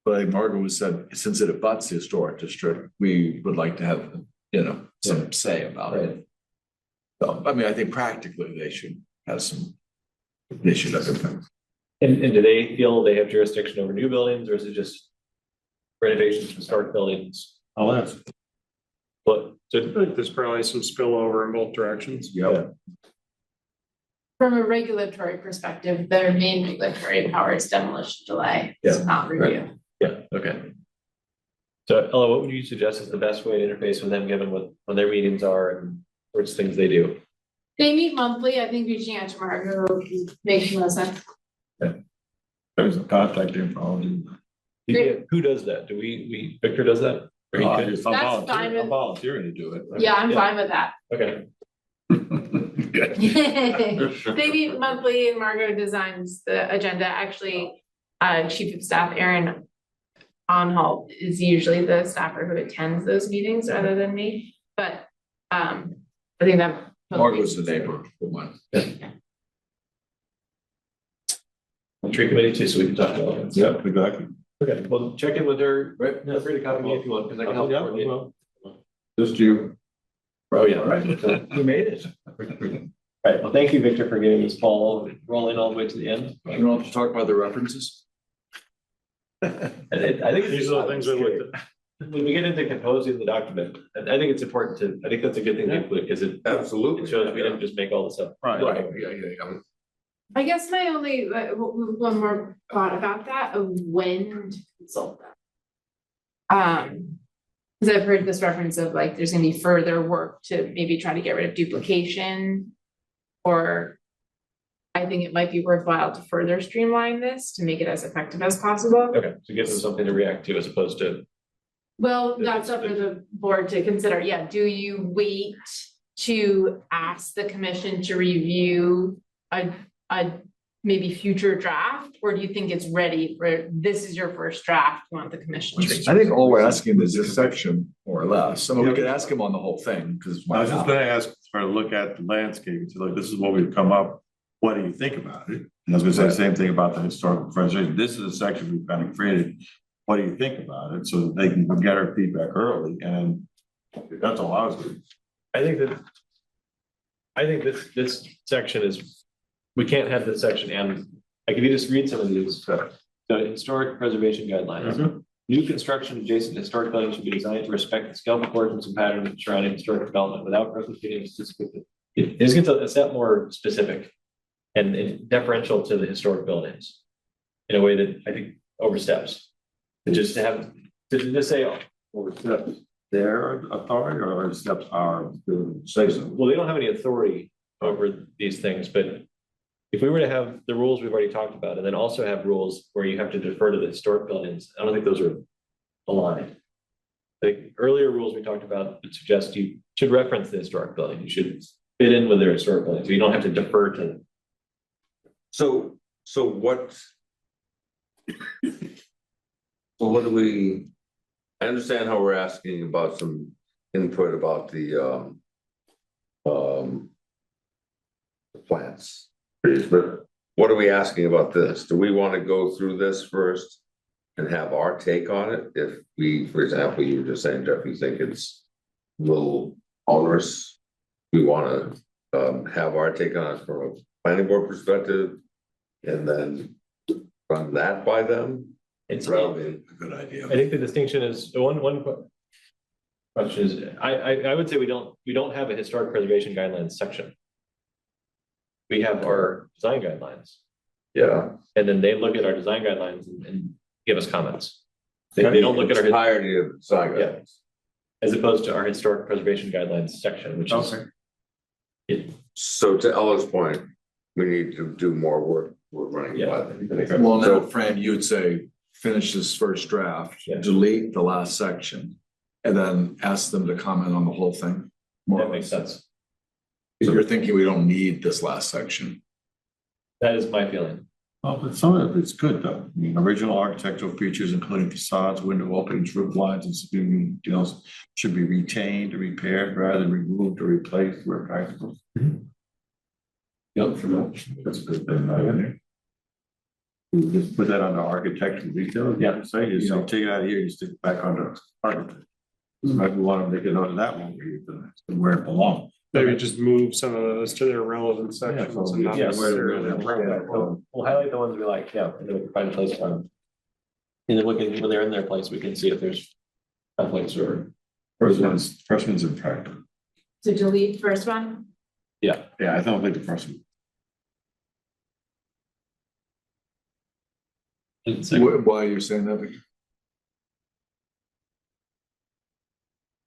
But like Margaret was said, since it abuts the historic district, we would like to have, you know, some say about it. So, I mean, I think practically they should have some, they should have some. and do they feel they have jurisdiction over new buildings, or is it just renovations of historic buildings? Oh, that's. But, I think there's probably some spillover in both directions. Yeah. From a regulatory perspective, their main regulatory power is demolition delay, it's not review. yeah, okay. So Ella, what would you suggest is the best way to interface with them, given what their meetings are and which things they do? They meet monthly. I think reaching out to Margot makes the most sense. There's a contact info. Who does that? Do we, Victor does that? Or he could? That's fine I'm with- volunteering to do it. Yeah, I'm Yeah. fine with that. Okay, They meet monthly and Margot designs the agenda. Actually, Chief of Staff Aaron Onhalt is usually the staffer who attends those meetings rather than me, but, I think that. Margot's the neighbor, the one. tree committee too, so we can talk about it. Yeah, exactly. Okay, well, check in with her. Right. Feel free to copy me if you want, because I can help. Yeah, coordinate. well, Just you. Oh, yeah, right. So, Who made it? right, well, thank you, Victor, for getting this ball rolling all the way to the end. You don't have to talk about the references? And I think These are the things we looked at. when we get into composing the document, and I think it's important to, I think that's a good thing to include, because it Absolutely. shows we didn't just make all this up. Right. Yeah. I guess my only, one more thought about that of when to consult them. Because I've heard this reference of like, there's gonna be further work to maybe try to get rid of duplication. Or I think it might be worthwhile to further streamline this to make it as effective as possible. Okay, so give them something to react to as opposed to, Well, that's up for the board to consider. Yeah, do you wait to ask the commission to review a maybe future draft? Or do you think it's ready for, this is your first draft, you want the commission to? I think all we're asking is this section, more or less. I mean, we could ask him on the whole thing, because. I was just gonna ask her to look at the landscape and say, like, this is what we've come up. What do you think about it? And I was gonna say the same thing about the historical preservation. This is a section we've kind of created. What do you think about it? So that they can get our feedback early, and that's all I was doing. I think this section is, we can't have this section and, like, if you just read some of these, the historic preservation guidelines. New construction adjacent to historic buildings should be designed to respect the scale proportions and patterns surrounding historic development without replicating specific. It's a step more specific and deferential to the historic buildings in a way that I think oversteps. To just have, to just say, Oversteps their authority or steps our say so. well, they don't have any authority over these things, but if we were to have the rules we've already talked about, and then also have rules where you have to defer to the historic buildings, I don't think those are aligned. The earlier rules we talked about would suggest you should reference the historic building, you should fit in with their historic building, so you don't have to defer to them. So what? So what do we, I understand how we're asking about some input about the plants. But what are we asking about this? Do we want to go through this first and have our take on it? If we, for example, you were just saying, Jeff, you think it's a little onerous. We want to have our take on it from a planning board perspective and then run that by them. It's rather than A good idea. I think the distinction is, one question is, I would say we don't have a historic preservation guidelines section. We have our design guidelines, Yeah. and then they look at our design guidelines and give us comments. They don't look at our, entirety of the design Yeah. guidelines. as opposed to our historic preservation guidelines section, which is. Okay. So to Ella's point, we need to do more work. We're running by them. Well, So- now, Fran, you'd say, finish this first draft, Yeah. delete the last section, and then ask them to comment on the whole thing. More That or makes less. sense. If you're thinking we don't need this last section. That is my feeling. Well, but some of it's good though. I mean, original architectural features, including facades, window openings, roof lines, and civilian details should be retained or repaired rather than removed or replaced where practical. Yep, for that. That's a good thing. Right? We just put that under architectural detail. Yeah, say is you take it out of here, you stick it back under architecture. Maybe we want to make it under that one where it belongs. Maybe just move some of those to their relevant sections and not Yes. necessarily. We'll highlight the ones we like, yeah, and then we can find a place for them. And then when they're in their place, we can see if there's conflicts or. First one's in practice. So delete first one? Yeah, I don't think the first one. Why are you saying that? Victor?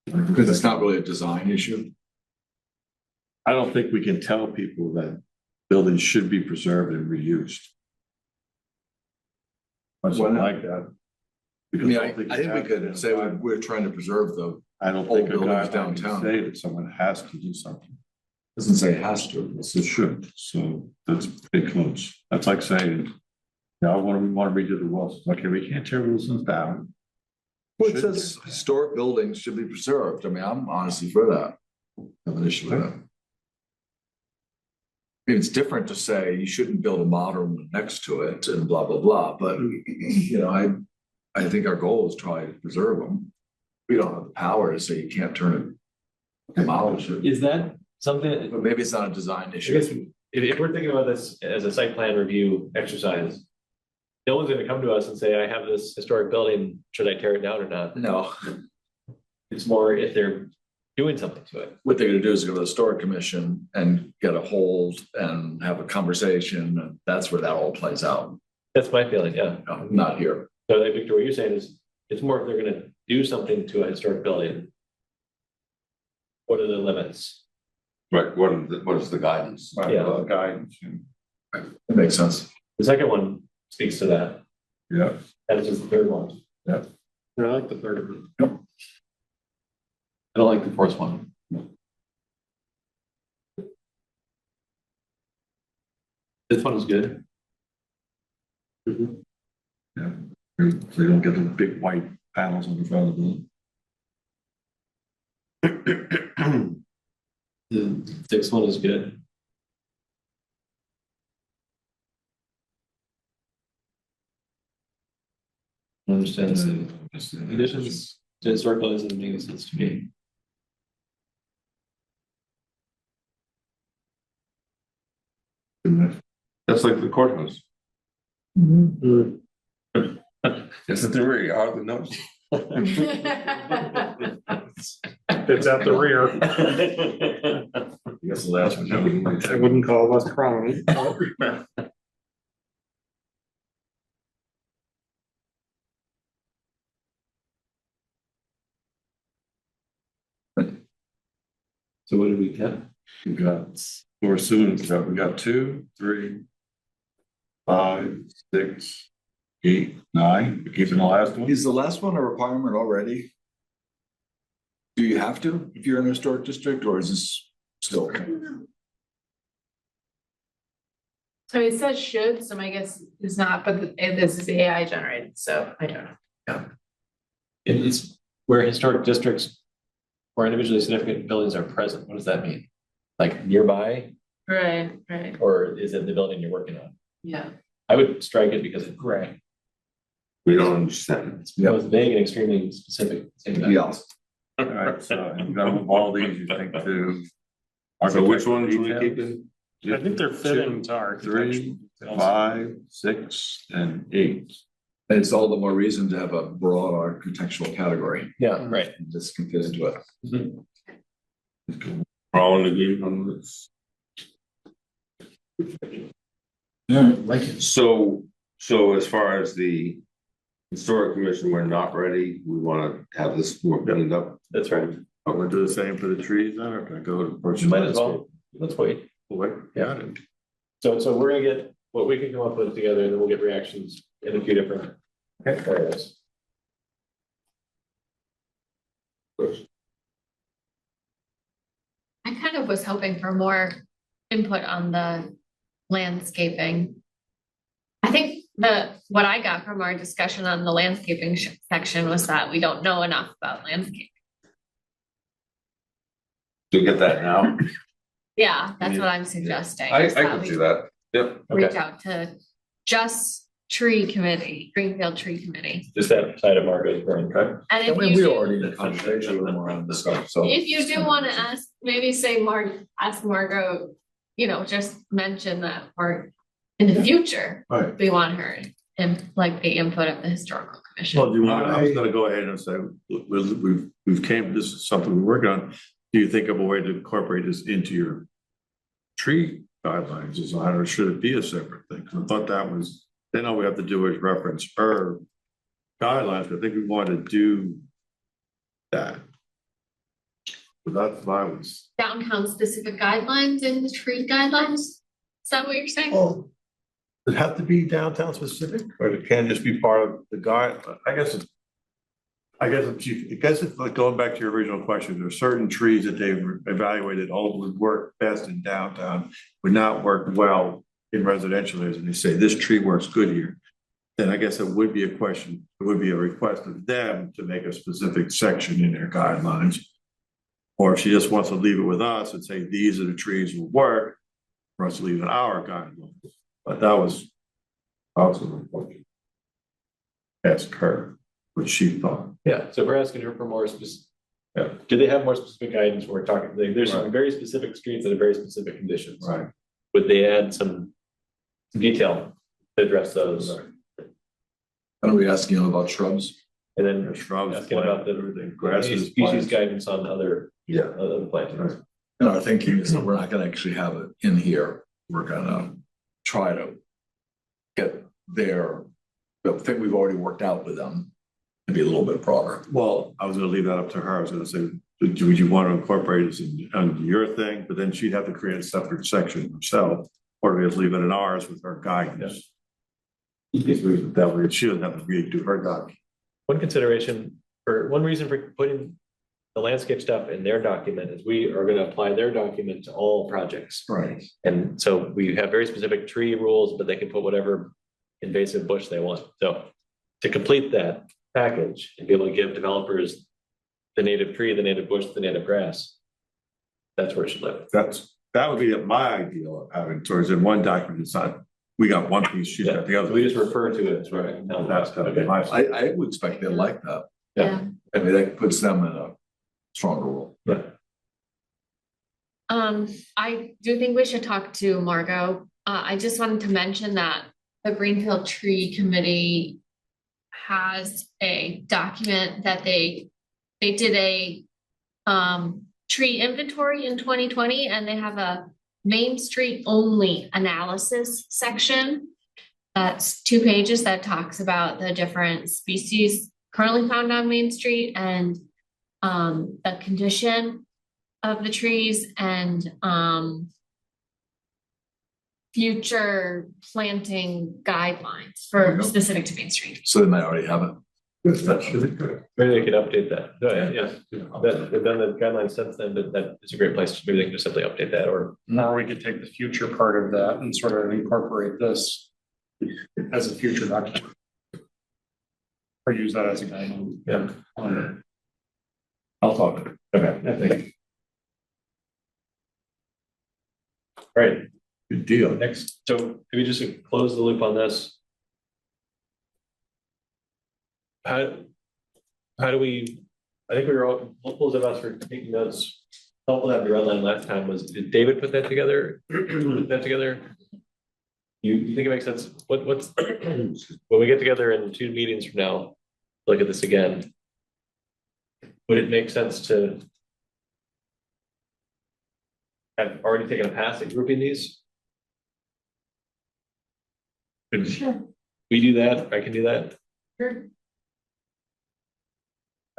Because it's not really a design issue. I don't think we can tell people that buildings should be preserved and reused. Or something like that. I Because mean, don't I think we have it in could a say bylaw. we're trying to preserve the, I don't old think a buildings guideline can downtown. say that someone has to do something. doesn't say it has to. It should, so that's pretty close. That's like saying, yeah, we want to redo the walls. Okay, we can't tear Wilson's down. Well, it says historic buildings should be preserved. I mean, I'm honestly for that. I have an issue with that. I mean, it's different to say you shouldn't build a modern one next to it and blah, blah, blah, but you know, I think our goal is try to preserve them. We don't have the power to say you can't turn it, demolish it, Is that something, but maybe it's not a design I issue. guess, if we're thinking about this as a site plan review exercise, no one's gonna come to us and say, I have this historic building, should I tear it down or not? No, It's more if they're doing something to it. what they're gonna do is go to the historic commission and get a hold and have a conversation, and that's where that all plays out. That's my feeling, yeah. Not here. So like Victor, what you're saying is, it's more if they're gonna do something to a historic building. What are the limits? Right, what is the guidance? Yeah. Guidance. That makes sense. The second one speaks to that, Yeah. that is just the third one. Yeah. I like the third one. I don't like the fourth one. This one is good. Yeah. So you don't get the big white panels on the front of the building. The sixth one is good. I understand this. Additions to historic buildings doesn't make any sense to me. That's like the courthouse. It's at the rear, you hardly notice. It's at the rear. That's the last one. I wouldn't call us crying. So what did we get? We got four soon, we got 2, 3, 5, 6, 8, 9. We're keeping the last one. Is the last one a requirement already? Do you have to if you're in a historic district, or is this still? So it says should, so my guess is not, but this is AI generated, so I don't know. It's where historic districts where individually significant buildings are present. What does that mean? Like nearby, Right, or is it the building you're working on? yeah. I would strike it because it's gray. We don't understand. It's both vague and extremely specific. at the same time. Yeah. All right, so you got all these, you think to. So which ones do we keep in? I think they're fitting to our 3, 5, 6, and 8. And it's all the more reason to have a broad architectural category. Yeah, right. This can fit into it. All in agreement on this? Yeah, like it. So as far as the historic commission, we're not ready. We want to have this more cleaned up. That's right. I'm gonna do the same for the trees then, or can I go to? You might as well. Let's wait. Wait, got it. So we're gonna get what we can come up with together, and then we'll get reactions in a few different areas. I kind of was hoping for more input on the landscaping. I think what I got from our discussion on the landscaping section was that we don't know enough about landscape. Do we get that now? Yeah, that's what I'm suggesting. I is that can we see that. Yep. Reach Okay. out to just tree committee, Greenfield Tree Committee. Just that side of Margot's burn, correct? And I if mean, you we do, already in a conversation with them around this stuff, so. if you do want to ask, maybe say ask Margot, just mention that part in the future. Right. We want her and like the input of the historical commission. Well, do you want, I was gonna go ahead and say, we've came, this is something we work on. Do you think of a way to incorporate this into your tree guidelines design, or should it be a separate thing? 'Cause I thought that was, then all we have to do is reference her guidelines, but I think we want to do that. That's what I was. downtown specific guidelines and the tree guidelines? Is that what you're saying? Well, does it have to be downtown specific, or it can just be part of the guide? I guess it's. I guess it's like going back to your original question, there are certain trees that they've evaluated, would work best in downtown, would not work well in residential areas, and they say this tree works good here. Then I guess it would be a question, it would be a request of them to make a specific section in their guidelines. Or if she just wants to leave it with us and say, these are the trees will work, for us to leave in our guidelines. But that was also the question. Ask her what she thought. Yeah, so we're asking her for more specific. Yeah, do they have more specific guidance when we're talking, there's some Right. very specific streets that have very specific conditions. Right. Would they add some detail to address those? And are we asking them about shrubs? And then Shrubs, asking about the everything, grasses, species plants. guidance on other, Yeah. other plantings. And our thinking is that we're not gonna actually have it in here. We're gonna try to get the thing we've already worked out with them to be a little bit broader. Well, I was gonna leave that up to her. I was gonna say, would you want to incorporate this on your thing? But then she'd have to create a separate section herself, or we just leave it in ours with her guidance. That way, she doesn't have to redo her doc. One consideration, or one reason for putting the landscape stuff in their document is we are gonna apply their document to all projects. Right. And so we have very specific tree rules, but they can put whatever invasive bush they want. So to complete that package and be able to give developers the native tree, the native bush, the native grass, that's where it should live. That would be my ideal of having towards in one document. It's not, we got one piece, she's got the So other. we just refer to it as right. No, that's gotta be Okay. my. I would expect they like that. Yeah. I mean, that puts them in a stronger role. Yeah. I do think we should talk to Margot. I just wanted to mention that the Greenfield Tree Committee has a document that they did a tree inventory in 2020, and they have a Main Street only analysis section. That's 2 pages that talks about the different species currently found on Main Street and the condition of the trees and future planting guidelines for specific to Main Street. So they might already have it. Maybe they could update that. No, yeah, they've done the guidelines since then, but that is a great place. Maybe they can just simply update that or. Or we could take the future part of that and sort of incorporate this as a future document. Or use that as a guideline. Yeah. I'll talk to her. Okay, thank you. All right, Good deal. next, so maybe just to close the loop on this. How do we, I think we were all, multiples of us were taking notes. Helpful to have the red line last time was, did David put that together? Put that together? You think it makes sense? What's, when we get together in 2 meetings from now, look at this again. Would it make sense to have already taken a pass at grouping these? Could we do that? I can do that. Sure.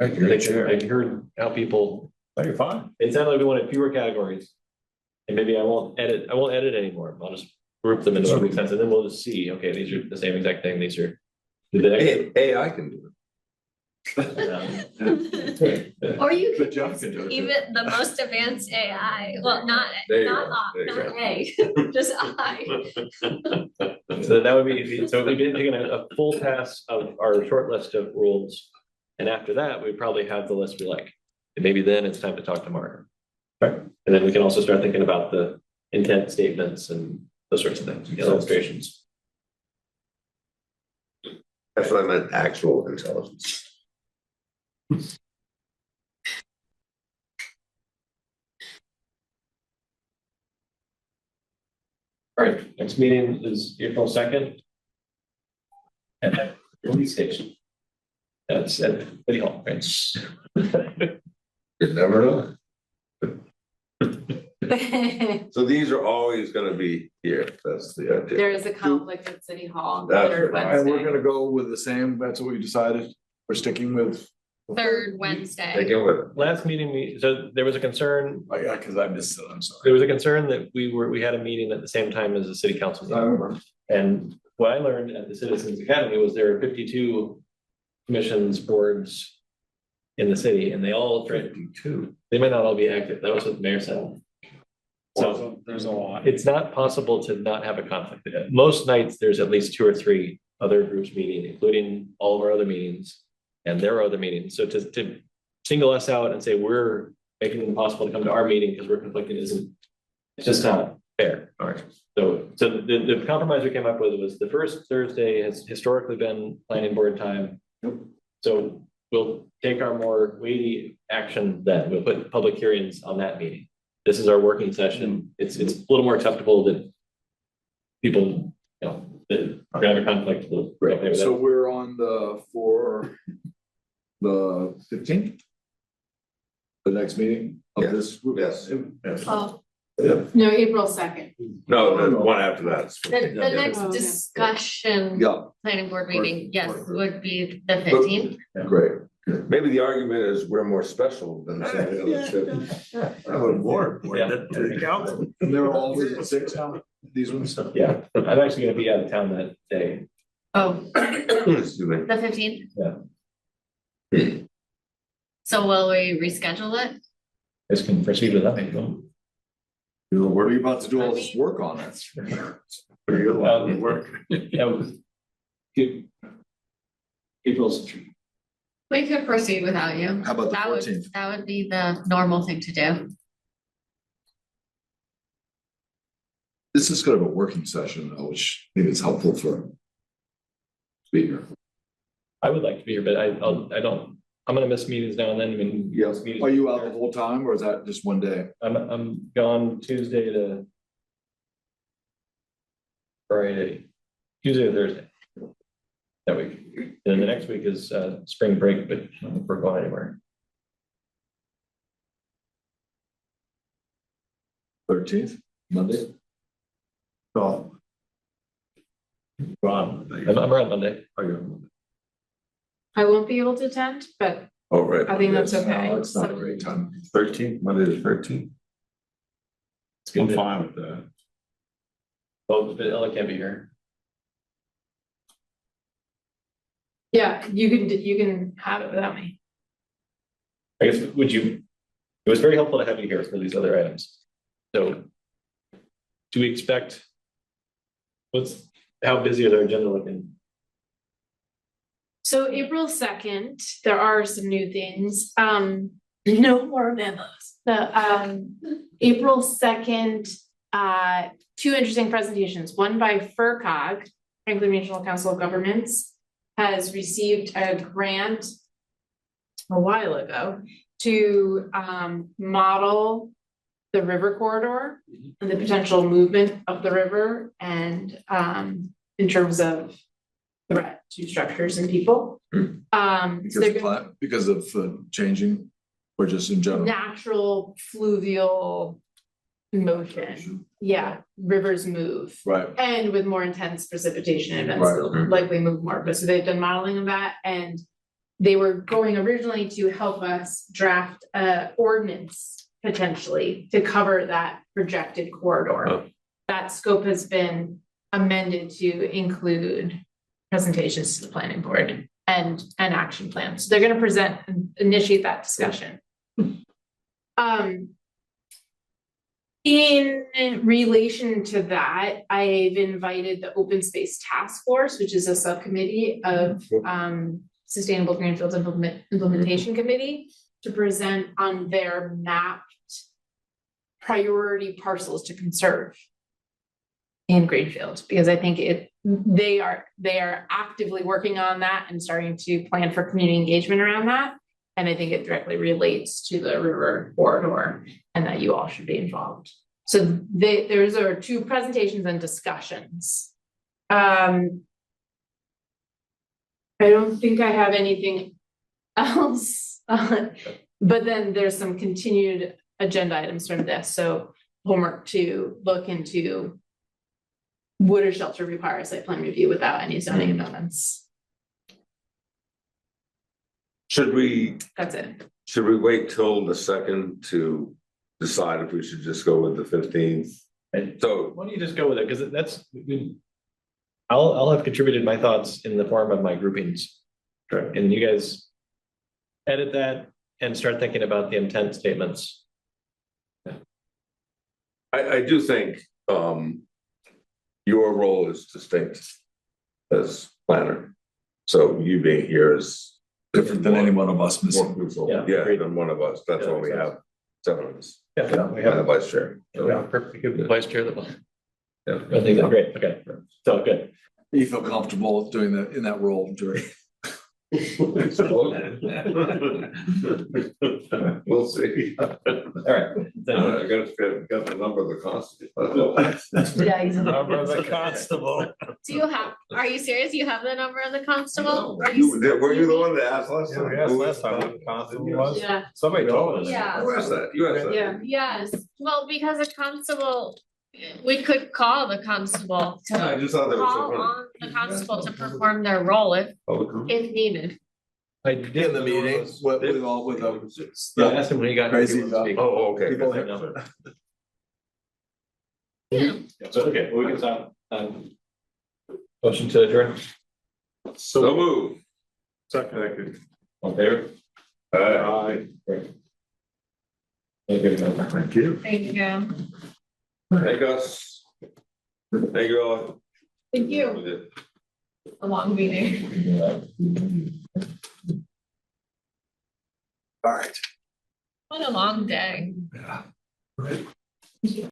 I heard how people, Oh, you're fine. it sounded like we wanted fewer categories. And maybe I won't edit anymore. I'll just group them into what makes sense, and then we'll just see, okay, these are the same exact thing, these are. AI can do Or you Good could job, use good job. even the most advanced AI, well, not There you not go, I, there you not go. A, just I. So that would be, so we've been taking a full pass of our short list of rules. And after that, we probably have the list we like. And maybe then it's time to talk to Mark. Right. And then we can also start thinking about the intent statements and those sorts of things, illustrations. That's what I meant, actual intelligence. All right, next meeting is April 2nd. At the police station. That's at City Hall, right? You never know. So these are always gonna be here, that's the idea. There is a conflict at City Hall on the That's third right. And we're Wednesday. gonna go with the same, that's what we decided. We're sticking with third Take Wednesday. it with it. Last meeting, so there was a concern, Oh, yeah, because I missed it, I'm there sorry. was a concern that we had a meeting at the same time as the city council. I meeting. remember. And what I learned at the Citizens Academy was there are 52 commissions, boards in the city, and they all, they might not all be active. That was what the mayor said. So There's a lot. it's not possible to not have a conflict. Most nights, there's at least 2 or 3 other groups meeting, including all of our other meetings and their other meetings. So to single us out and say we're making it impossible to come to our meeting because we're conflicted isn't, it's just not fair. All right. So the compromise we came up with was the first Thursday has historically been planning board time. So we'll take our more weighty action then. We'll put public hearings on that meeting. This is our working session. It's a little more acceptable that people, that are gonna have a conflict. will be okay with So that. we're on for the 15th? The next meeting of Yes. this group? Yes. Oh, No, April 2nd. No, the one after that. the next Oh, okay. discussion Yeah, planning board meeting, yes, Or- would be the 15th. great. Maybe the argument is we're more special than some of the others. I would warn Yeah. to the council. And they're always at 6 now, these ones? Yeah, I'm actually gonna be out of town that day. Oh, Excuse me. the 15th? Yeah. So will we reschedule it? Just can proceed with that. maybe. What are you about to do all this work on it? Work. April's. We could proceed without you. How about the That would, 14th? that would be the normal thing to do. This is kind of a working session, though, which maybe it's helpful for speaker. I would like to be here, but I'm gonna miss meetings now and then. I mean, Yes. meetings- Are you out the whole time or is that just one day? I'm gone Tuesday to Friday, Tuesday to Thursday. That week. And then the next week is spring break, but I don't think we're going anywhere. 13th, Monday? Oh. I'm around Monday. I won't be able to attend, but Oh, right. I think that's okay. No, it's not a great time. 13th, Monday the 13th. It's good. I'm fine with that. Well, but Ella can't be here. yeah, you can have it without me. I guess, it was very helpful to have you here for these other items. So do we expect, how busy is our agenda looking? So April 2nd, there are some new things. No more memos. April 2nd, 2 interesting presentations. One by FERCog, Franklin Regional Council of Governments, has received a grant a while ago to model the river corridor and the potential movement of the river and in terms of threat to structures and people. So they're gonna- Because of changing or just in general? natural fluvial motion. Yeah, rivers move. Right, And with more intense precipitation events, Right. they'll likely move more, but so they've done modeling of that, and they were going originally to help us draft a ordinance potentially to cover that projected corridor. Oh. That scope has been amended to include presentations to the planning board and an action plan. So they're gonna present and initiate that discussion. In relation to that, I've invited the Open Space Task Force, which is a subcommittee of Sustainable Greenfields Implementation Committee, to present on their mapped priority parcels to conserve in Greenfield, because I think they are actively working on that and starting to plan for community engagement around that. And I think it directly relates to the river corridor and that you all should be involved. So those are 2 presentations and discussions. I don't think I have anything else, but then there's some continued agenda items from this. So homework to look into, would a shelter require a site plan review without any zoning amendments? Should we That's it. wait till the second to decide if we should just go with the 15th? So, Why don't you just go with it, because that's, I'll have contributed my thoughts in the form of my groupings. And you guys edit that and start thinking about the intent statements. I do think, your role is distinct as planner. So you being here is Different than any one of us more missing. crucial, Yeah. yeah, than one of us. That's Yeah, why we makes have 7 of us. Yeah, we And the have, vice chair. we have a perfect vice chair that will, Yeah. I think that's great, okay, so good. You feel comfortable doing that in that role, Jerry? We'll see. All right. I got the number of the constable. Yeah, he's. constable. Do you have, are you serious? You have the number of the constable? Are Were you the one that asked last time? Yeah. Somebody told us. Yeah. Who asked that? You asked that. Yeah. Yes, well, because a constable, we could call the constable I to just thought that was so call funny. on the constable to perform their role if needed. I did In the meeting, with all, with Yeah, I the. asked him when he got. Crazy, Oh, okay. People- So, okay, well, we can stop. Motion to adjourn. So move. Second. All in favor? Aye. Great. Thank you. Thank you. Thank you. Hey, Gus. Thank you all. Thank you. A long meeting. All right. What a long day. Yeah.